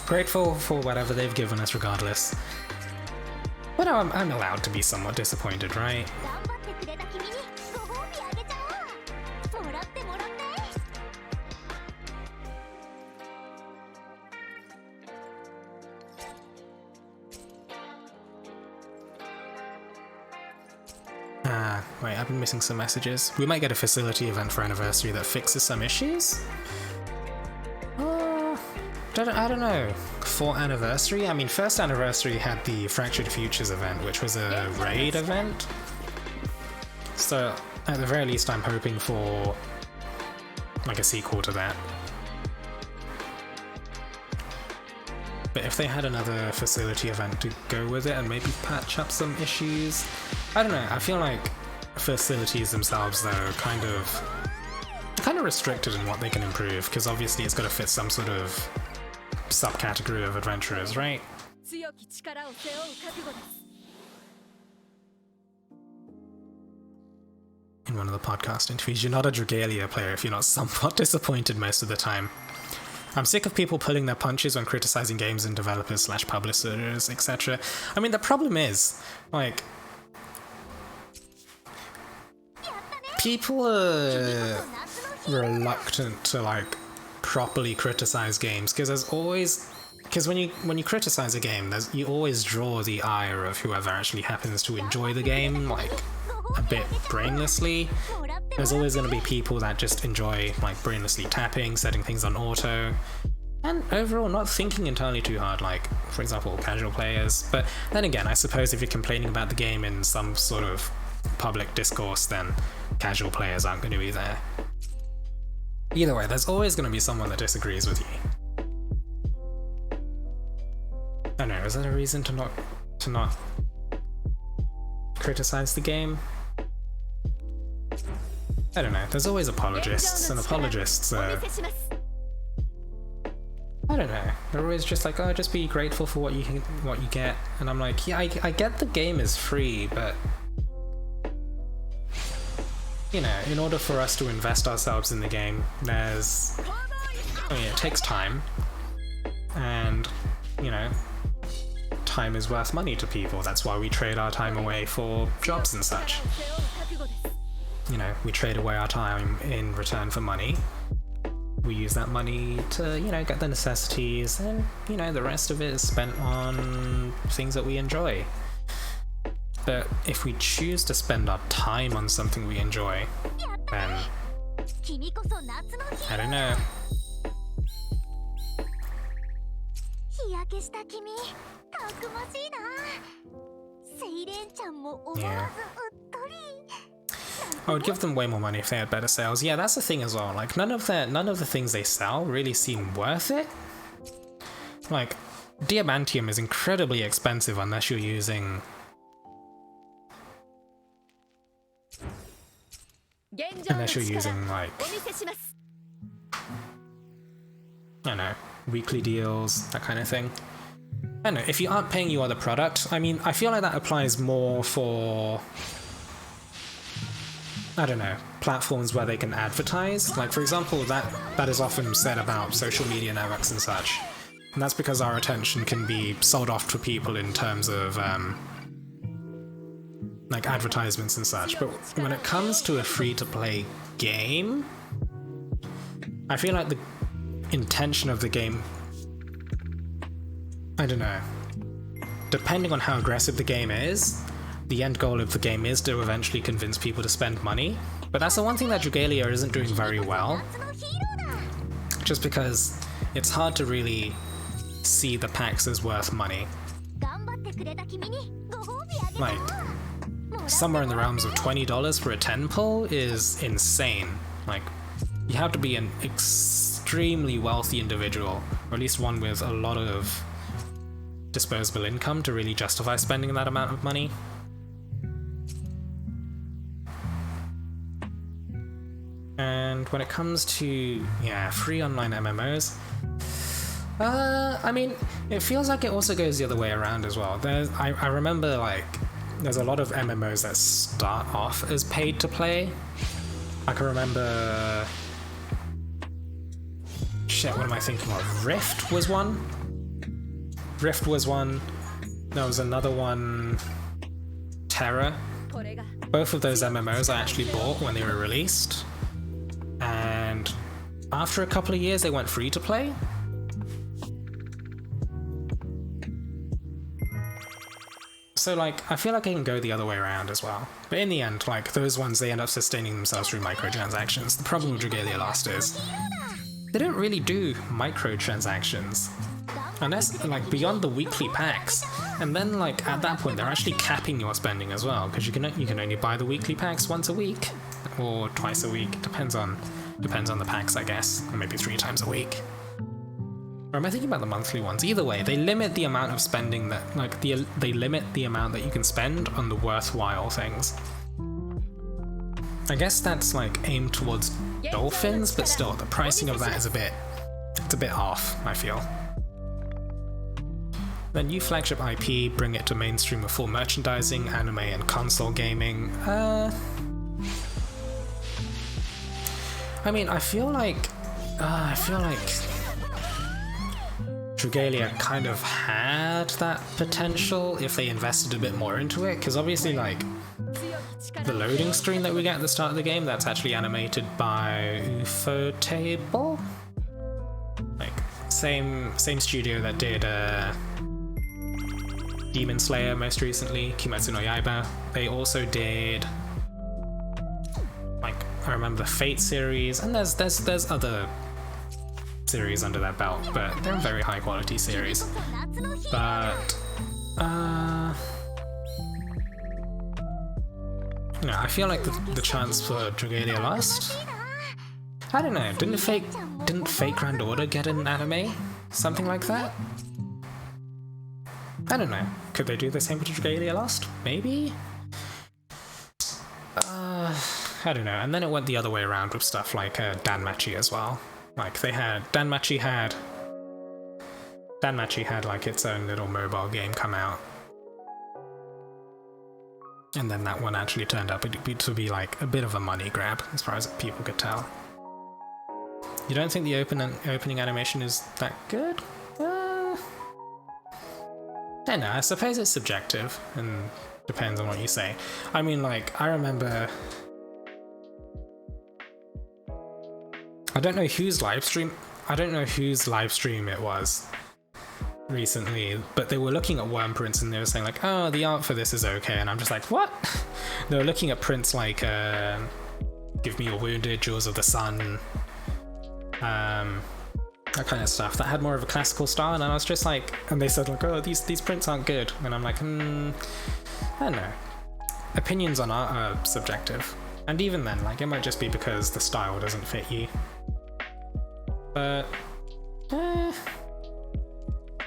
Grateful for whatever they've given us regardless. But I'm allowed to be somewhat disappointed, right? Wait, I've been missing some messages. We might get a facility event for anniversary that fixes some issues? I don't know. 4th anniversary? I mean, 1st anniversary had the Fractured Futures event, which was a raid event. So, at the very least, I'm hoping for, like, a sequel to that. But if they had another facility event to go with it and maybe patch up some issues... I don't know, I feel like facilities themselves, though, are kind of restricted in what they can improve, because obviously it's got to fit some sort of subcategory of adventurers, right? In one of the podcast interviews, you're not a Dragalia player if you're not somewhat disappointed most of the time. I'm sick of people pulling their punches when criticizing games and developers / publishers, etc. I mean, the problem is, like, people are reluctant to, like, properly criticize games because when you criticize a game, you always draw the ire of whoever actually happens to enjoy the game, like, a bit brainlessly. There's always going to be people that just enjoy, like, brainlessly tapping, setting things on auto, and overall not thinking entirely too hard, like, for example, casual players. But then again, I suppose if you're complaining about the game in some sort of public discourse, then casual players aren't going to be there. Either way, there's always going to be someone that disagrees with you. I don't know, is that a reason to not criticize the game? I don't know, there's always apologists, and apologists are... I don't know, they're always just like, oh, just be grateful for what you get, and I'm like, yeah, I get the game is free, but... You know, in order for us to invest ourselves in the game, it takes time, and, you know, time is worth money to people. That's why we trade our time away for jobs and such. You know, we trade away our time in return for money. We use that money to, you know, get the necessities, and, you know, the rest of it is spent on things that we enjoy. But if we choose to spend our time on something we enjoy, then I don't know. Yeah. I would give them way more money if they had better sales. Yeah, that's the thing as well. Like, none of the things they sell really seem worth it. Like, Diamantium is incredibly expensive unless you're using... like, I don't know, weekly deals, that kind of thing. I don't know, if you aren't paying you other product, I mean, I feel like that applies more for, I don't know, platforms where they can advertise. Like, for example, that is often said about social media networks and such. And that's because our attention can be sold off to people in terms of, like, advertisements and such. But when it comes to a free-to-play game, I feel like the intention of the game, I don't know, depending on how aggressive the game is, the end goal of the game is to eventually convince people to spend money. But that's the one thing that Dragalia isn't doing very well, just because it's hard to really see the packs as worth money. Like, somewhere in the realms of $20 for a 10 pull is insane. Like, you have to be an extremely wealthy individual, or at least one with a lot of disposable income to really justify spending that amount of money. And when it comes to, free online MMOs, I mean, it feels like it also goes the other way around as well. I remember, like, there's a lot of MMOs that start off as paid to play. I can remember... Shit, what am I thinking of? Rift was one? There was another one... Terra. Both of those MMOs I actually bought when they were released. And after a couple of years they went free to play. So, like, I feel like I can go the other way around as well. But in the end, like, those ones, they end up sustaining themselves through microtransactions. The problem with Dragalia Lost is they don't really do microtransactions. Unless, like, beyond the weekly packs. And then, like, at that point, they're actually capping your spending as well, because you can only buy the weekly packs once a week. Or twice a week. Depends on the packs, I guess. Or maybe 3 times a week. Or am I thinking about the monthly ones? Either way, they limit the amount of spending that, like, they limit the amount that you can spend on the worthwhile things. I guess that's, like, aimed towards dolphins, but still, the pricing of that is it's a bit off, I feel. Then new flagship IP, bring it to mainstream with full merchandising, anime and console gaming. I mean, I feel like Dragalia kind of had that potential if they invested a bit more into it, because obviously, like, the loading screen that we get at the start of the game, that's actually animated by Ufotable? Like, same studio that did Demon Slayer most recently, Kimetsu no Yaiba. They also did, like, I remember the Fate series, and there's other series under their belt, but they're a very high quality series. But you know, I feel like the chance for Dragalia Lost, I don't know, didn't Fate Grand Order get an anime? Something like that? I don't know. Could they do the same with Dragalia Lost? Maybe? I don't know. And then it went the other way around with stuff like Danmachi as well. Like they had Danmachi had like its own little mobile game come out, and then that one actually turned up to be like a bit of a money grab as far as people could tell. You don't think the opening animation is that good? I don't know. I suppose it's subjective and depends on what you say. I mean, like, I remember, I don't know whose live stream it was recently, but they were looking at Worm prints and they were saying like, oh, the art for this is okay, and I'm just like, what? They were looking at prints like Give Me Your Wounded, Jaws of the Sun, that kind of stuff that had more of a classical style, and I was just like, and they said like, oh, these prints aren't good, and I'm like, I don't know. Opinions on art are subjective, and even then, like, it might just be because the style doesn't fit you. But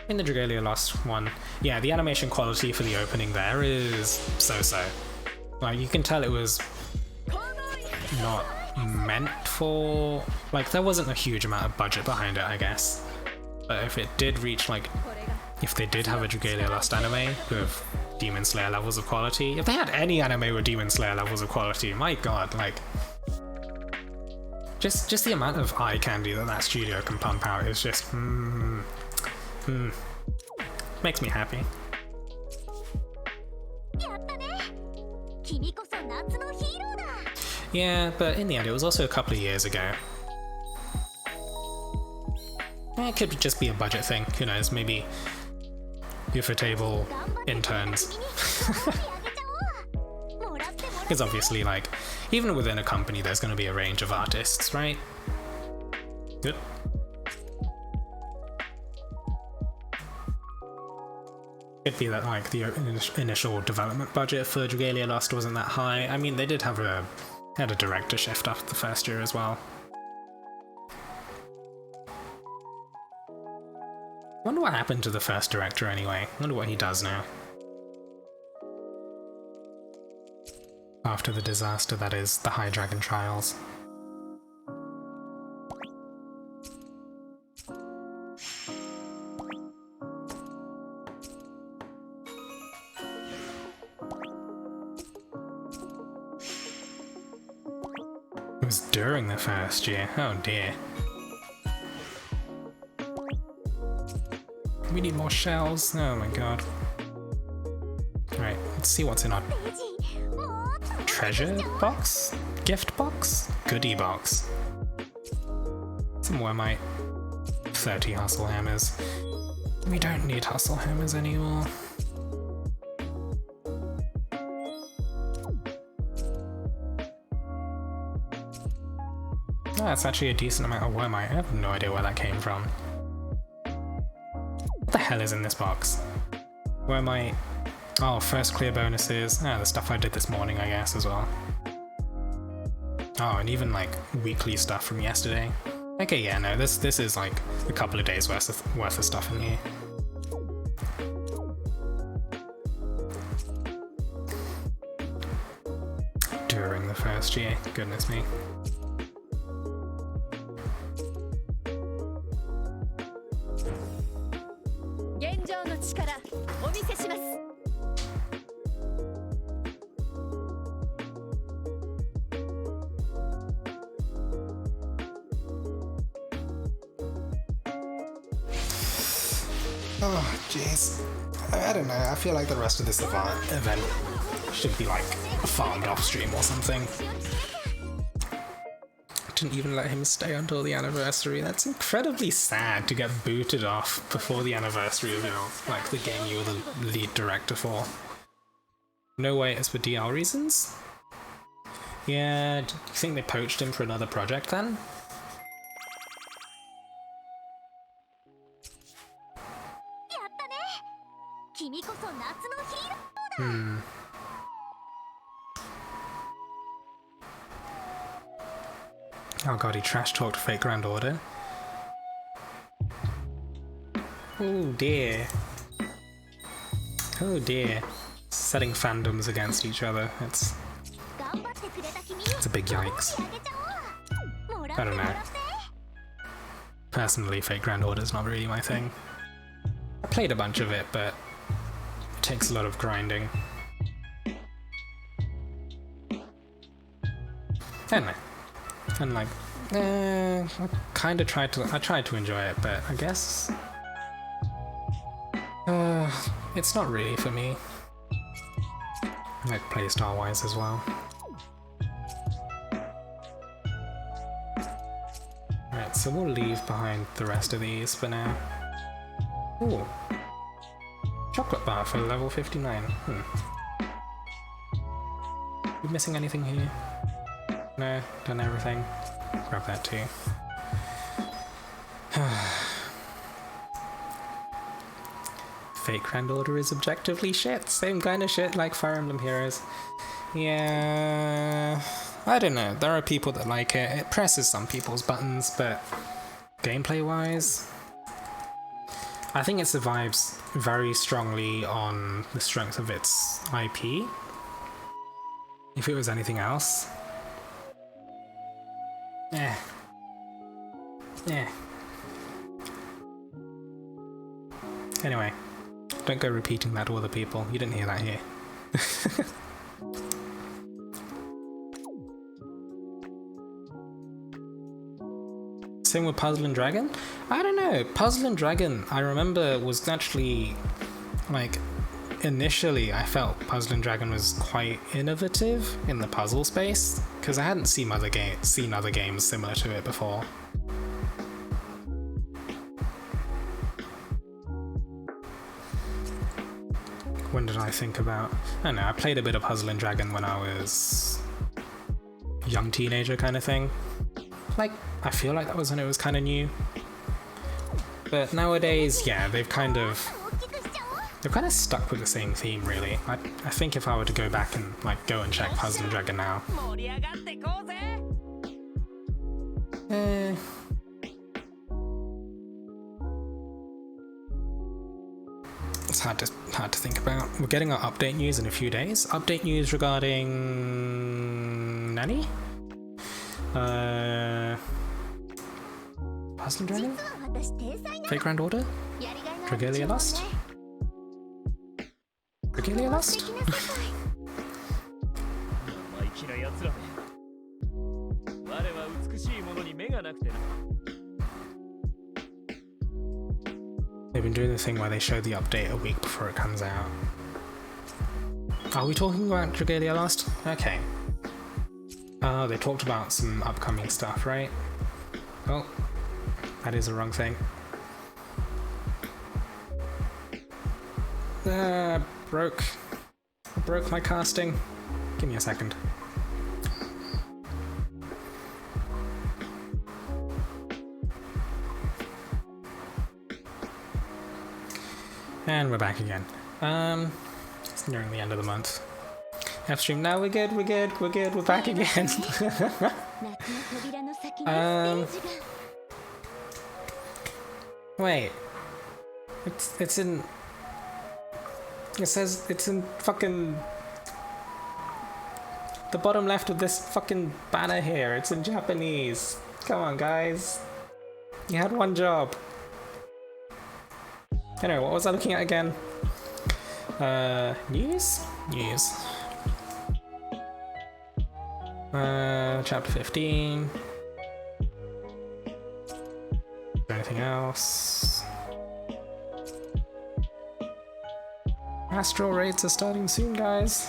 in the Dragalia Lost one, yeah, the animation quality for the opening there is so-so. Like, you can tell it was not meant for, like, there wasn't a huge amount of budget behind it, I guess. But if it did reach, like, if they did have a Dragalia Lost anime with Demon Slayer levels of quality, if they had any anime with Demon Slayer levels of quality, my god, like, just the amount of eye candy that studio can pump out is just, makes me happy. Yeah, but in the end, it was also a couple of years ago. It could just be a budget thing, who knows, maybe Ufotable interns. Because obviously, like, even within a company, there's going to be a range of artists, right? Good. Could be that, like, the initial development budget for Dragalia Lost wasn't that high. I mean, they did have had a director shift after the first year as well. Wonder what happened to the first director anyway. Wonder what he does now. After the disaster that is the High Dragon Trials. It was during the first year. Oh dear. We need more shells. Oh my god. Alright, let's see what's in our treasure box? Gift box? Goodie box. Some Wormite. 30 hustle hammers. We don't need hustle hammers anymore. Oh, that's actually a decent amount of Wormite. I have no idea where that came from. What the hell is in this box? Wormite. Oh, first clear bonuses. Ah, the stuff I did this morning, I guess, as well. Oh, and even, like, weekly stuff from yesterday. Okay, yeah, no, this is, like, a couple of days worth of stuff in here. During the first year. Goodness me. Oh, jeez. I don't know, I feel like the rest of this event should be like farmed off stream or something. Didn't even let him stay until the anniversary. That's incredibly sad to get booted off before the anniversary of like the game you were the lead director for. No way it's for DL reasons? Yeah, do you think they poached him for another project then? Oh god, he trash talked Fate Grand Order. Oh dear. Oh dear. Setting fandoms against each other. It's a big yikes. I don't know. Personally, Fate Grand Order is not really my thing. I played a bunch of it, but it takes a lot of grinding. Anyway. And like, I tried to enjoy it, but I guess it's not really for me. Like playstyle wise as well. Right, so we'll leave behind the rest of these for now. Ooh. Chocolate bar for level 59. You missing anything here? No, done everything. Grab that too. Fate Grand Order is objectively shit. Same kind of shit like Fire Emblem Heroes. Yeah, I don't know. There are people that like it. It presses some people's buttons, but gameplay-wise, I think it survives very strongly on the strength of its IP. If it was anything else, yeah. Anyway, don't go repeating that to other people. You didn't hear that here. Same with Puzzle and Dragon? I don't know. Puzzle and Dragon, I remember, was actually, like, initially I felt Puzzle and Dragon was quite innovative in the puzzle space, because I hadn't seen other games similar to it before. When did I think about... I don't know, I played a bit of Puzzle and Dragon when I was a young teenager kind of thing. Like, I feel like that was when it was kind of new. But nowadays, yeah, they've kind of stuck with the same theme, really. I think if I were to go back and, like, go and check Puzzle and Dragon now... It's hard to think about. We're getting our update news in a few days. Update news regarding... Nani? Puzzle and Dragon? Fate Grand Order? Dragalia Lost? Dragalia Lost? They've been doing the thing where they show the update a week before it comes out. Are we talking about Dragalia Lost? Okay. Oh, they talked about some upcoming stuff, right? Oh, that is the wrong thing. Broke my casting. Give me a second. And we're back again. It's nearing the end of the month. F-stream, now we're good, we're back again. Wait. It's in... It says it's in fucking... the bottom left of this fucking banner here. It's in Japanese. Come on, guys. You had one job. Anyway, what was I looking at again? News? News. Chapter 15. Anything else? Astral raids are starting soon, guys.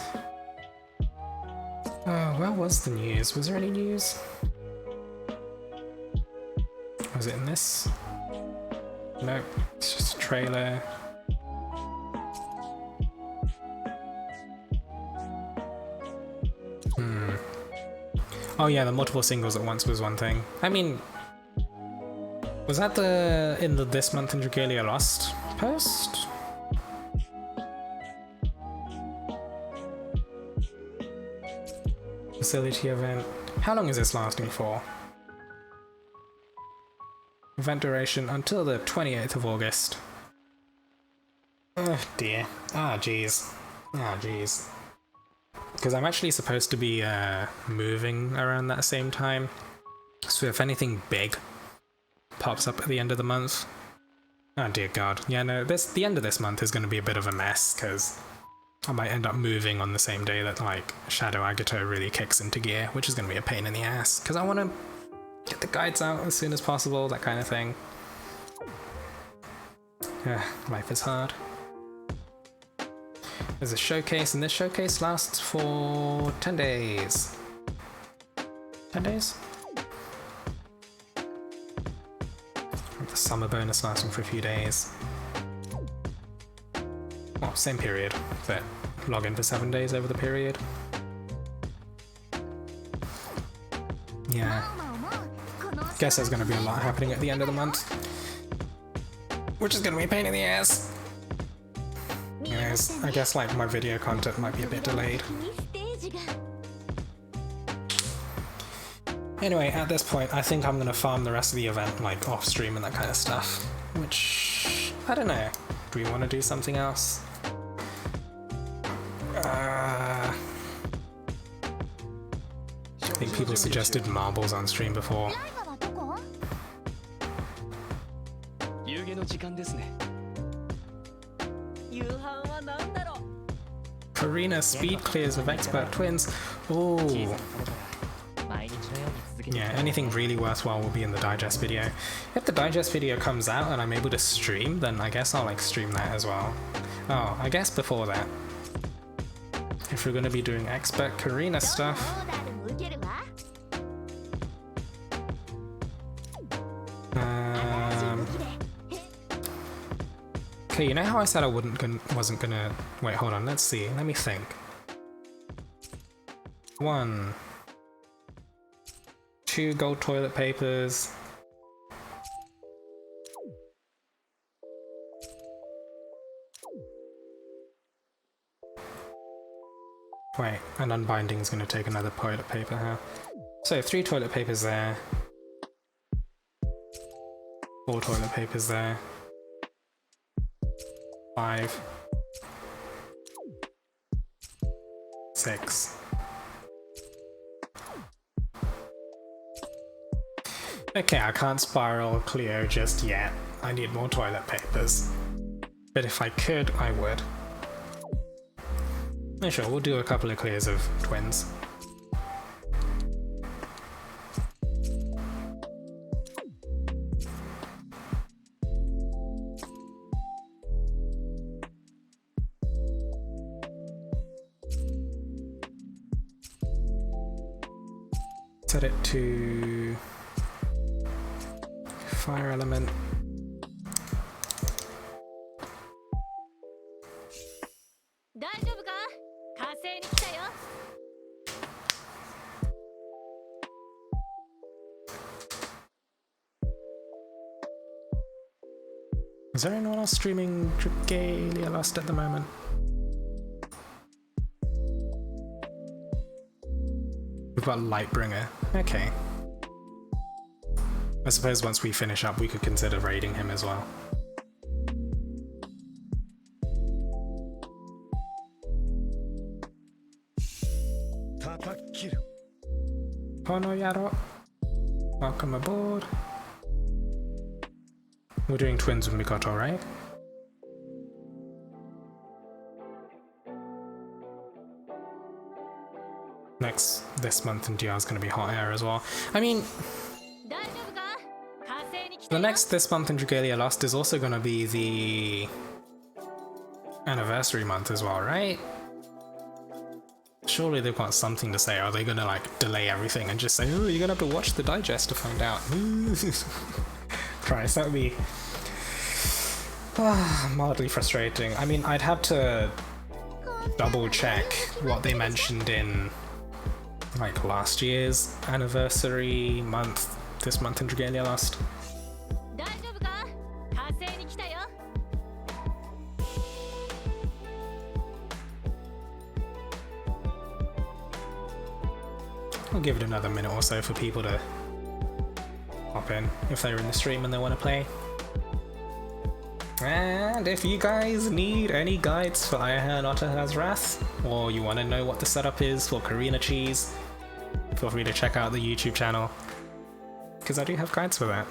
Oh, where was the news? Was there any news? Was it in this? Nope, it's just a trailer. Oh yeah, the multiple singles at once was one thing. I mean, was that in the This Month in Dragalia Lost post? Facility event. How long is this lasting for? Event duration until the 28th of August. Oh dear. Ah, jeez. Ah, jeez. Because I'm actually supposed to be moving around that same time. So if anything big pops up at the end of the month... Oh dear god. Yeah, no, the end of this month is going to be a bit of a mess, because I might end up moving on the same day that, like, Shadow Agito really kicks into gear, which is going to be a pain in the ass, because I want to get the guides out as soon as possible, that kind of thing. Life is hard. There's a showcase, and this showcase lasts for 10 days. 10 days? The summer bonus lasting for a few days. Well, same period, but log in for 7 days over the period. Yeah. Guess there's going to be a lot happening at the end of the month. Which is going to be a pain in the ass. Anyways, I guess like my video content might be a bit delayed. Anyway, at this point, I think I'm going to farm the rest of the event, like off stream and that kind of stuff. Which, I don't know. Do we want to do something else? I think people suggested marbles on stream before. Karina speed clears of expert twins. Ooh. Yeah, anything really worthwhile will be in the digest video. If the digest video comes out and I'm able to stream, then I guess I'll like stream that as well. Oh, I guess before that. If we're going to be doing expert Karina stuff. Okay, you know how I said I wasn't gonna... Wait, hold on, let's see. Let me think. 1, 2 gold toilet papers. Wait, and unbinding is gonna take another toilet paper, huh? So 3 toilet papers there. 4 toilet papers there. 5, 6. Okay, I can't spiral Cleo just yet. I need more toilet papers. But if I could, I would. Yeah, sure, we'll do a couple of clears of twins. Set it to fire element. Is there anyone else streaming Dragalia Lost at the moment? We've got Lightbringer. Okay. I suppose once we finish up, we could consider raiding him as well. Kono Yaro, welcome aboard. We're doing twins with Mikoto, right? This month in DR is going to be hot air as well. I mean, the next this month in Dragalia Lost is also going to be the anniversary month as well, right? Surely they've got something to say. Are they gonna like delay everything and just say, oh, you're gonna have to watch the digest to find out? Christ, that would be mildly frustrating. I mean, I'd have to double check what they mentioned in like last year's anniversary month, this month in Dragalia Lost. I'll give it another minute or so for people to hop in if they're in the stream and they want to play. And if you guys need any guides for Ayaha and Otaha's Wrath, or you want to know what the setup is for Karina Cheese, feel free to check out the YouTube channel, because I do have guides for that.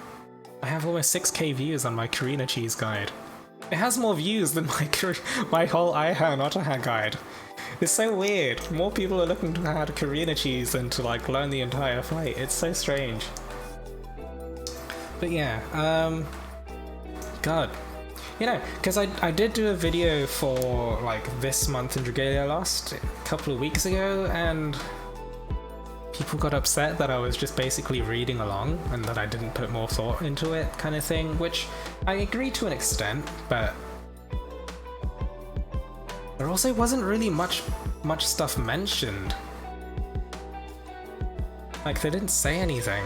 I have almost 6k views on my Karina Cheese guide. It has more views than my whole Ayaha and Otaha guide. It's so weird. More people are looking to add Karina Cheese than to like learn the entire fight. It's so strange. But yeah, God. You know, because I did do a video for like this month in Dragalia Lost a couple of weeks ago, and people got upset that I was just basically reading along and that I didn't put more thought into it, kind of thing, which I agree to an extent, but there also wasn't really much stuff mentioned. Like, they didn't say anything.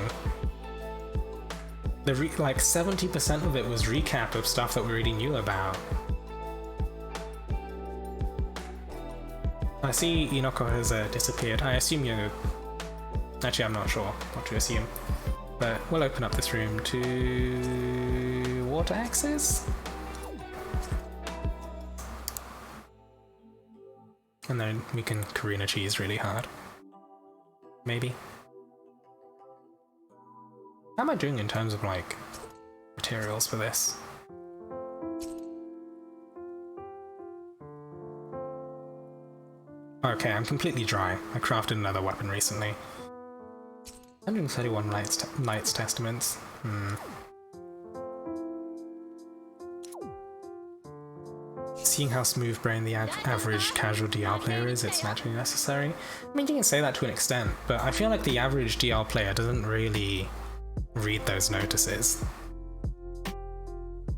Like 70% of it was recap of stuff that we already knew about. I see Inoko has disappeared. I assume you... Actually, I'm not sure what to assume. But we'll open up this room to... water access? And then we can Karina Cheese really hard. Maybe. How am I doing in terms of, like, materials for this? Okay, I'm completely dry. I crafted another weapon recently. 131 Knights Testaments. Seeing how smooth-brained the average casual DR player is, it's naturally necessary. I mean, you can say that to an extent, but I feel like the average DR player doesn't really read those notices. I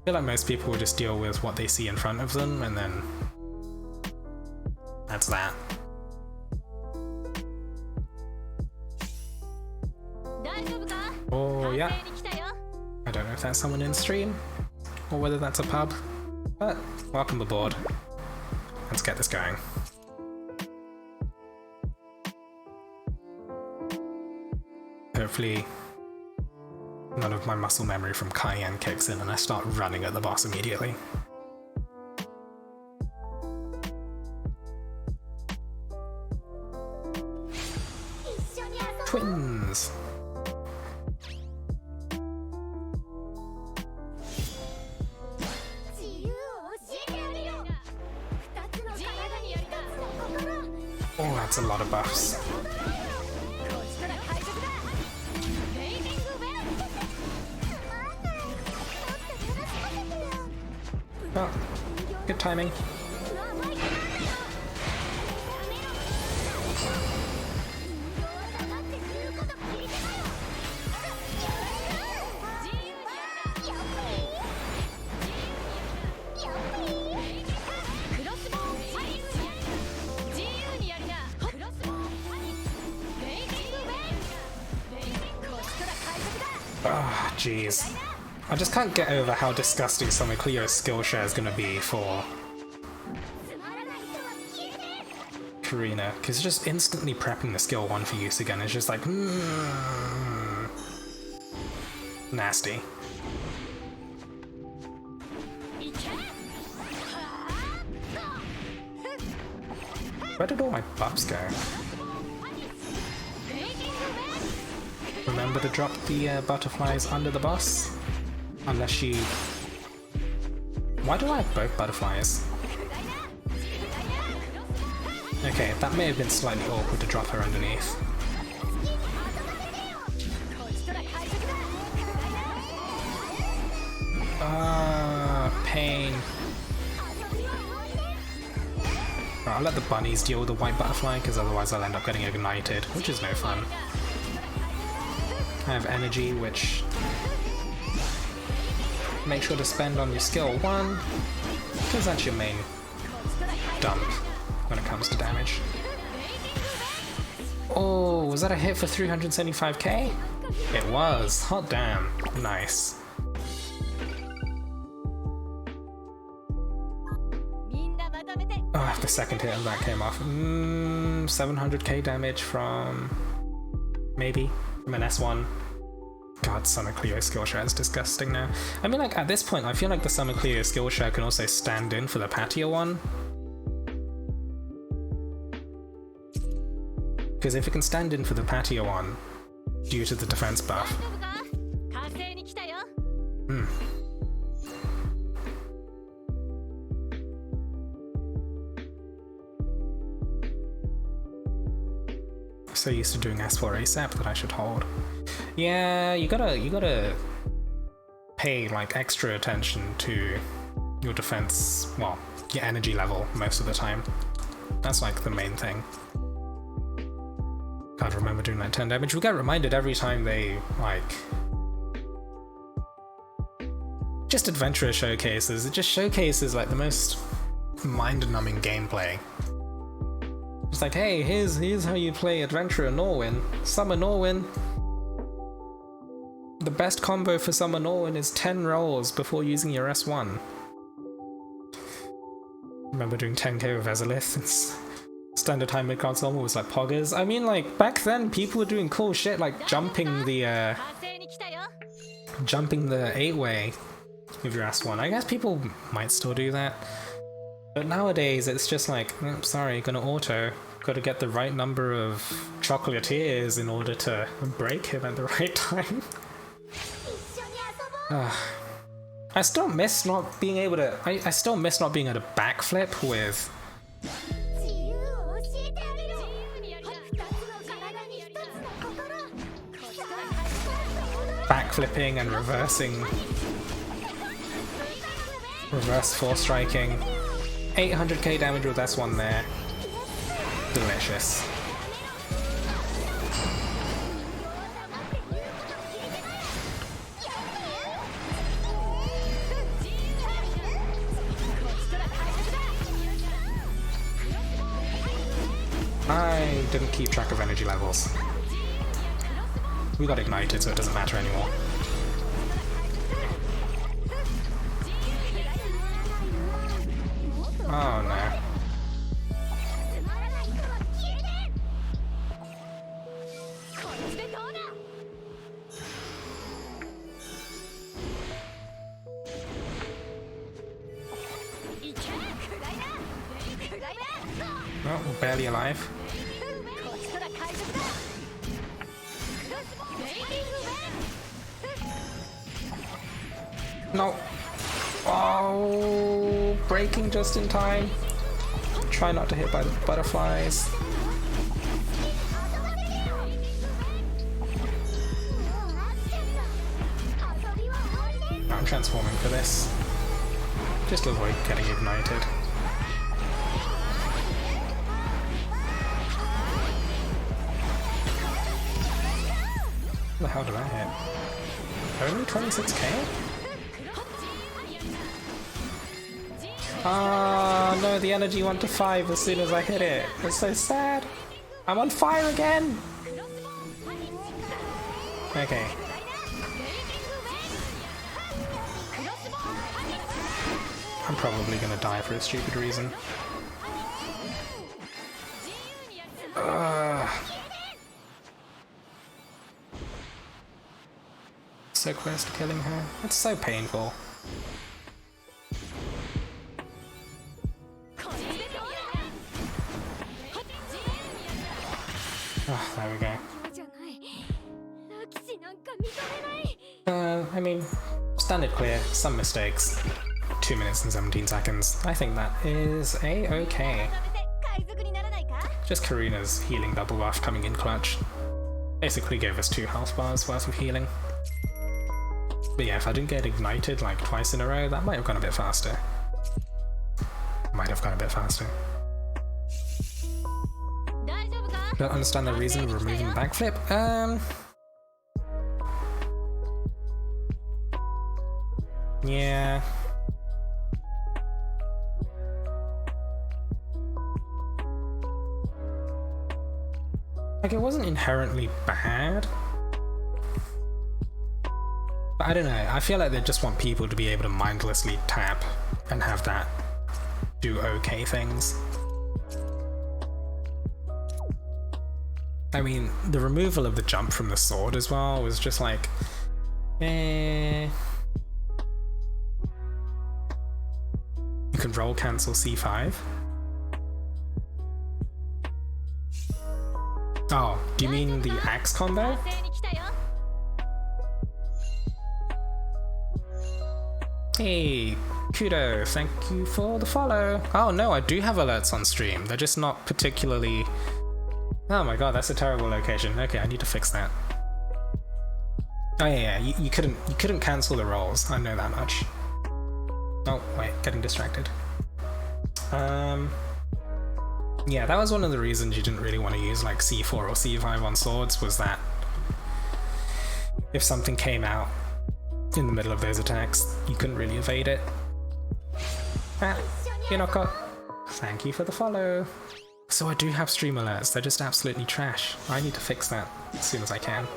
feel like most people will just deal with what they see in front of them, and then that's that. Oh yeah. I don't know if that's someone in stream, or whether that's a pub, but welcome aboard. Let's get this going. Hopefully none of my muscle memory from Cayenne kicks in and I start running at the boss immediately. Twins! Oh, that's a lot of buffs. Oh, good timing. Ah, jeez. I just can't get over how disgusting some of Cleo's skill share is gonna be for Karina, because just instantly prepping the skill 1 for use again is just like, nasty. Where did all my buffs go? Remember to drop the butterflies under the boss? Unless she... Why do I have both butterflies? Okay, that may have been slightly awkward to drop her underneath. Pain. I'll let the bunnies deal with the white butterfly, because otherwise I'll end up getting ignited, which is no fun. I have energy, which... make sure to spend on your skill 1, because that's your main dump when it comes to damage. Oh, was that a hit for 375k? It was. Hot damn. Nice. Oh, the second hit of that came off. 700k damage from... maybe? From an S1. God, Summer Cleo skill share is disgusting now. I mean, like, at this point, I feel like the Summer Cleo skill share can also stand in for the patio one. Because if it can stand in for the patio one, due to the defense buff... So used to doing S4 ASAP that I should hold. Yeah, you gotta pay like extra attention to your defense, well, your energy level most of the time. That's like the main thing. Can't remember doing like 10 damage. We get reminded every time they like just adventurer showcases. It just showcases like the most mind-numbing gameplay. It's like, hey, here's how you play Adventurer Norwin. Summer Norwin. The best combo for Summer Norwin is 10 rolls before using your S1. Remember doing 10k with Ezalith? It's standard time mid-card summon was like poggers. I mean, like, back then people were doing cool shit like jumping the 8-way with your S1. I guess people might still do that. But nowadays, it's just like, oh, sorry, gonna auto. Gotta get the right number of chocolatiers in order to break him at the right time. I still miss not being able to... I still miss not being able to backflip with... backflipping and reversing... reverse force striking. 800k damage with S1 there. Delicious. I didn't keep track of energy levels. We got ignited, so it doesn't matter anymore. Oh no. Oh, we're barely alive. No. Oh, breaking just in time. Try not to hit by the butterflies. I'm transforming for this. Just to avoid getting ignited. What the hell did I hit? Only 26k? Ah, no, the energy went to 5 as soon as I hit it. It's so sad. I'm on fire again! Okay. I'm probably gonna die for a stupid reason. So close to killing her. It's so painful. Oh, there we go. I mean, standard clear, some mistakes. 2 minutes and 17 seconds. I think that is a-okay. Just Karina's healing double buff coming in clutch. Basically gave us 2 health bars worth of healing. But yeah, if I didn't get ignited like twice in a row, that might have gone a bit faster. Might have gone a bit faster. Don't understand the reason of removing the backflip. Yeah. Like, it wasn't inherently bad. But I don't know, I feel like they just want people to be able to mindlessly tap and have that do okay things. I mean, the removal of the jump from the sword as well was just like, eh. You can roll cancel C5. Oh, do you mean the axe combo? Hey, Kudo, thank you for the follow. Oh no, I do have alerts on stream. They're just not particularly... Oh my god, that's a terrible location. Okay, I need to fix that. Oh yeah, you couldn't cancel the rolls. I know that much. Oh wait, getting distracted. Yeah, that was one of the reasons you didn't really want to use like C4 or C5 on swords, was that if something came out in the middle of those attacks, you couldn't really evade it. Ah, Yonoko, thank you for the follow. So I do have stream alerts, they're just absolutely trash. I need to fix that as soon as I can.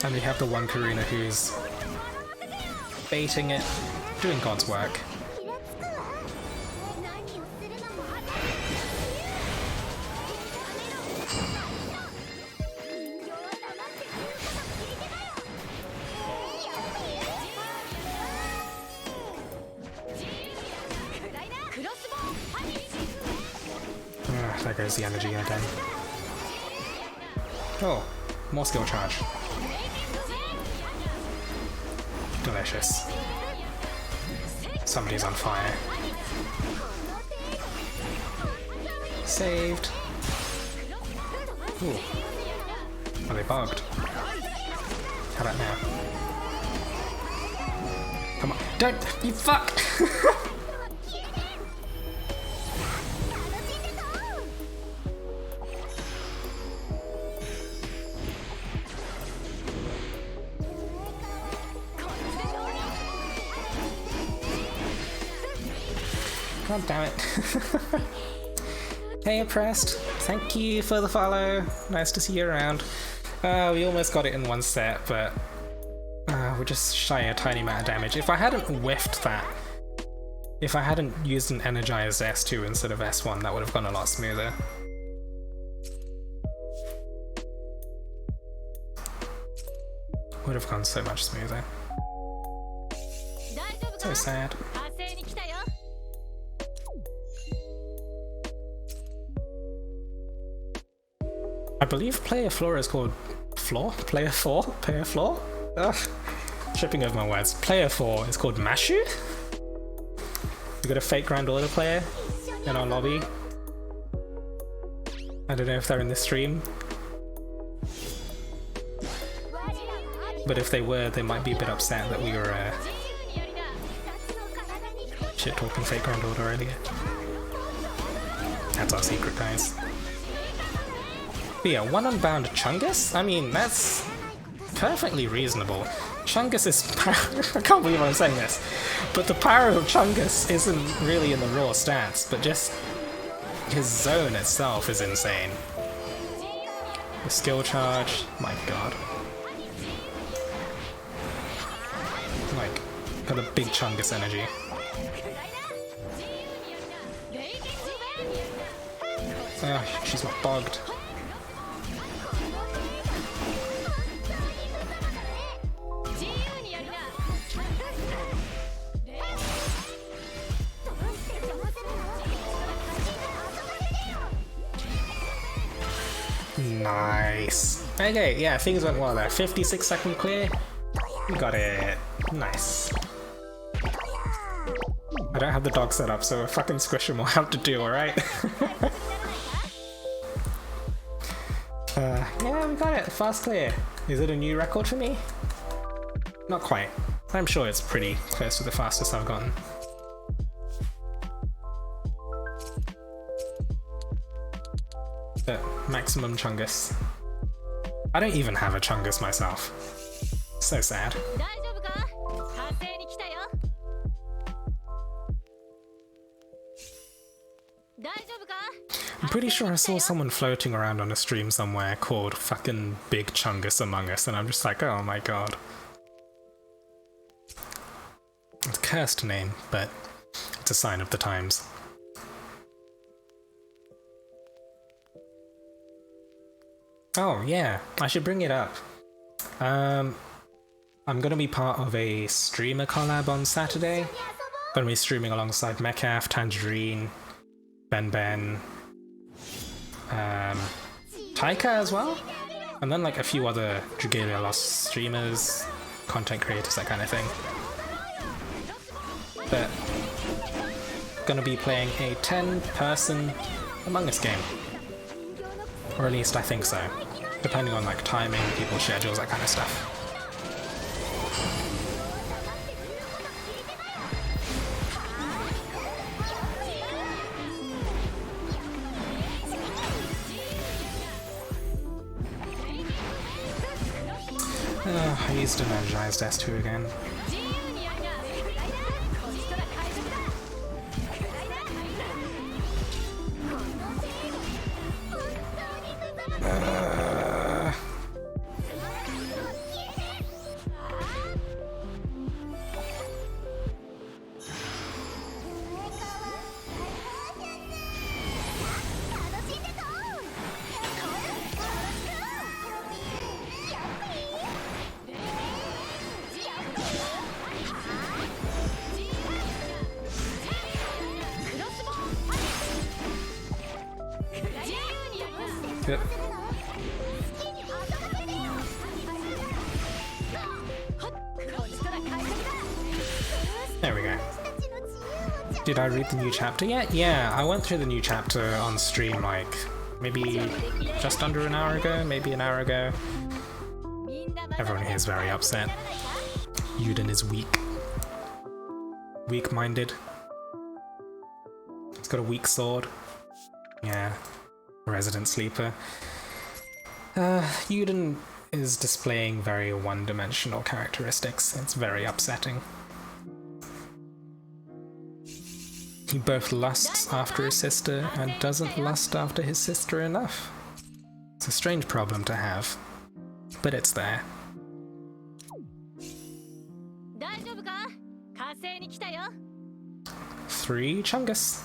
And we have the one Karina who's baiting it, doing God's work. There goes the energy again. Oh, more skill charge. Delicious. Somebody's on fire. Saved. Ooh. Are they bugged? How about now? Come on. Don't! You fuck! God damn it. Hey Oppressed, thank you for the follow. Nice to see you around. We almost got it in one set, but we're just shy a tiny amount of damage. If I hadn't whiffed that, if I hadn't used an energized S2 instead of S1, that would have gone a lot smoother. Would have gone so much smoother. So sad. I believe player floor is called floor? Player 4? Player floor? Ugh. Tripping over my words. Player 4 is called Mashu? We got a fake Grand Order player in our lobby. I don't know if they're in the stream. But if they were, they might be a bit upset that we were shit-talking fake Grand Order earlier. That's our secret, guys. But yeah, one unbound Chungus? I mean, that's perfectly reasonable. Chungus is I can't believe I'm saying this, but the power of Chungus isn't really in the raw stats, but just his zone itself is insane. The skill charge, my god. Like, got a big Chungus energy. Ah, she's not bogged. Nice. Okay, yeah, things went well there. 56-second clear. We got it. Nice. I don't have the dog set up, so a fucking squish him will have to do, alright? Yeah, we got it. Fast clear. Is it a new record for me? Not quite. I'm sure it's pretty close to the fastest I've gotten. But maximum Chungus. I don't even have a Chungus myself. So sad. I'm pretty sure I saw someone floating around on a stream somewhere called fucking Big Chungus Among Us, and I'm just like, oh my god. It's a cursed name, but it's a sign of the times. Oh yeah, I should bring it up. I'm gonna be part of a streamer collab on Saturday. Gonna be streaming alongside Mecaf, Tangerine, Ben, Taika as well, and then like a few other Dragalia Lost streamers, content creators, that kind of thing. But gonna be playing a 10-person Among Us game. Or at least I think so. Depending on like timing, people's schedules, that kind of stuff. I used an energized S2 again. Yep. There we go. Did I read the new chapter yet? Yeah, I went through the new chapter on stream like maybe just under an hour ago, maybe an hour ago. Everyone here is very upset. Yuden is weak. Weak-minded. He's got a weak sword. Yeah. Resident Sleeper. Yuden is displaying very one-dimensional characteristics. It's very upsetting. He both lusts after his sister and doesn't lust after his sister enough. It's a strange problem to have, but it's there. 3 Chungus.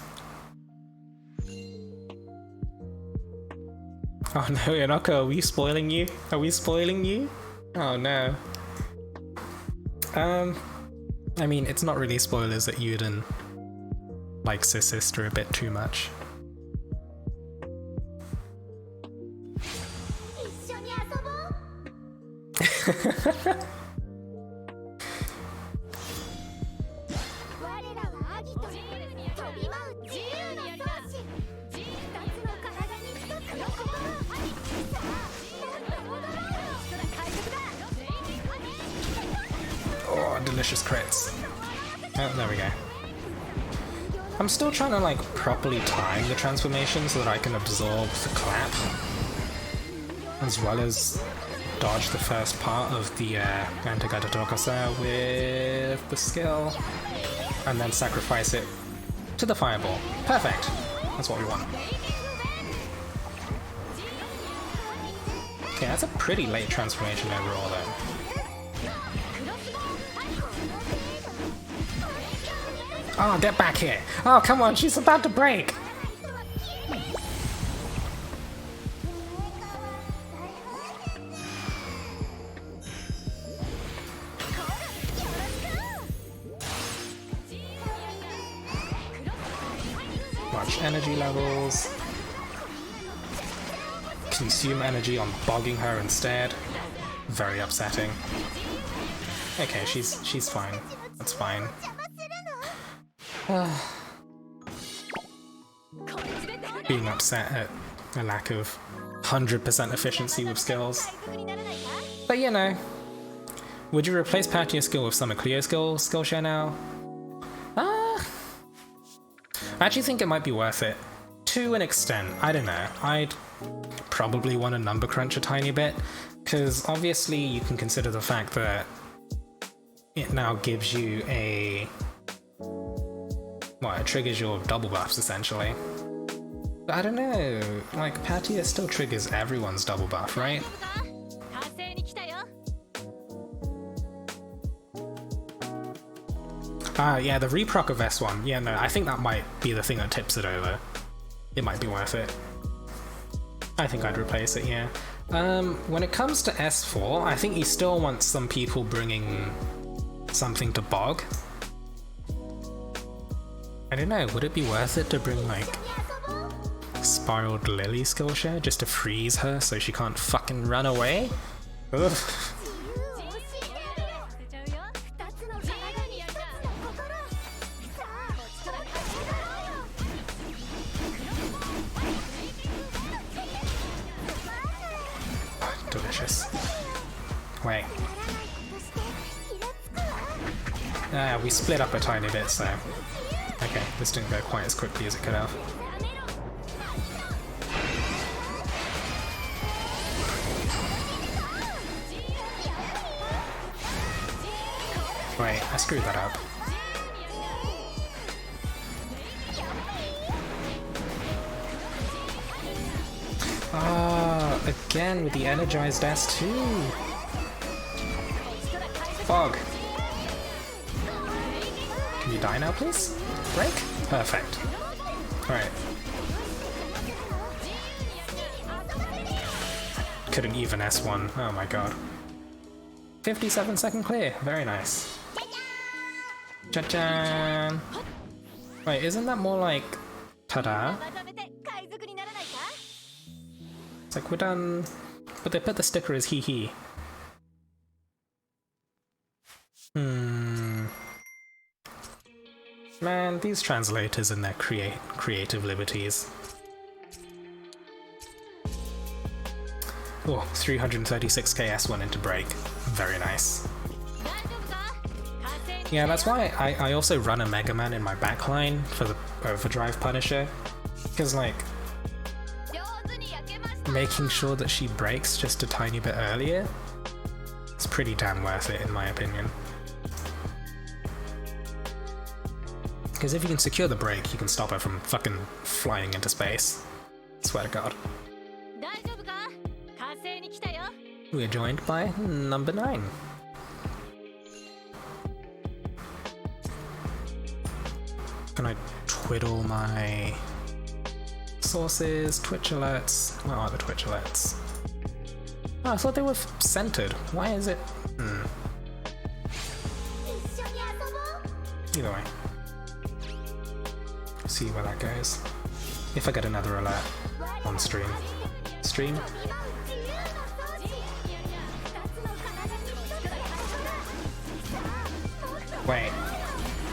Oh no, Inoko, are we spoiling you? Are we spoiling you? Oh no. I mean, it's not really spoilers that Yuden likes his sister a bit too much. Oh, delicious crits. Oh, there we go. I'm still trying to like properly time the transformation so that I can absorb the clap, as well as dodge the first part of the Antigata Dokasa with the skill, and then sacrifice it to the fireball. Perfect! That's what we want. Okay, that's a pretty late transformation overall though. Oh, get back here! Oh, come on, she's about to break! Watch energy levels. Consume energy on bogging her instead. Very upsetting. Okay, she's fine. That's fine. Being upset at a lack of 100% efficiency with skills. But you know, Would you replace Pattia's skill with Summer Cleo's skill share now? I actually think it might be worth it. To an extent, I don't know. I'd probably want to number crunch a tiny bit, because obviously you can consider the fact that it now gives you a... well, it triggers your double buffs, essentially. But I don't know, like, Pattia still triggers everyone's double buff, right? Yeah, the reproc of S1. Yeah, no, I think that might be the thing that tips it over. It might be worth it. I think I'd replace it, yeah. When it comes to S4, I think you still want some people bringing something to Bog. I don't know, would it be worth it to bring, like, Spiraled Lily skill share just to freeze her so she can't fucking run away? Ugh. Delicious. Wait. We split up a tiny bit, so... okay, this didn't go quite as quickly as it could have. Wait, I screwed that up. Ah, again with the energized S2. Fog. Can you die now, please? Break? Perfect. Alright. Couldn't even S1. Oh my god. 57-second clear. Very nice. Cha-chan! Wait, isn't that more like... ta-da? It's like, we're done... but they put the sticker as hee-hee. Man, these translators and their creative liberties. Oh, 336k S1 into break. Very nice. Yeah, that's why I also run a Mega Man in my backline for the Overdrive Punisher. Because, like, making sure that she breaks just a tiny bit earlier, it's pretty damn worth it in my opinion. Because if you can secure the break, you can stop her from fucking flying into space. Swear to God. We are joined by number 9. Can I twiddle my sources, Twitch alerts? Where are the Twitch alerts? Oh, I thought they were centered. Why is it? Either way. See where that goes. If I get another alert on stream. Stream? Wait.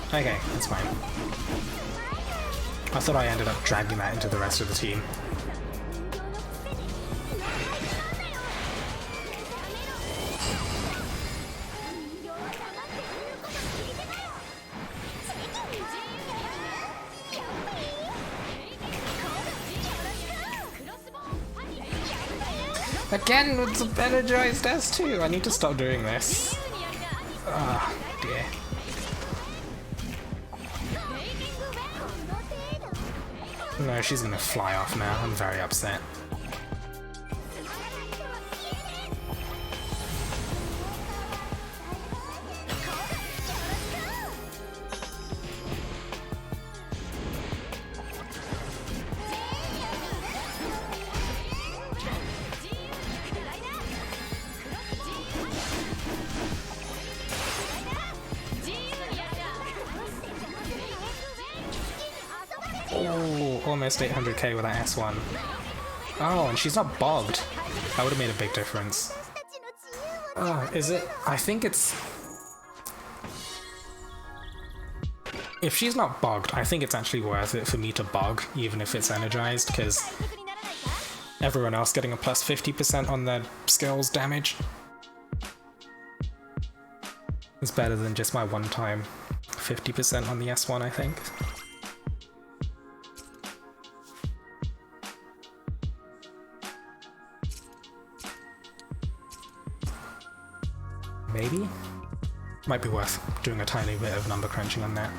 Okay, that's fine. I thought I ended up dragging that into the rest of the team. Again with the energized S2! I need to stop doing this. Ah, dear. No, she's gonna fly off now. I'm very upset. Oh, almost 800k with that S1. Oh, and she's not bogged. That would have made a big difference. Oh, is it? I think it's... if she's not bogged, I think it's actually worth it for me to bog, even if it's energized, because everyone else getting a plus 50% on their skills damage. It's better than just my one-time 50% on the S1, I think. Maybe? Might be worth doing a tiny bit of number crunching on that.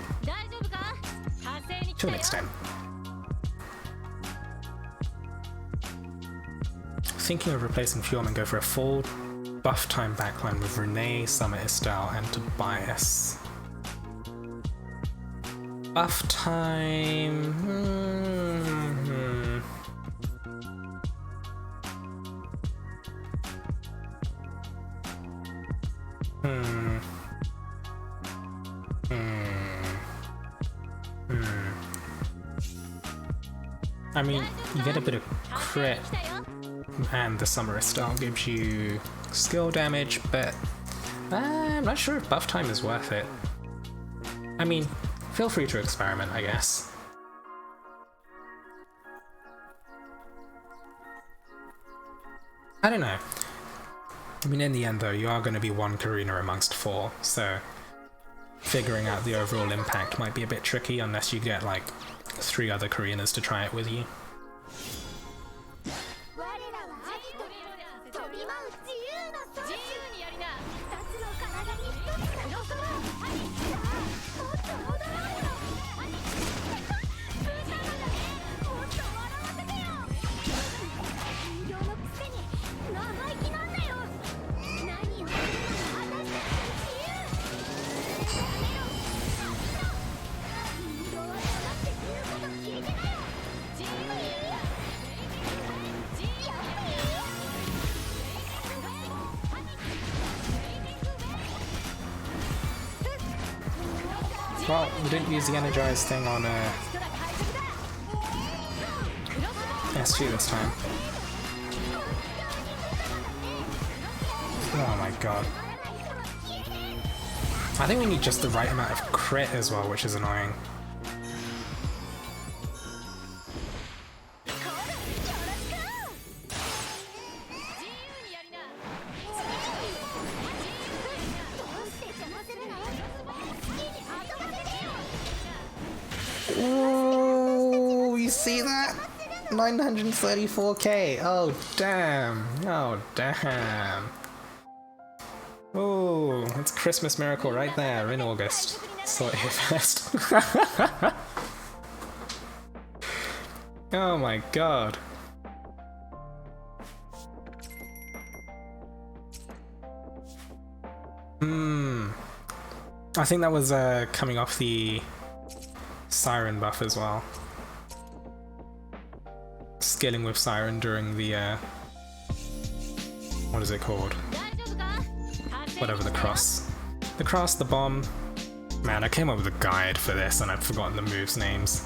To an extent. Thinking of replacing Fjorm and go for a full buff time backline with Renee, Summit Estelle, and Tobias. Buff time... I mean, you get a bit of crit, and the Summer Estelle gives you skill damage, but I'm not sure if buff time is worth it. I mean, feel free to experiment, I guess. I don't know. I mean, in the end though, you are going to be one Karina amongst 4, so figuring out the overall impact might be a bit tricky unless you get like 3 other Karinas to try it with you. Well, we didn't use the Energize thing on S2 this time. Oh my god. I think we need just the right amount of crit as well, which is annoying. Ooh, you see that? 934k. Oh damn. Oh damn. Oh, it's a Christmas miracle right there in August. Saw it here first. Oh my god. I think that was coming off the Siren buff as well. Scaling with Siren during the what is it called? Whatever the cross. The cross, the bomb. Man, I came up with a guide for this and I've forgotten the moves' names.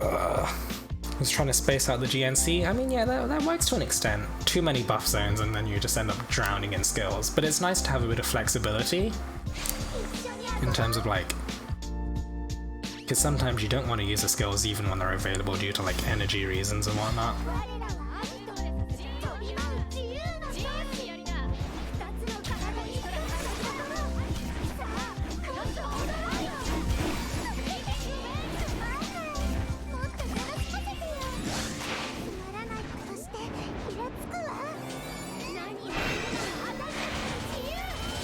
I was trying to space out the GNC. I mean, yeah, that works to an extent. Too many buff zones and then you just end up drowning in skills. But it's nice to have a bit of flexibility in terms of like, because sometimes you don't want to use the skills even when they're available due to like energy reasons and whatnot.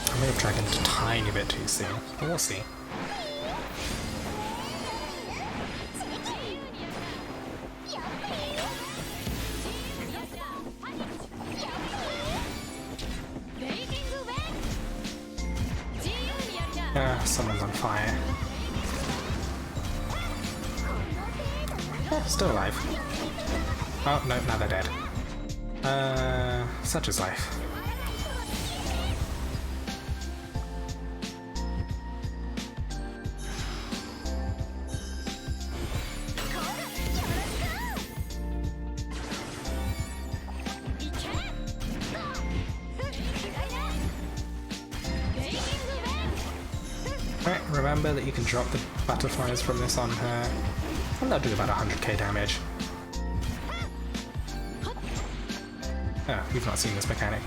I may have dragged it a tiny bit too soon, but we'll see. Someone's on fire. Still alive. Oh, no, now they're dead. Such is life. Right, remember that you can drop the butterflies from this on her, and that'll do about 100k damage. Ah, we've not seen this mechanic.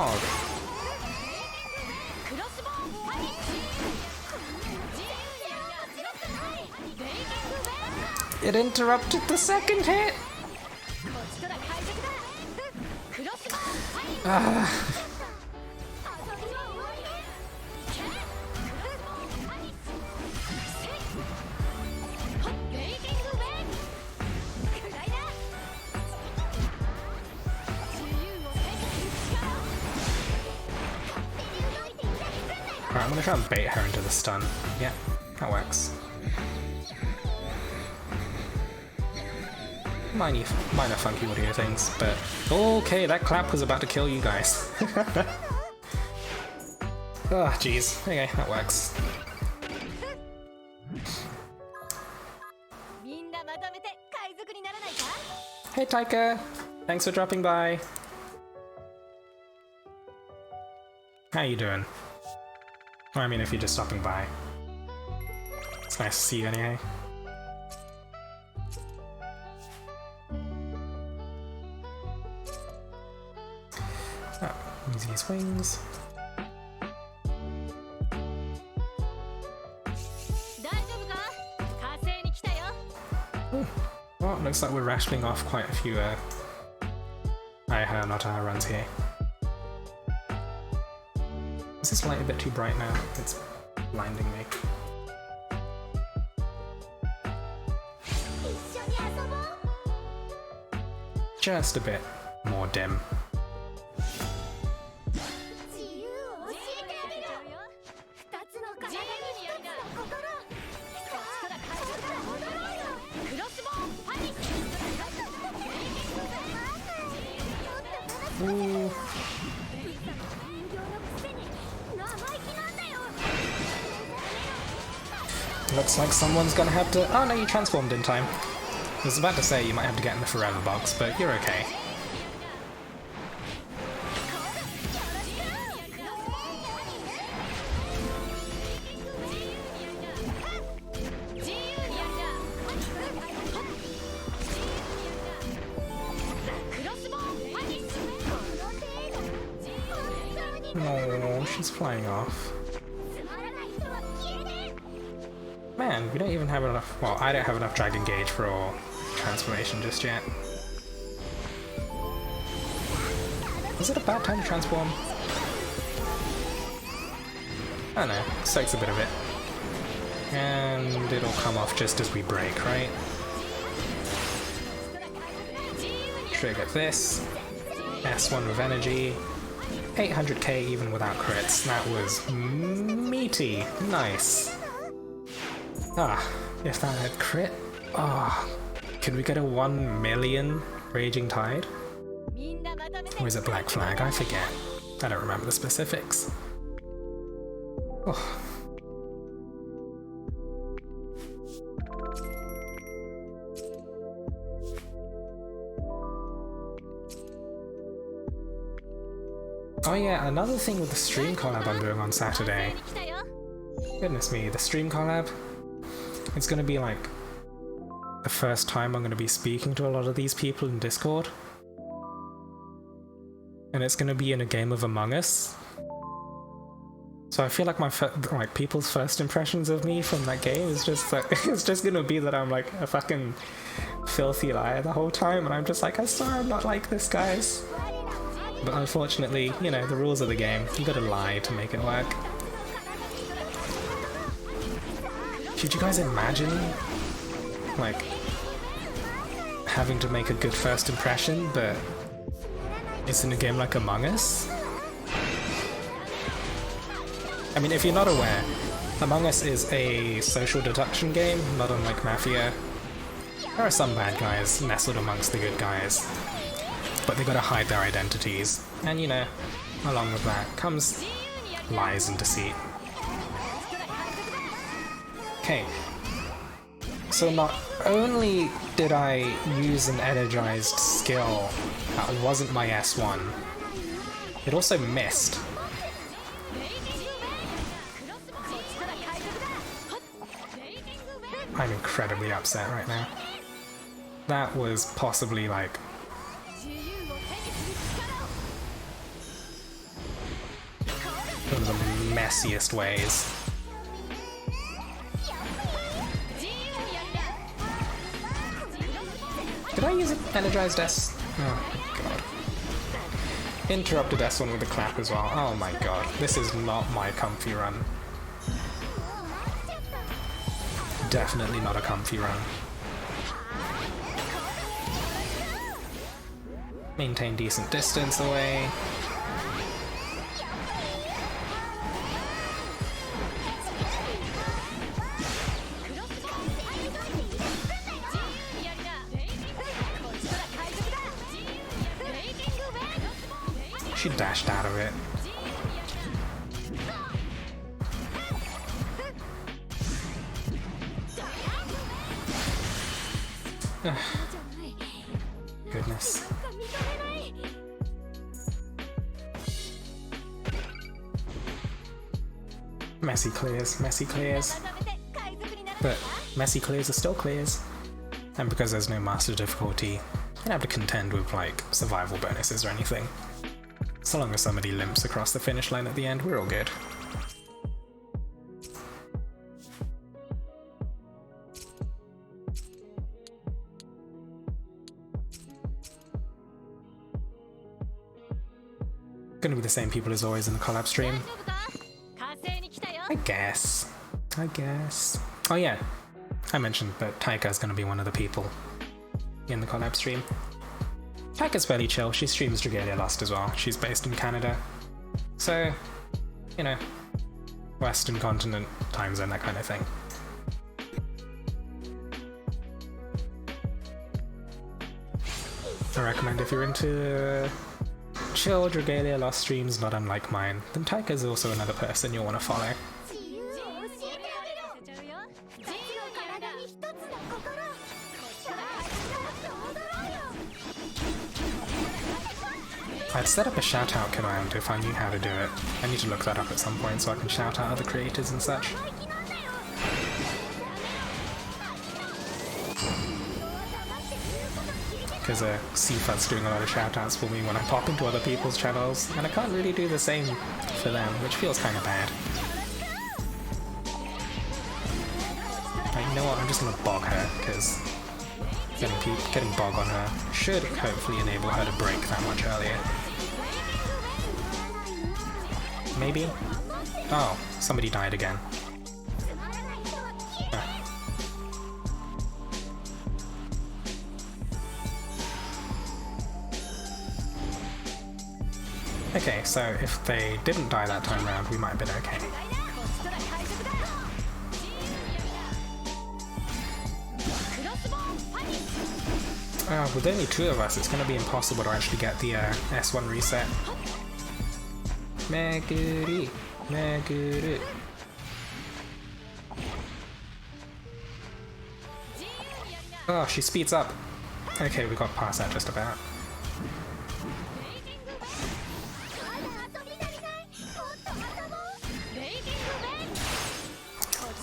Oh. It interrupted the second hit! Alright, I'm gonna try and bait her into the stun. Yeah, that works. Minor funky audio things, but okay, that clap was about to kill you guys. Ah, jeez. Okay, that works. Hey Taika! Thanks for dropping by. How you doing? Well, I mean, if you're just stopping by. It's nice to see you anyway. Oh, use these wings. Well, looks like we're rationing off quite a few not our runs here. Is this light a bit too bright now? It's blinding me. Just a bit more dim. Ooh. Looks like someone's gonna have to— oh no, you transformed in time. I was about to say you might have to get in the forever box, but you're okay. No, she's flying off. Man, we don't even have enough— well, I don't have enough Dragon Gauge for all transformation just yet. Is it about time to transform? I don't know, soaks a bit of it. And it'll come off just as we break, right? Trigger this. S1 with energy. 800k even without crits. That was meaty. Nice. Ah, if that had crit. Ah, could we get a 1 million Raging Tide? Or is it Black Flag? I forget. I don't remember the specifics. Oh. Oh yeah, another thing with the stream collab I'm doing on Saturday. Goodness me, the stream collab. It's gonna be like the first time I'm gonna be speaking to a lot of these people in Discord. And it's gonna be in a game of Among Us. So I feel like my people's first impressions of me from that game is just like, it's just gonna be that I'm like a fucking filthy liar the whole time, and I'm just like, I swear I'm not like this, guys. But unfortunately, you know, the rules of the game, you gotta lie to make it work. Could you guys imagine, like, having to make a good first impression, but it's in a game like Among Us? I mean, if you're not aware, Among Us is a social deduction game, not unlike Mafia. There are some bad guys nestled amongst the good guys, but they gotta hide their identities. And you know, along with that comes lies and deceit. Okay, so not only did I use an energized skill that wasn't my S1, it also missed. I'm incredibly upset right now. That was possibly like one of the messiest ways. Did I use an energized S? Oh my god. Interrupted S1 with a clap as well. Oh my god. This is not my comfy run. Definitely not a comfy run. Maintain decent distance away. She dashed out of it. Goodness. Messy clears, messy clears. But messy clears are still clears. And because there's no master difficulty, you don't have to contend with like survival bonuses or anything. So long as somebody limps across the finish line at the end, we're all good. Gonna be the same people as always in the collab stream. I guess. Oh yeah, I mentioned that Taika's gonna be one of the people in the collab stream. Taika's fairly chill, she streams Dragalia Lost as well. She's based in Canada. So, you know, Western continent, time zone, that kind of thing. I recommend if you're into chill Dragalia Lost streams, not unlike mine, then Taika's also another person you'll want to follow. I'd set up a shout-out command if I knew how to do it. I need to look that up at some point so I can shout out other creators and such. Because CFUD's doing a lot of shout-outs for me when I pop into other people's channels, and I can't really do the same for them, which feels kind of bad. Like, you know what, I'm just gonna bog her, because getting bog on her should hopefully enable her to break that much earlier. Maybe? Oh, somebody died again. Okay, so if they didn't die that time round, we might have been okay. With only two of us, it's going to be impossible to actually get the S1 reset. Meguri, Meguru. Oh, she speeds up. Okay, we got past that just about.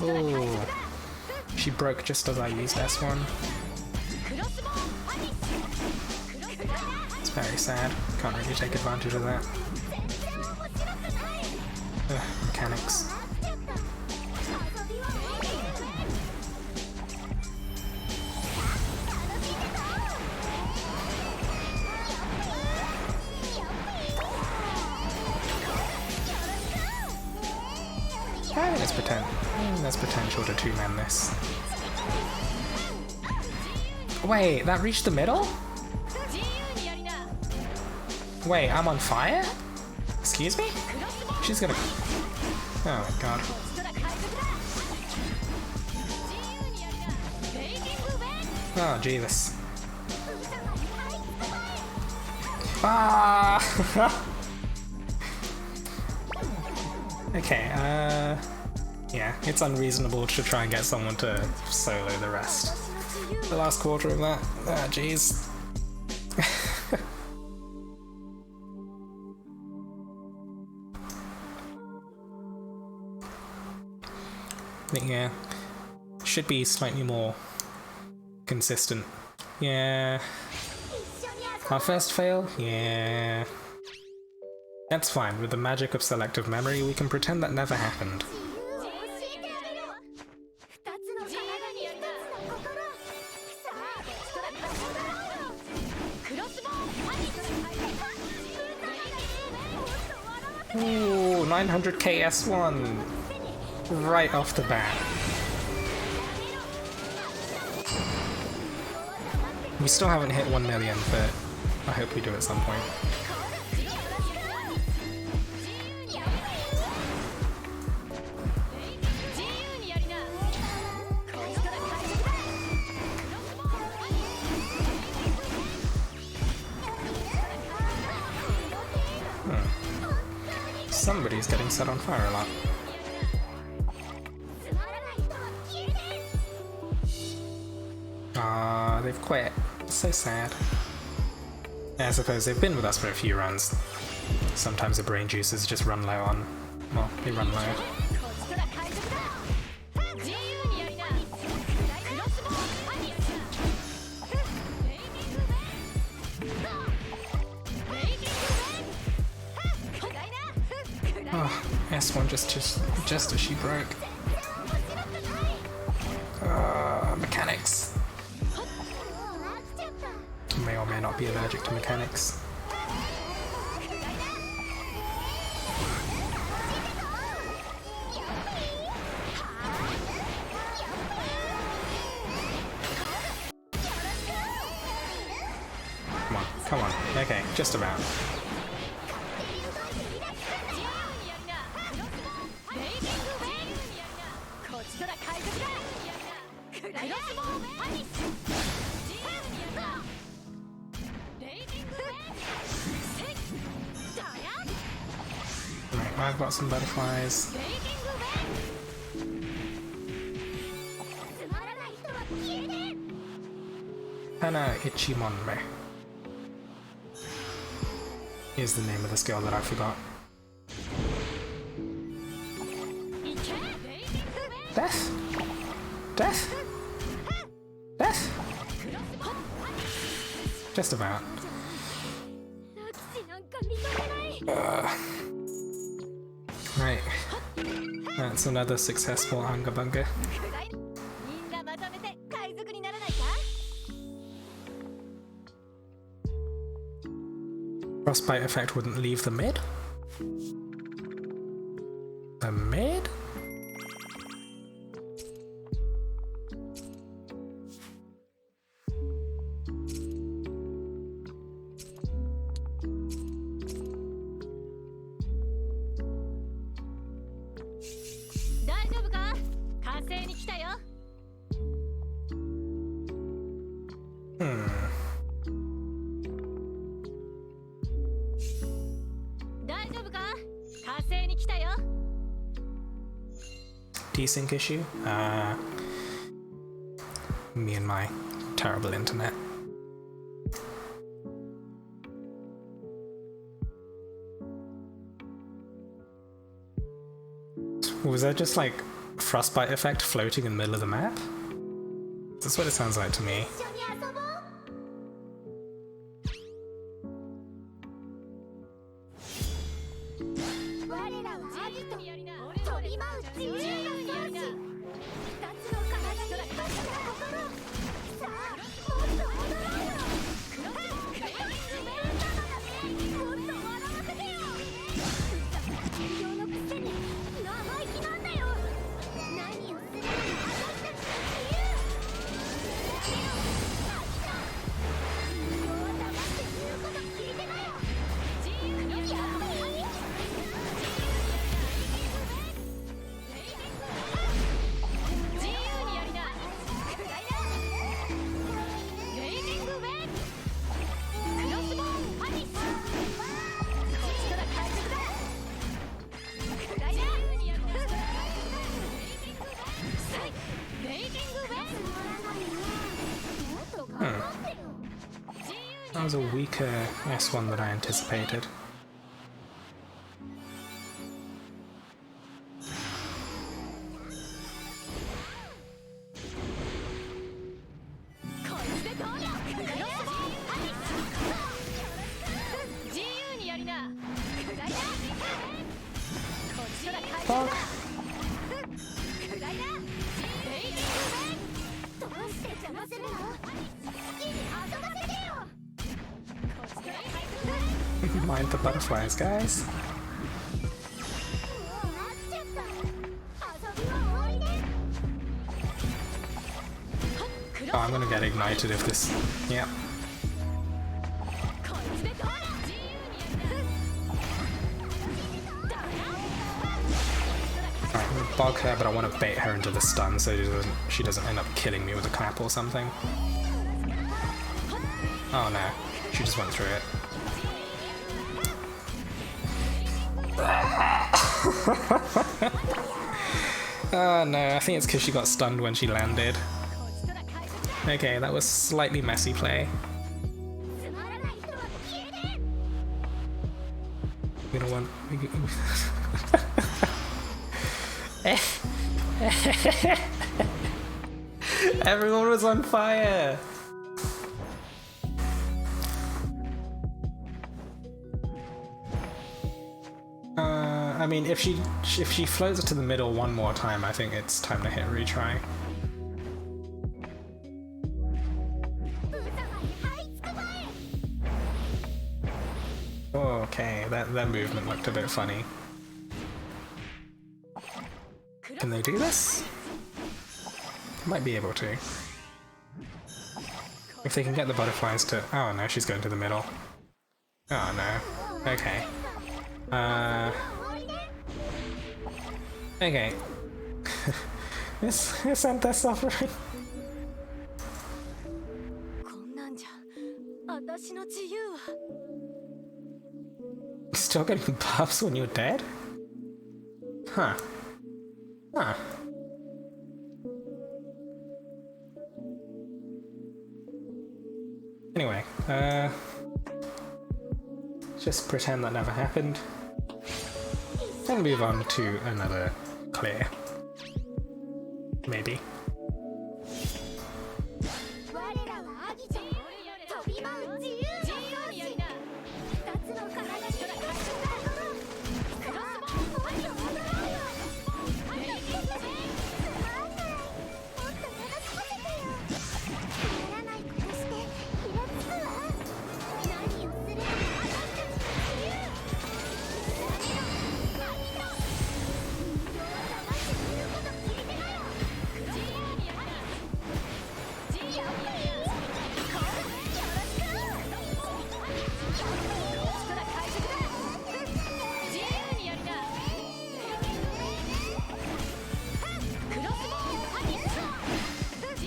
Oh, she broke just as I used S1. It's very sad. Can't really take advantage of that. Ugh, mechanics. There's potential to two-man this. Wait, that reached the middle? Wait, I'm on fire? Excuse me? She's gonna... Oh my god. Oh, Jesus. Ah! Okay, yeah, it's unreasonable to try and get someone to solo the rest. The last quarter of that. Ah, jeez. Yeah, should be slightly more consistent. Yeah. Our first fail? Yeah. That's fine. With the magic of selective memory, we can pretend that never happened. Ooh, 900k S1! Right off the bat. We still haven't hit 1 million, but I hope we do at some point. Somebody's getting set on fire a lot. Ah, they've quit. So sad. I suppose they've been with us for a few runs. Sometimes the brain juices just run low on... well, they run low. Oh, S1 just as she broke. Mechanics. May or may not be allergic to mechanics. Come on, come on. Okay, just about. Right, I've got some butterflies. Hana Ichimonme is the name of this girl that I forgot. Death? Death? Death? Just about. Right. That's another successful Anga Bunga. Frostbite effect wouldn't leave the mid? The mid? Desync issue? Me and my terrible internet. Was that just like frostbite effect floating in the middle of the map? That's what it sounds like to me. That was a weaker S1 than I anticipated. Mind the butterflies, guys. Oh, I'm gonna get ignited if this... Yep. Alright, I'm gonna bug her, but I want to bait her into the stun so she doesn't end up killing me with a clap or something. Oh no, she just went through it. Oh no, I think it's because she got stunned when she landed. Okay, that was slightly messy play. We don't want... Everyone was on fire! I mean, if she floats it to the middle one more time, I think it's time to hit retry. Okay, that movement looked a bit funny. Can they do this? Might be able to. If they can get the butterflies to... Oh no, she's going to the middle. Oh no. Okay. Okay. Isn't that suffering? Still getting buffs when you're dead? Huh. Huh. Anyway, just pretend that never happened. And move on to another clear. Maybe.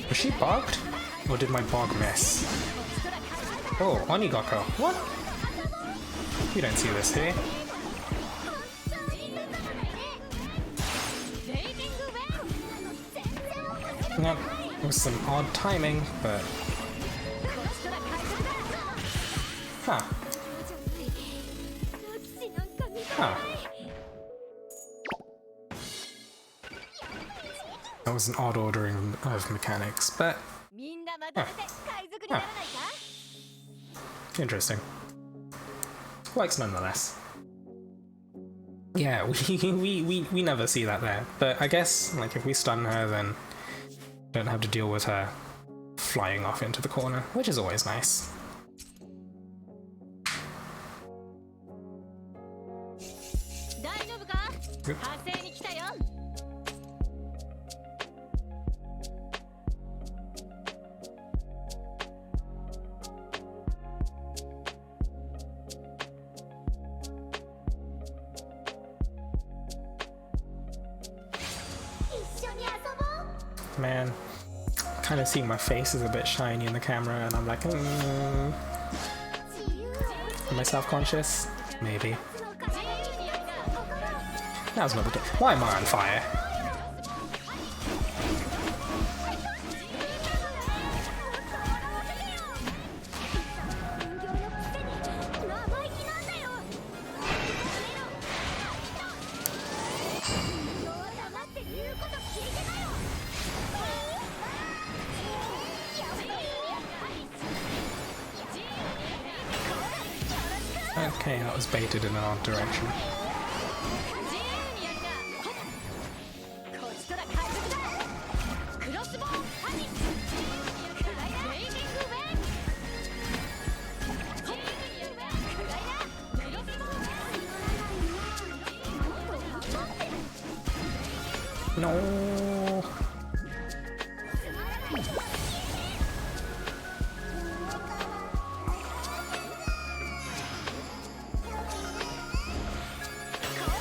Was she bogged? Or did my bog miss? Oh, Onigoko. What? You don't see this here. Nope, it was some odd timing, but... Huh. Huh. That was an odd ordering of mechanics, but... Huh. Huh. Interesting. Works nonetheless. Yeah, we never see that there, but I guess, like, if we stun her, then don't have to deal with her flying off into the corner, which is always nice. Oop. Man, kind of seeing my face is a bit shiny in the camera, and I'm like, am I self-conscious? Maybe. That was another. Why am I on fire? Okay, that was baited in an odd direction. No.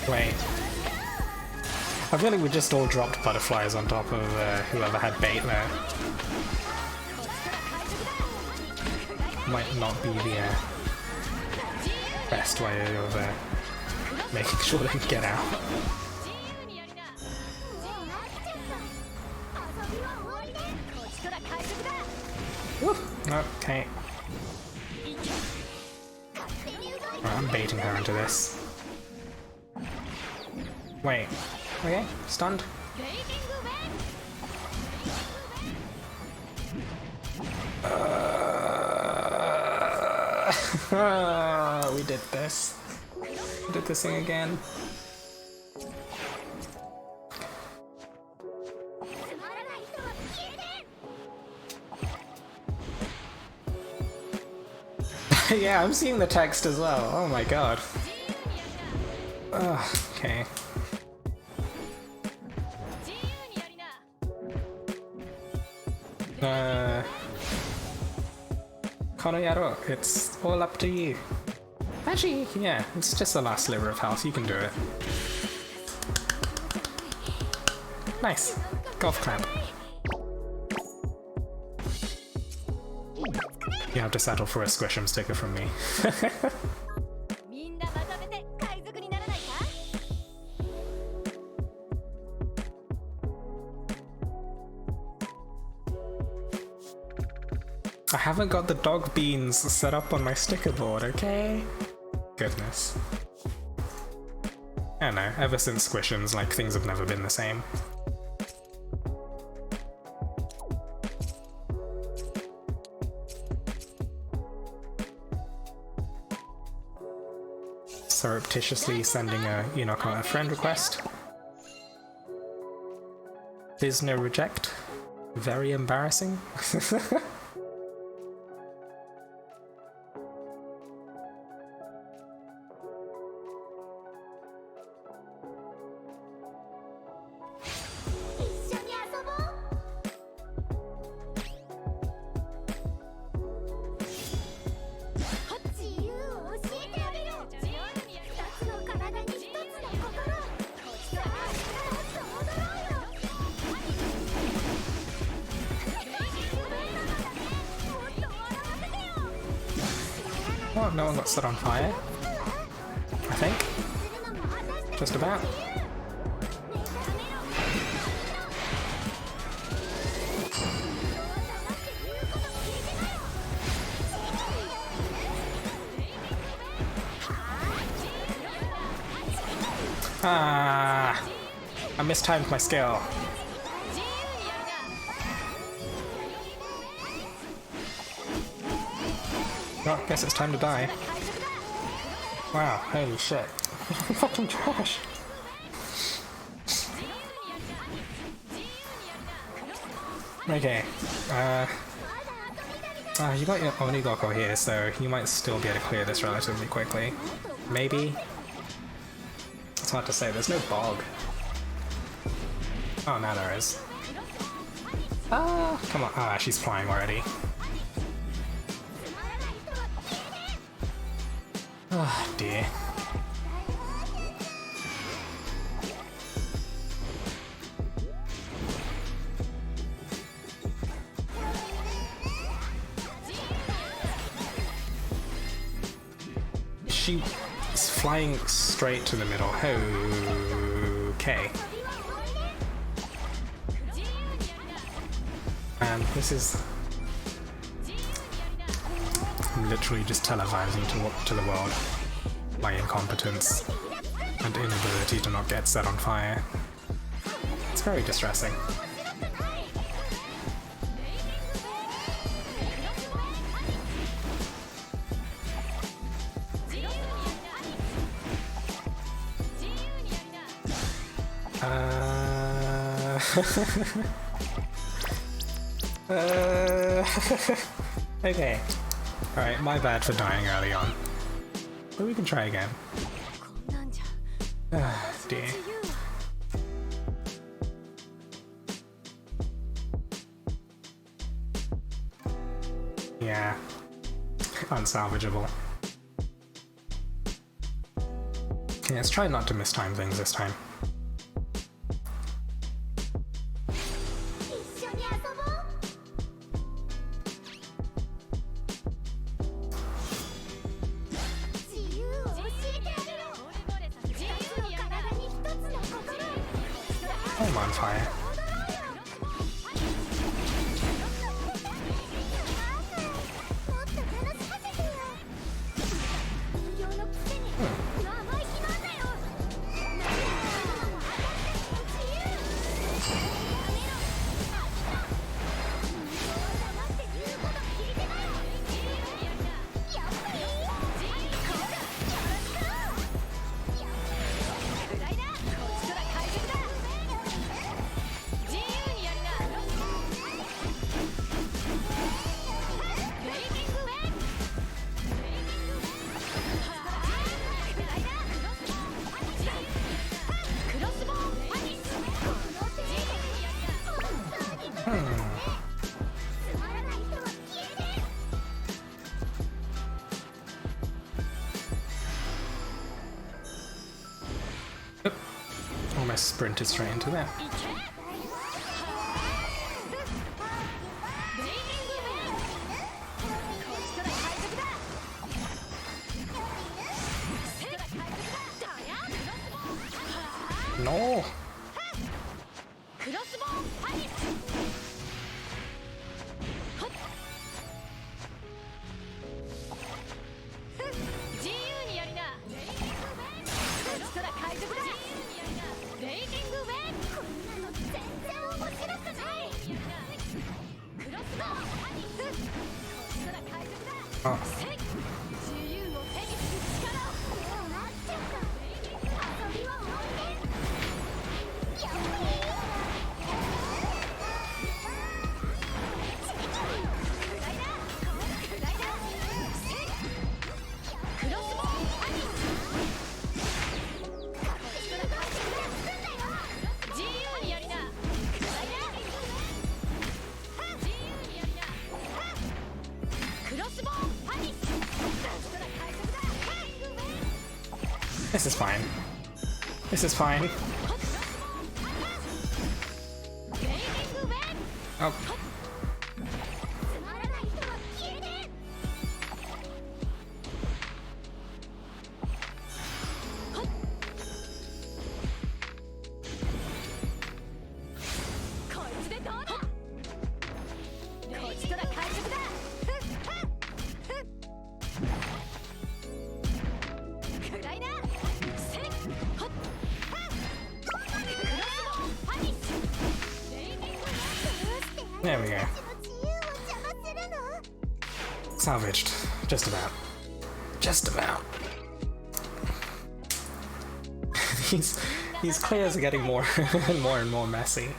Wait. I feel like we just all dropped butterflies on top of whoever had bait there. Might not be the best way of making sure they can get out. Woo. Okay. Right, I'm baiting her into this. Wait. Okay, stunned. We did this. We did this thing again. Yeah, I'm seeing the text as well. Oh my god. Okay. Konoyaro, it's all up to you. Actually, yeah, it's just the last sliver of health, you can do it. Nice. Golf clap. You have to settle for a Squish'em sticker from me. I haven't got the dog beans set up on my sticker board, okay? Goodness. I don't know, ever since Squish'ems, like, things have never been the same. Surreptitiously sending a Unoko a friend request. There's no reject. Very embarrassing. Oh, no one got set on fire. I think. Just about. Ah! I mistimed my skill. Well, guess it's time to die. Wow, holy shit. Fucking trash. Okay, you got your Onigoko here, so you might still be able to clear this relatively quickly. Maybe? It's hard to say, there's no bog. Oh, now there is. Ah, come on. Ah, she's flying already. Oh dear. She is flying straight to the middle. Okay. And this is literally just televising to the world my incompetence and inability to not get set on fire. It's very distressing. Okay. Alright, my bad for dying early on. But we can try again. Ah, dear. Yeah. Unsalvageable. Okay, let's try not to mistime things this time. I'm on fire. Almost sprinted straight into that. No! Oh. This is fine. This is fine. Oh. There we go. Salvaged. Just about. Just about. These clears are getting more and more messy.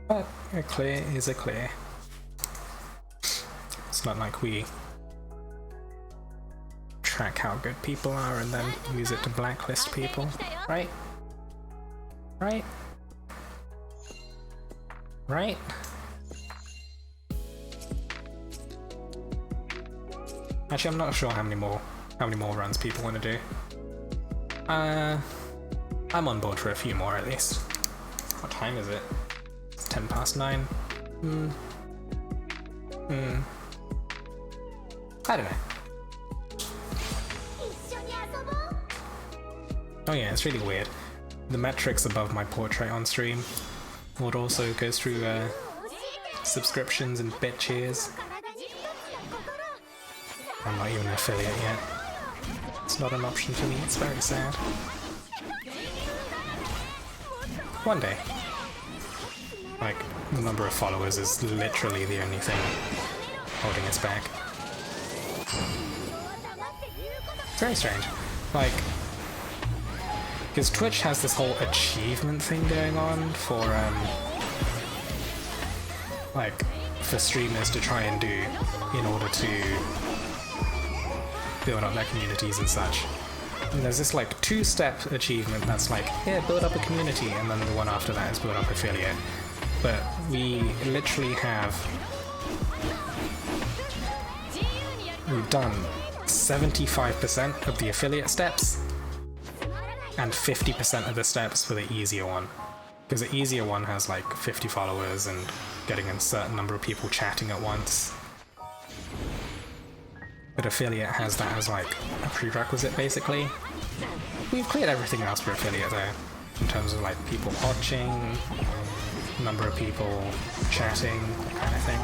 But a clear is a clear. It's not like we track how good people are and then use it to blacklist people, right? Right? Right? Actually, I'm not sure how many more runs people want to do. I'm on board for a few more at least. What time is it? It's 9:10. I don't know. Oh yeah, it's really weird. The metrics above my portrait on stream would also go through subscriptions and bit cheers. I'm not even an affiliate yet. It's not an option for me, it's very sad. One day. Like, the number of followers is literally the only thing holding us back. It's very strange. Like, because Twitch has this whole achievement thing going on for, for streamers to try and do in order to build up their communities and such. And there's this like 2-step achievement that's like, yeah, build up a community, and then the one after that is build up affiliate. but we literally have... We've done 75% of the affiliate steps and 50% of the steps for the easier one. Because the easier one has like 50 followers and getting a certain number of people chatting at once. But affiliate has that as like a prerequisite basically. We've cleared everything else for affiliate though, in terms of like people watching, number of people chatting, that kind of thing.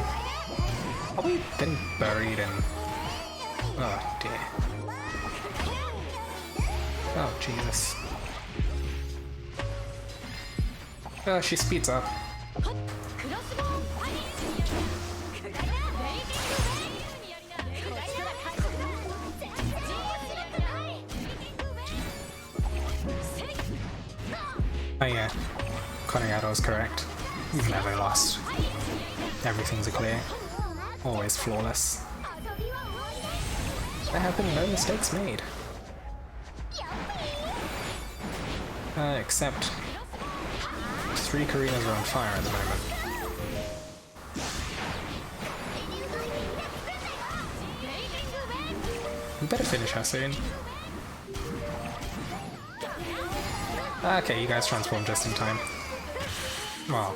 Are we getting buried in... Oh dear. Oh Jesus. Oh, she speeds up. Oh yeah, Koneyado's correct. We've never lost. Everything's a clear. Always flawless. There have been no mistakes made. Except 3 Karinas are on fire at the moment. We better finish her soon. Okay, you guys transformed just in time. Well,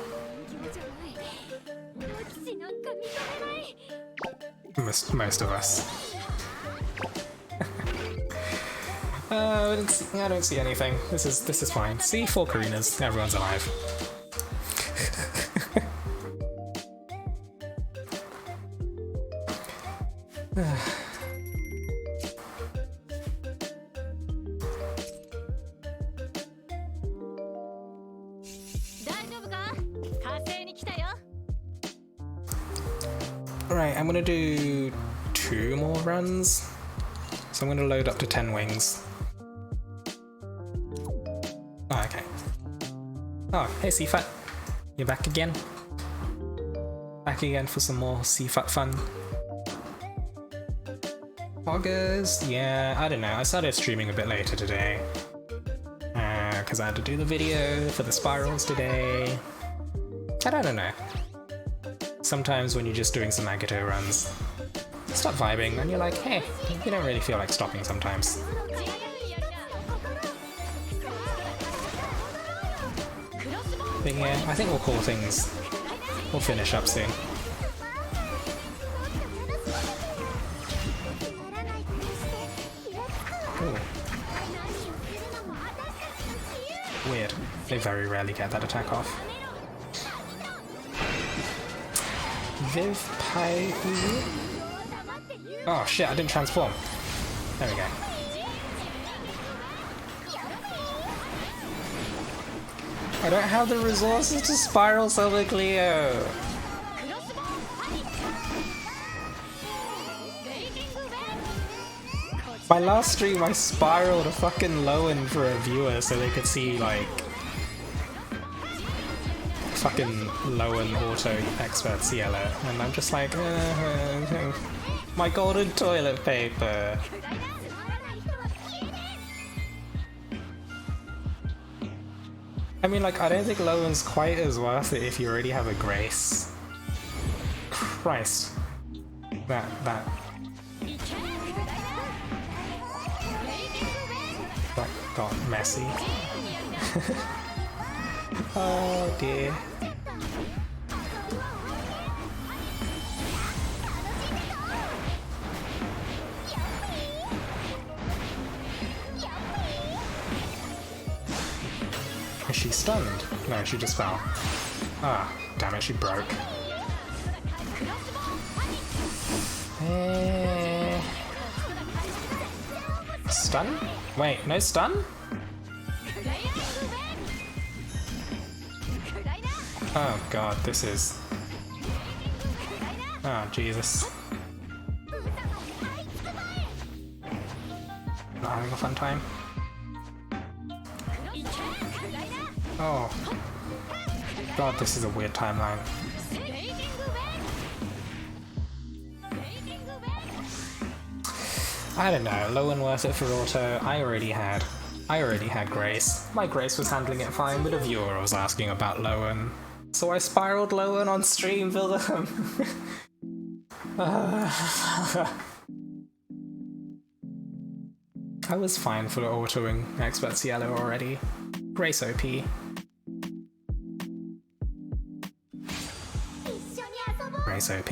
most of us. I don't see anything. This is fine. See, 4 Karinas. Everyone's alive. Right, I'm gonna do 2 more runs. So I'm gonna load up to 10 wings. Oh, okay. Oh, hey Seafat. You're back again? Back again for some more Seafat fun. August? Yeah, I don't know. I started streaming a bit later today. Because I had to do the video for the spirals today. I don't know. Sometimes when you're just doing some Agato runs, start vibing and you're like, hey, you don't really feel like stopping sometimes. But yeah, I think we'll call things. We'll finish up soon. Ooh. Weird. They very rarely get that attack off. Viv Pai. Oh shit, I didn't transform. There we go. I don't have the resources to spiral Silver Cleo. My last stream I spiraled a fucking Lowen for a viewer so they could see like fucking Lowen auto expert CLO, and I'm just like, my golden toilet paper. I mean, like, I don't think Lowen's quite as worth it if you already have a Grace. Christ. That got messy. Oh dear. Is she stunned? No, she just fell. Ah, damn it, she broke. Stun? Wait, no stun? Oh god, this is... Oh, Jesus. Not having a fun time. Oh. God, this is a weird timeline. I don't know, Lowen worth it for auto. I already had Grace. My Grace was handling it fine, but a viewer was asking about Lowen. So I spiraled lower on stream, Wilhelm. I was fine for autoing Expert's Yellow already. Grace OP. Grace OP.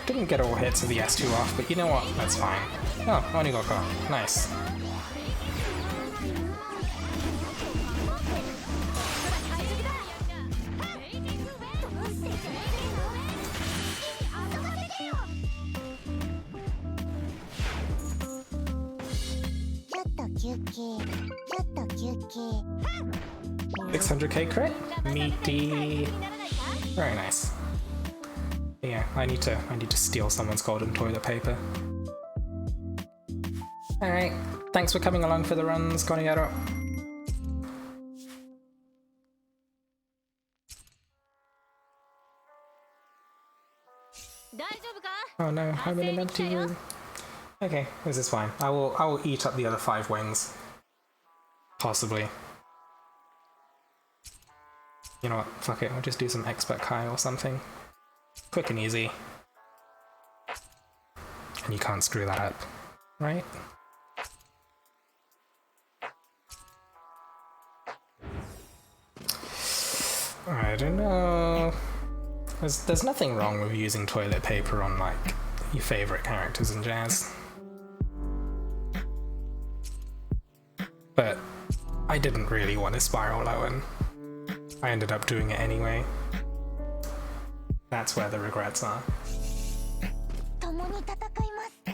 Didn't get all hits of the S2 off, but you know what? That's fine. Oh, Onigoko. Nice. $600k crit? Meaty. Very nice. Yeah, I need to steal someone's golden toilet paper. Alright, thanks for coming along for the runs, Koniyaro. Oh no, I'm in an empty room. Okay, this is fine. I will eat up the other 5 wings. Possibly. You know what, fuck it, I'll just do some Expert Kai or something. Quick and easy. And you can't screw that up, right? I don't know. There's nothing wrong with using toilet paper on, like, your favorite characters in Jazz. But I didn't really want to spiral Owen. I ended up doing it anyway. That's where the regrets are.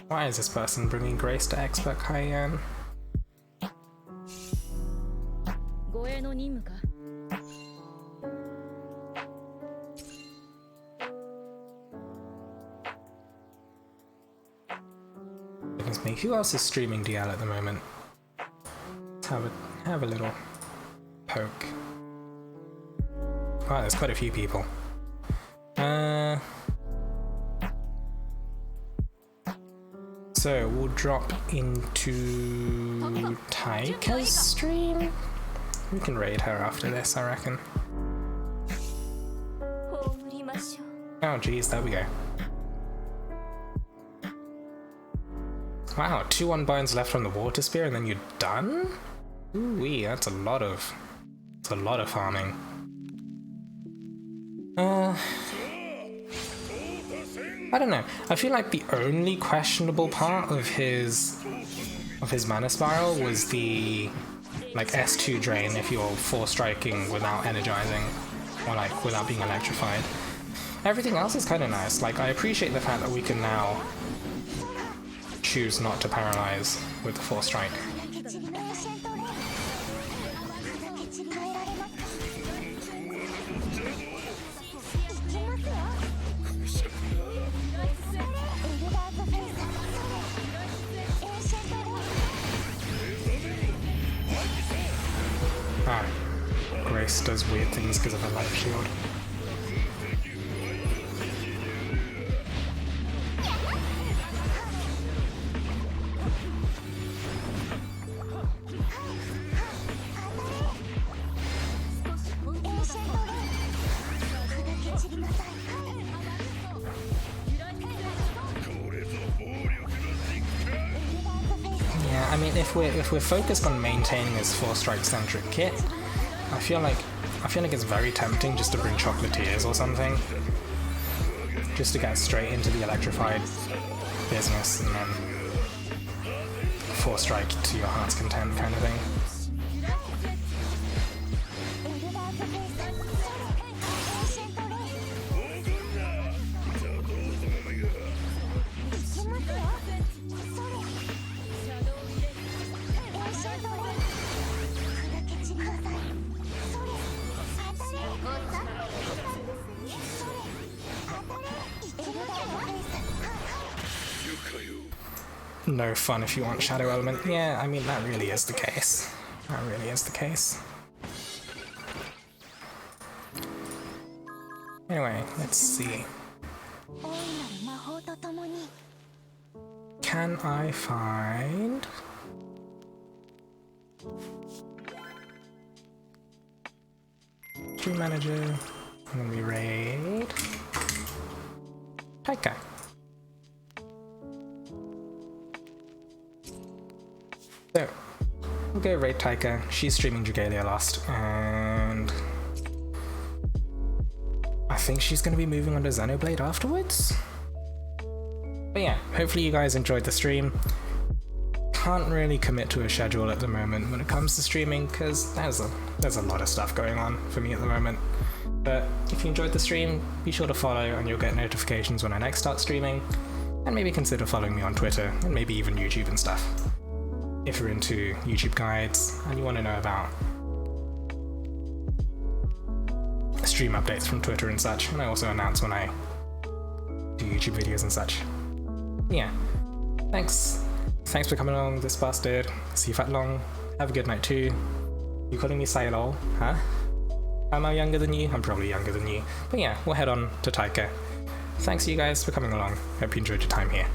Why is this person bringing Grace to Expert Cayenne? Goodness me, who else is streaming DL at the moment? Let's have a little poke. Wow, there's quite a few people. So we'll drop into Taika's stream. We can raid her after this, I reckon. Oh geez, there we go. Wow, 2 unbinds left from the water spear and then you're done? Ooh-wee, that's a lot of farming. I don't know. I feel like the only questionable part of his mana spiral was the like S2 drain if you're 4-striking without energizing or like without being electrified. Everything else is kind of nice. Like I appreciate the fact that we can now choose not to paralyze with the 4-strike. Ah, Grace does weird things because of her life shield. Yeah, I mean, if we're focused on maintaining this 4-strike centric kit, I feel like I feel like it's very tempting just to bring chocolatiers or something. Just to get straight into the electrified business and then 4-strike to your heart's content kind of thing. No fun if you want Shadow Element. Yeah, I mean, that really is the case. That really is the case. Anyway, let's see. Can I find... Stream Manager, and then we raid... Taika. So, we'll go raid Taika. She's streaming Dragalia Lost, and I think she's going to be moving on to Xenoblade afterwards. But yeah, hopefully you guys enjoyed the stream. Can't really commit to a schedule at the moment when it comes to streaming, because there's a lot of stuff going on for me at the moment. But if you enjoyed the stream, be sure to follow and you'll get notifications when I next start streaming, and maybe consider following me on Twitter, and maybe even YouTube and stuff. If you're into YouTube guides and you want to know about stream updates from Twitter and such, and I also announce when I do YouTube videos and such. Yeah, thanks for coming along, this bastard. See you fat long. Have a good night too. You calling me Sayalol? Huh? Am I younger than you? I'm probably younger than you. But yeah, we'll head on to Taika. Thanks you guys for coming along. Hope you enjoyed your time here.